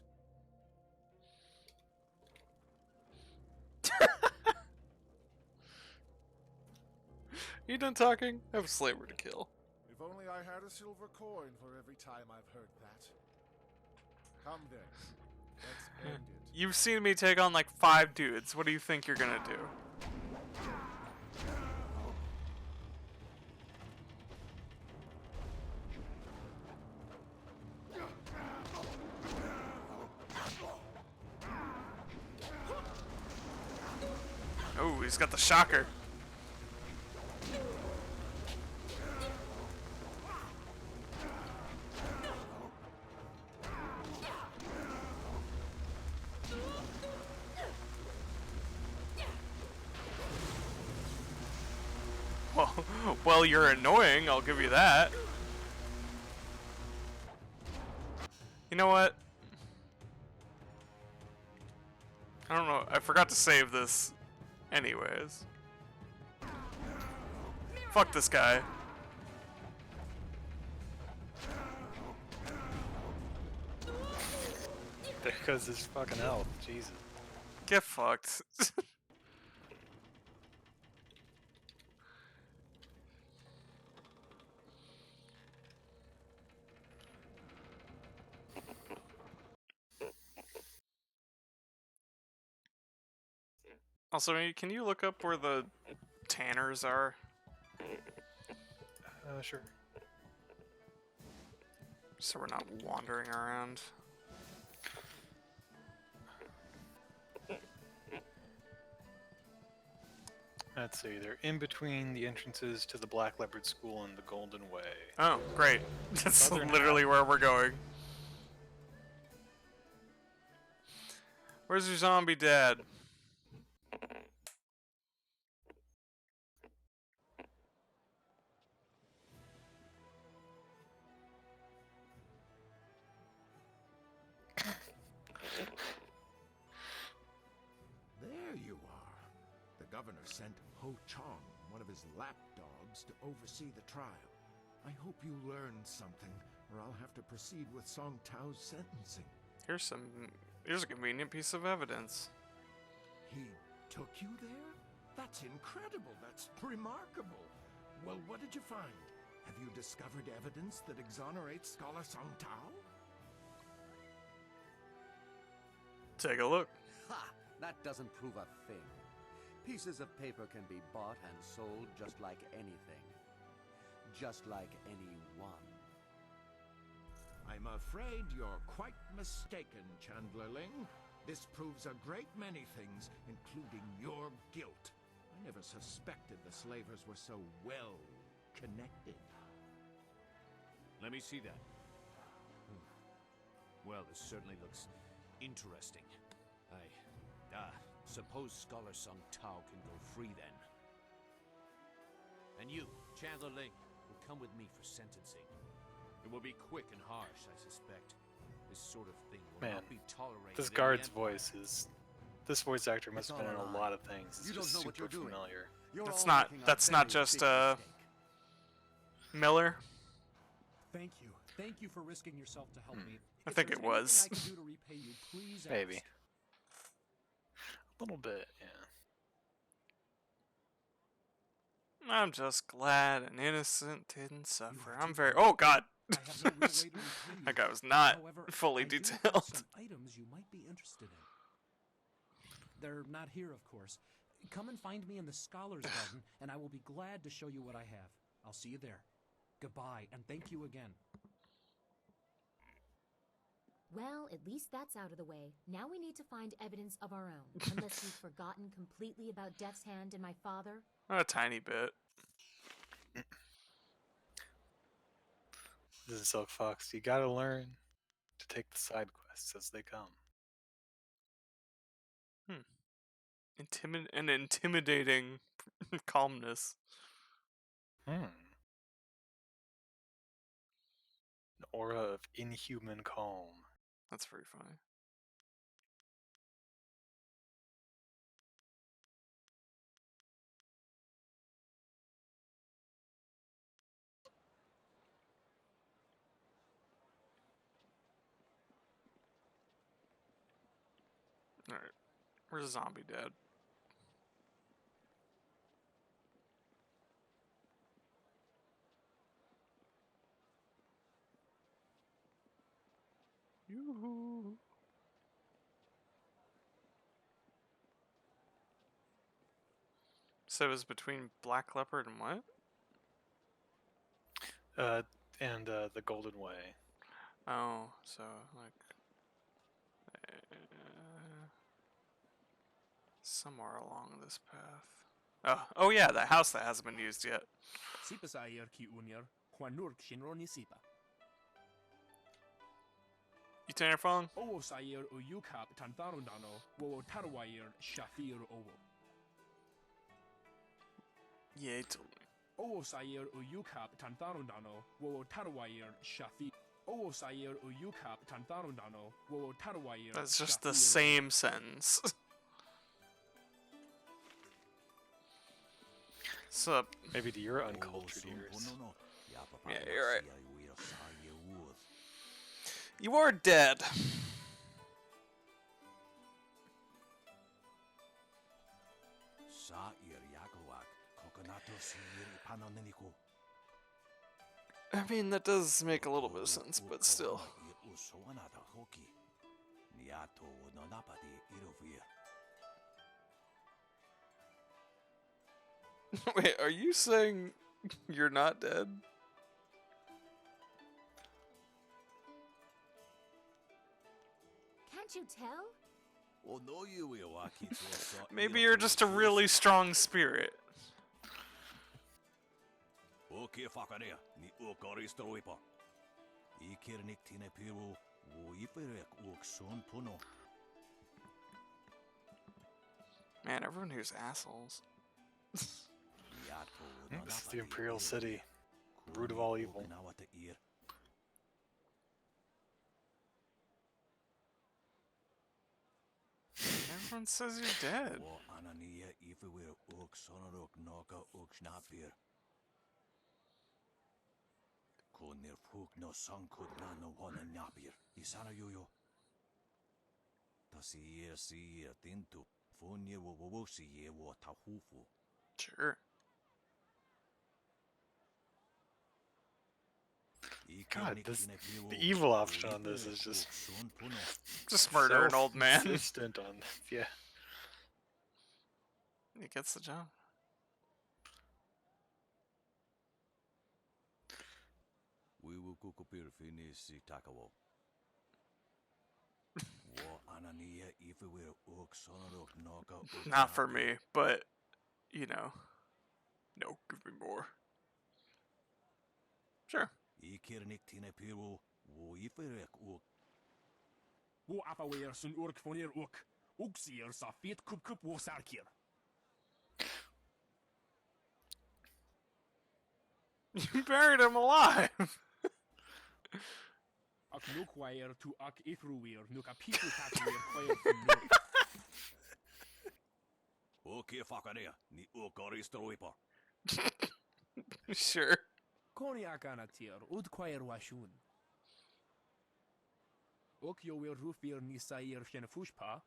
You done talking? I have a slaver to kill. If only I had a silver coin for every time I've heard that. Come then. Let's end it. You've seen me take on like 5 dudes. What do you think you're gonna do? Oh, he's got the shocker. Well, you're annoying, I'll give you that. You know what? I don't know, I forgot to save this anyways. Fuck this guy. There goes his fucking health. Jesus. Get fucked. Also, can you look up where the tanners are? Sure. So we're not wandering around. Let's see, they're in between the entrances to the Black Leopard School and the Golden Way. Oh, great. That's Southern literally half. where we're going. Where's your zombie dad? There you are. The governor sent Ho Chong one of his lapdogs to oversee the trial. I hope you learned something, or I'll have to proceed with Song Tao's sentencing. Here's a convenient piece of evidence. He took you there? That's incredible. That's remarkable. Well, what did you find? Have you discovered evidence that exonerates Scholar Song Tao? Take a look. Ha! That doesn't prove a thing. Pieces of paper can be bought and sold just like anything. Just like anyone. I'm afraid you're quite mistaken, Chandlerling. This proves a great many things, including your guilt. I never suspected the slavers were so well connected. Let me see that. Well, this certainly looks interesting. Suppose Scholar Sung Tao can go free then. And you, Chandler Ling, will come with me for sentencing. It will be quick and harsh, I suspect. This sort of thing will not be tolerated. This in guard's the Empire. voice is... This voice actor must have been in a lot of things. It's just super familiar. That's not just Miller. Thank you. Thank you for risking yourself to help me. I think it was. If there's anything I can do to repay you, please ask. Maybe. A little bit, yeah. I'm just glad an innocent didn't suffer. I'm very... Oh, God! That guy was not fully detailed. Some items you might be interested in. They're not here, of course. Come and find me in the Scholars Garden, and I will be glad to show you what I have. I'll see you there. Goodbye, and thank you again. Well, at least that's out of the way. Now we need to find evidence of our own. Unless you've forgotten completely about Death's Hand and my father. A tiny bit. This is Silk Fox. You gotta learn to take the side quests as they come. An intimidating calmness. An aura of inhuman calm. That's very funny. Alright. Where's Zombie Dad? Yoo-hoo. So it was between Black Leopard and what? And the Golden Way. Oh, so like somewhere along this path. Oh yeah, that house that hasn't been used yet. You turn your phone? Yeah, he told me. That's just the same sentence. Sup? Maybe to your uncultured ears. Yeah, you're right. You are dead. I mean, that does make a little bit of sense, but still. Wait, are you saying you're not dead? Can't you tell? Maybe you're just a really strong spirit. Man, everyone here's assholes. This is the Imperial City, root of all evil. Everyone says you're dead. sonarok noga uksnapir. Konir fuk no sankud nano wana napir. Isana yoyo. Tasi si tintu. Fonye wo si ye wo tahufu. Sure. God, the evil option on this is just murder an old man. Insistent on, yeah. He gets the job. We will kukupir finisi takawo. Wo anania if we uk sonarok noga. Not for me, but you know. No, give me more. Sure. Ikirnik tine piru wo iferek uk. Wo afawer sun urk fonir uk. Uksier sa fit kup wo sarkir. You buried him alive. Ak nuk wire to ak ithruir nuk a piku tatwir choyer from nuk. Okay, fakania, ni ukoristoipa. Sure. Koniak anatir, ud choyer washun. Ok yo will rufir ni sayer shenefushpa,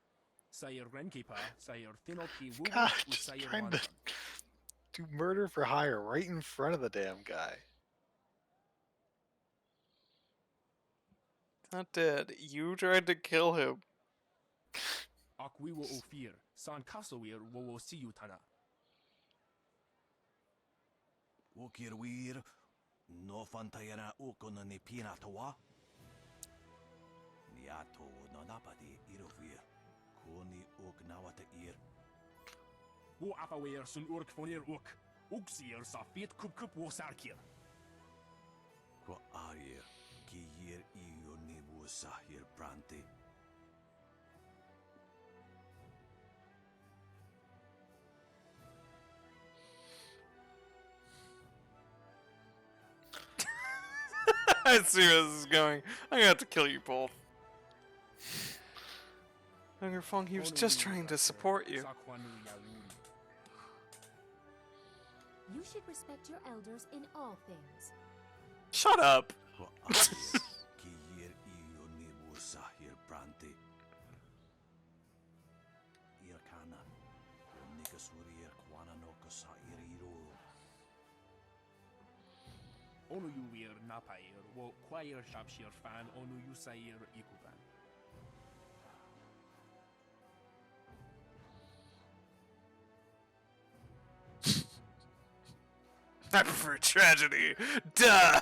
sayer renkipa, sayer thinoki wu, God, sayer trying wanton. to do murder for hire right in front of the damn guy. Not dead. You tried to kill him. Ak we will ofir, san kasowir wo see you tana. Ukirwir, no fantayana ukona ni pinatawa. Niato no napadi irofir. Koni uk nawata ir. Wo afawer sun urk fonir uk. Uksier sa fit kup wo sarkir. Kwa arir, ki yir iyo ni wo sahir brante. I see where this is going. I'm gonna have to kill you both. Younger Fong, he was just trying to support you. You should respect your elders in all things. Shut up. Kwa arir, ki yir iyo ni wo sahir brante. Irkana, nikasurir kwana no kasahir iro. Onu you wir napair, wo choyer shapshir fan onu you sair ikuban. I prefer tragedy. Duh.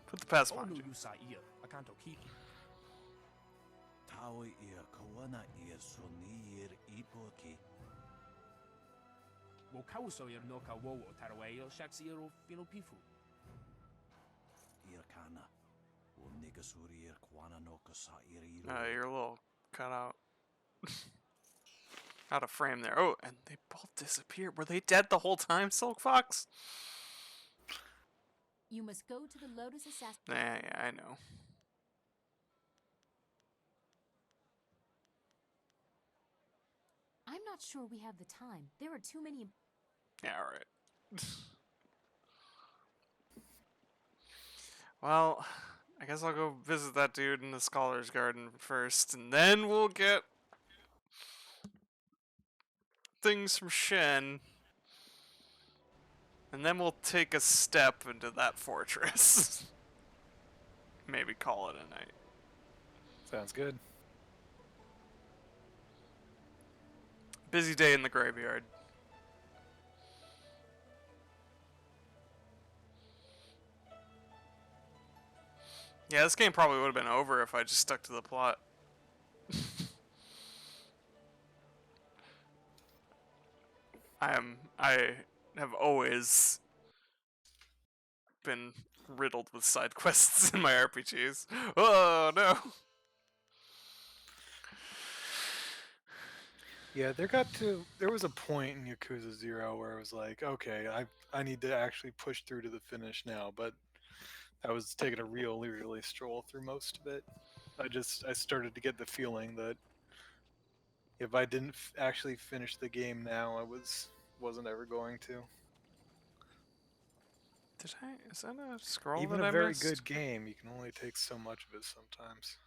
Put the past behind Onu you. you sair, akanto keep. Tawi ir kawana ir sonir ipoki. Wo kausoir no ka wo tarwail shaksiro finopifu. Irkana, wo nikasurir kwana no kasahir iro. You're a little cut out. Out of frame there. Oh, and they both disappeared. Were they dead the whole time, Silk Fox? You must go to the Lotus Assassin. Yeah, I know. I'm not sure we have the time. There are too many. Yeah, alright. Well, I guess I'll go visit that dude in the Scholar's Garden first, and then we'll get things from Shen. And then we'll take a step into that fortress. Maybe call it a night. Sounds good. Busy day in the graveyard. Yeah, this game probably would have been over if I just stuck to the plot. I have always been riddled with side quests in my RPGs. Oh no! Yeah, there was a point in Yakuza 0 where I was like, okay, I need to actually push through to the finish now, but I was taking a really stroll through most of it. I started to get the feeling that If I didn't actually finish the game now, I wasn't ever going to. Did I? Is that a scroll Even that a I very missed? good game, you can only take so much of it sometimes.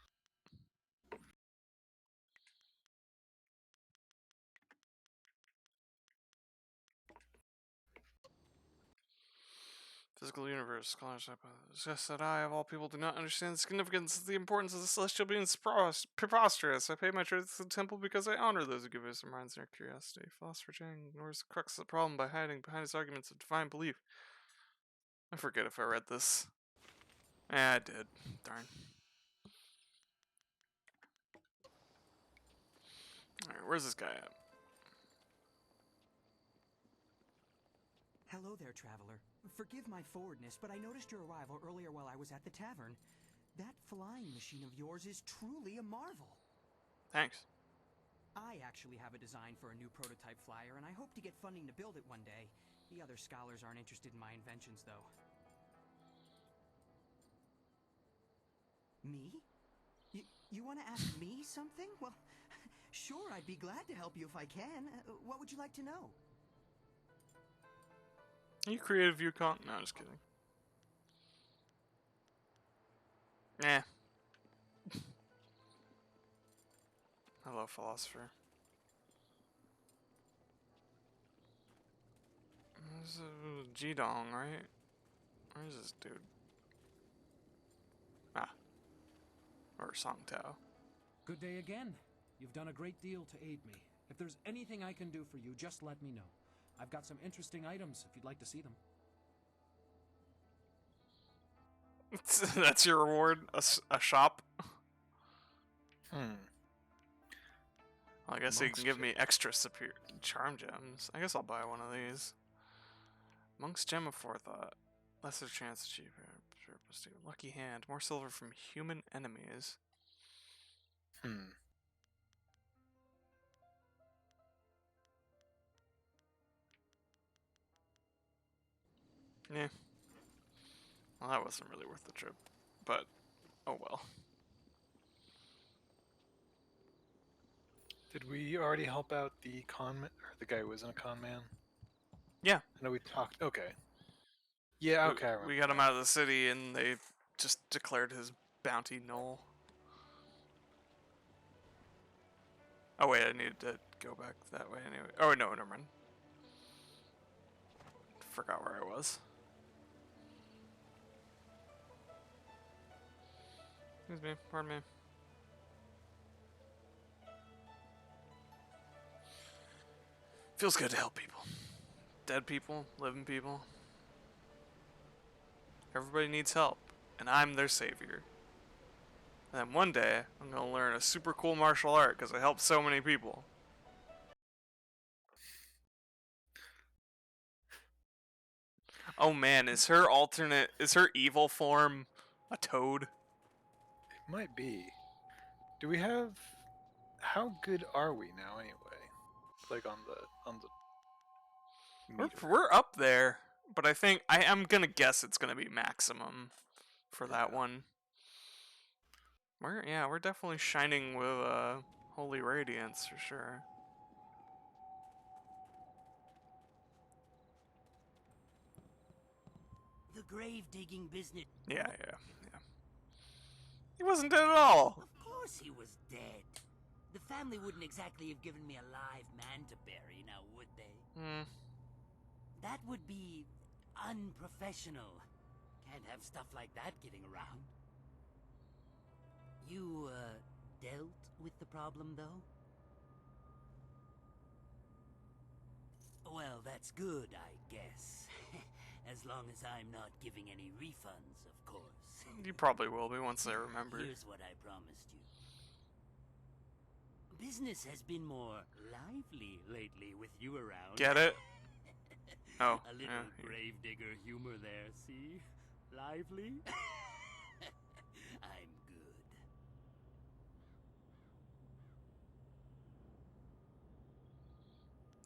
Physical universe, scholars suggest that I, of all people, do not understand the significance of the importance of the celestial beings preposterous. I pay my tribute to the temple because I honor those who give us their minds and their curiosity. Philosopher Chang ignores the crux of the problem by hiding behind his arguments of divine belief. I forget if I read this. Yeah, I did. Darn. Alright, where's this guy at? Hello there, traveler. Forgive my forwardness, but I noticed your arrival earlier while I was at the tavern. That flying machine of yours is truly a marvel. Thanks. I actually have a design for a new prototype flyer, and I hope to get funding to build it one day. The other scholars aren't interested in my inventions, though. Me? You want to ask me something? Well, sure, I'd be glad to help you if I can. What would you like to know? Are you creative, Yukon? No, just kidding. Eh. Hello, philosopher. There's a Jidong, right? Where's this dude? Ah. Or Song Tao. Good day again. You've done a great deal to aid me. If there's anything I can do for you, just let me know. I've got some interesting items if you'd like to see them. That's your reward? A shop? Well, I guess he can give me extra superior charm gems. I guess I'll buy one of these. Monk's Gem of Forethought. Lesser chance to achieve purpose. Lucky Hand. More silver from human enemies. Yeah. Well, that wasn't really worth the trip. But, oh well. Did we already help out the con or the guy who wasn't a con man? Yeah. I know we talked. Okay. Yeah. Okay. I remember. We got him out of the city, and they just declared his bounty null. Oh wait, I needed to go back that way anyway. Oh no, never mind. Forgot where I was. Excuse me, pardon me. Feels good to help people. Dead people, living people. Everybody needs help, and I'm their savior. And then one day, I'm gonna learn a super cool martial art because I helped so many people. Oh man, is her evil form a toad? It might be. Do we have? How good are we now, anyway? Like on the. We're up there, but I think I am gonna guess it's gonna be maximum for that one. We're definitely shining with holy radiance for sure. The grave digging business. Yeah. He wasn't dead at all. Of course he was dead. The family wouldn't exactly have given me a live man to bury, now would they? That would be unprofessional. Can't have stuff like that getting around. You, dealt with the problem, though? Well, that's good, I guess. As long as I'm not giving any refunds, of course. You probably will be once I remember. Here's what I promised you. Business has been more lively lately with you around. Get it? Oh, a little gravedigger humor there, see? Lively? I'm good.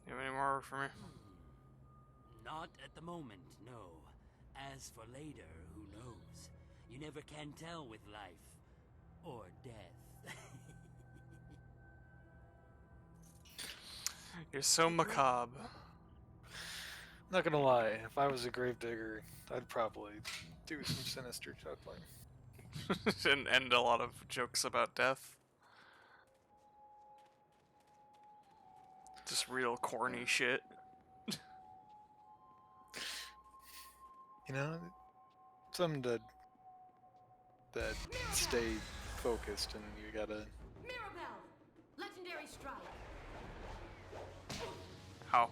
You have any more for me? Not at the moment, no. As for later, who knows? You never can tell with life. Or death. You're so macabre. Not gonna lie, if I was a gravedigger, I'd probably do some sinister juggling. And end a lot of jokes about death. Just real corny shit. You know, something that stay focused, and you gotta. Mirabelle! Legendary strike! How?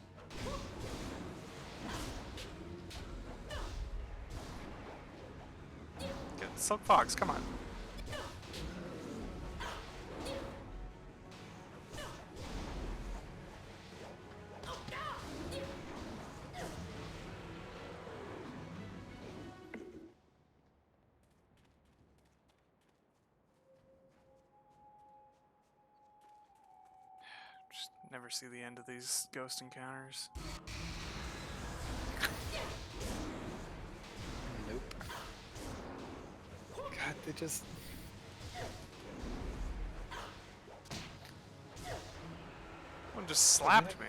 Get Silk Fox, come on. Just never see the end of these ghost encounters. Nope. God, they just. One just slapped me.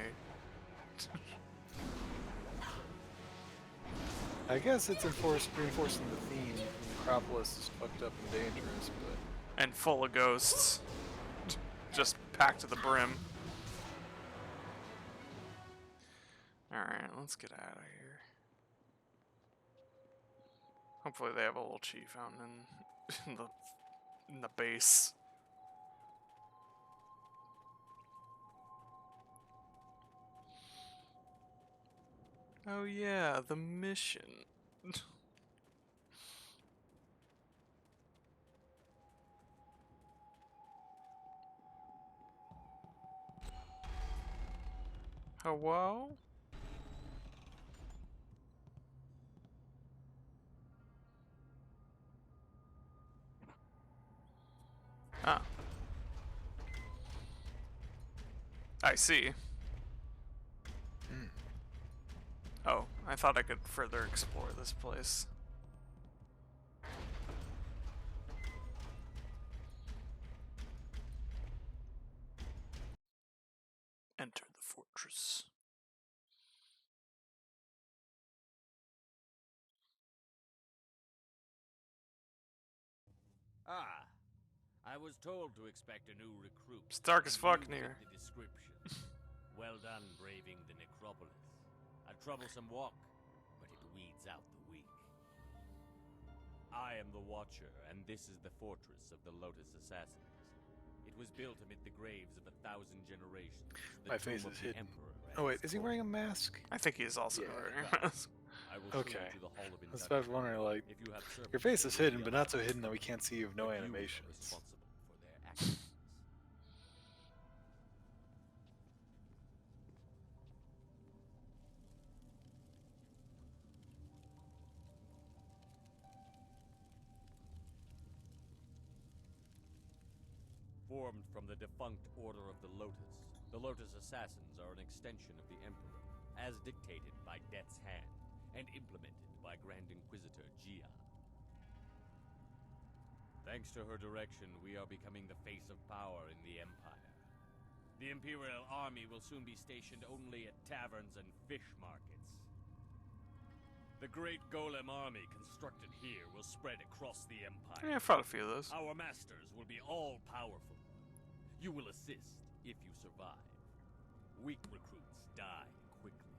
I guess it's reinforcing the theme. Necropolis is fucked up and dangerous, but. And full of ghosts. Just packed to the brim. Alright, let's get out of here. Hopefully they have a little chi fountain in the base. Oh yeah, the mission. Hello? Ah. I see. Oh, I thought I could further explore this place. Enter the fortress. Ah, I was told to expect a new recruit. It's dark as and fuck you in fit here. The description. Well done braving the necropolis. A troublesome walk, but it weeds out the weak. I am the Watcher, and this is the fortress of the Lotus Assassins. It was built amid the graves of 1,000 generations. The My face tomb of is the hidden. Emperor and Oh wait, his is he wearing a mask? I think he is also wearing a mask. I will show Okay. you to the Hall of I was about to wonder, like, If you have your face is hidden, but not so hidden that we can't see you have no animations. responsible for their actions. Formed from the defunct Order of the Lotus Assassins are an extension of the Emperor, as dictated by Death's Hand, and implemented by Grand Inquisitor Gia. Thanks to her direction, we are becoming the face of power in the Empire. The Imperial Army will soon be stationed only at taverns and fish markets. The great Golem army constructed here will spread across the Empire. Yeah, I fought a few of those. Our masters will be all-powerful. You will assist if you survive. Weak recruits die quickly.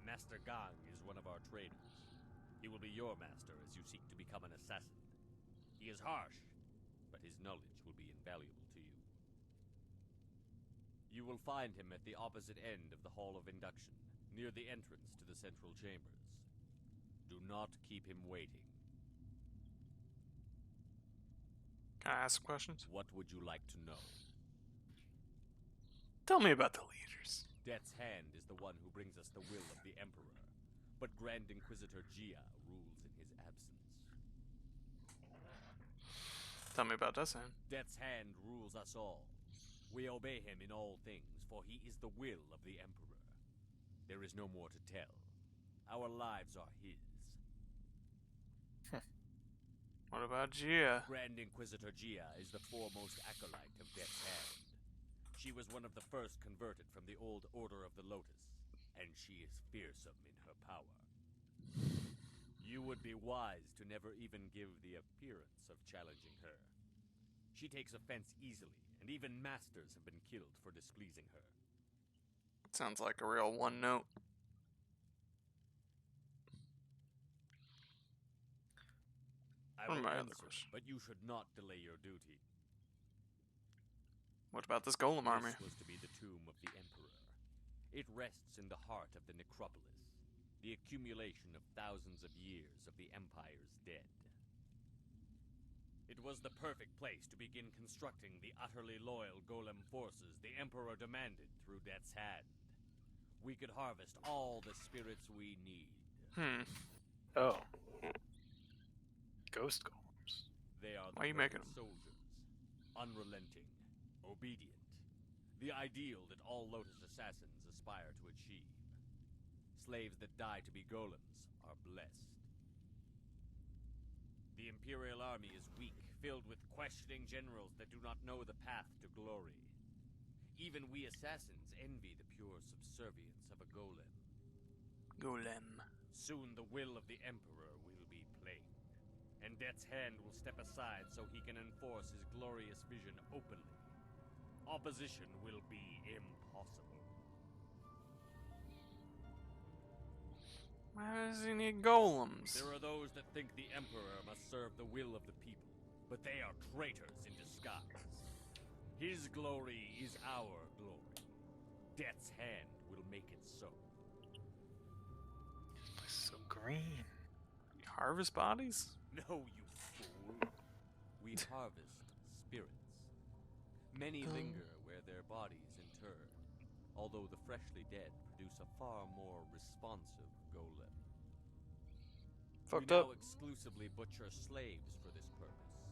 Master Gang is one of our trainers. He will be your master as you seek to become an assassin. He is harsh, but his knowledge will be invaluable to you. You will find him at the opposite end of the Hall of Induction, near the entrance to the central chambers. Do not keep him waiting. Can I ask questions? What would you like to know? Tell me about the leaders. Death's Hand is the one who brings us the will of the Emperor, but Grand Inquisitor Gia rules in his absence. Tell me about Death's Hand. Death's Hand rules us all. We obey him in all things, for he is the will of the Emperor. There is no more to tell. Our lives are his. What about Gia? Grand Inquisitor Gia is the foremost acolyte of Death's Hand. She She was one of the first converted from the old Order of the Lotus, and she is fearsome in her power. You would be wise to never even give the appearance of challenging her. She takes offense easily, and even masters have been killed for displeasing her. Sounds like a real one note. I What are will my other answer, questions? but you should not delay your duty. What about this golem army? This was to be the tomb of the Emperor. It rests in the heart of the necropolis, the accumulation of thousands of years of the Empire's dead. It was the perfect place to begin constructing the utterly loyal golem forces the Emperor demanded through Death's Hand. We could harvest all the spirits we need. Oh. Ghost golems. They are Why are the you making perfect them? soldiers, unrelenting, obedient, the ideal that all Lotus assassins aspire to achieve. Slaves that die to be golems are blessed. The Imperial army is weak, filled with questioning generals that do not know the path to glory. Even we assassins envy the pure subservience of a golem. Golem. Soon the will of the Emperor will be plain, and Death's Hand will step aside so he can enforce his glorious vision openly. Opposition will be impossible. Why does he need golems? There are those that think the Emperor must serve the will of the people, but they are traitors in disguise. His glory is our glory. Death's Hand will make it so. This place is so green. You harvest bodies? No, you fool. We harvest spirits. Many linger where their bodies inter, although the freshly dead produce a far more responsive golem. Fucked We up. now exclusively butcher slaves for this purpose.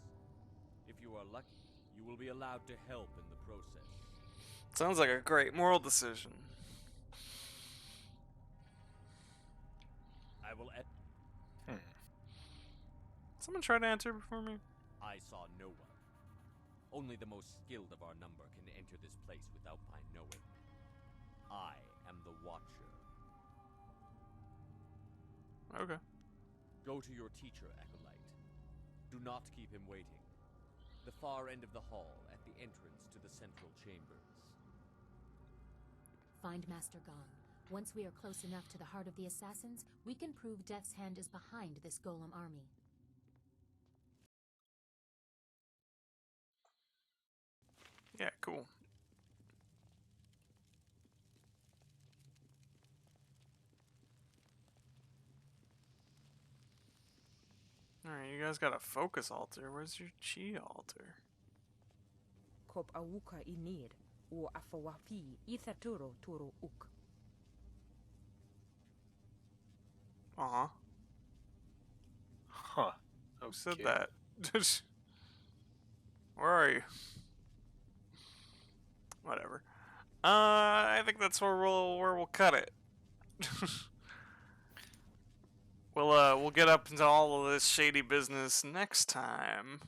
If you are lucky, you will be allowed to help in the process. Sounds like a great moral decision. I will Someone try to answer before me? I saw no one. Only the most skilled of our number can enter this place without my knowing. I am the Watcher. Okay. Go to your teacher, Acolyte. Do not keep him waiting. The far end of the hall, at the entrance to the central chambers. Find Master Gong. Once we are close enough to the heart of the assassins, we can prove Death's Hand is behind this golem army. Yeah, cool. Alright, you guys got a focus altar. Where's your chi altar? Kop awuka inir, o afawapi ithaturo turo uk. Uh-huh. Huh. Who said that? Where are you? Whatever. I think that's where we'll cut it. We'll get up into all of this shady business next time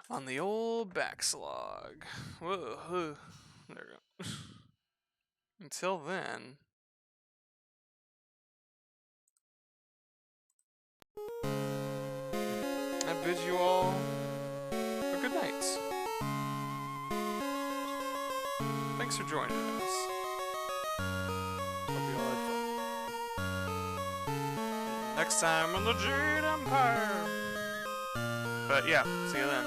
on the old BackSlog. Whoa, there we go. Until then, I bid you all a good night. Thanks for joining us. Hope you all had fun. Next time on the Jade Empire. But yeah, see you then.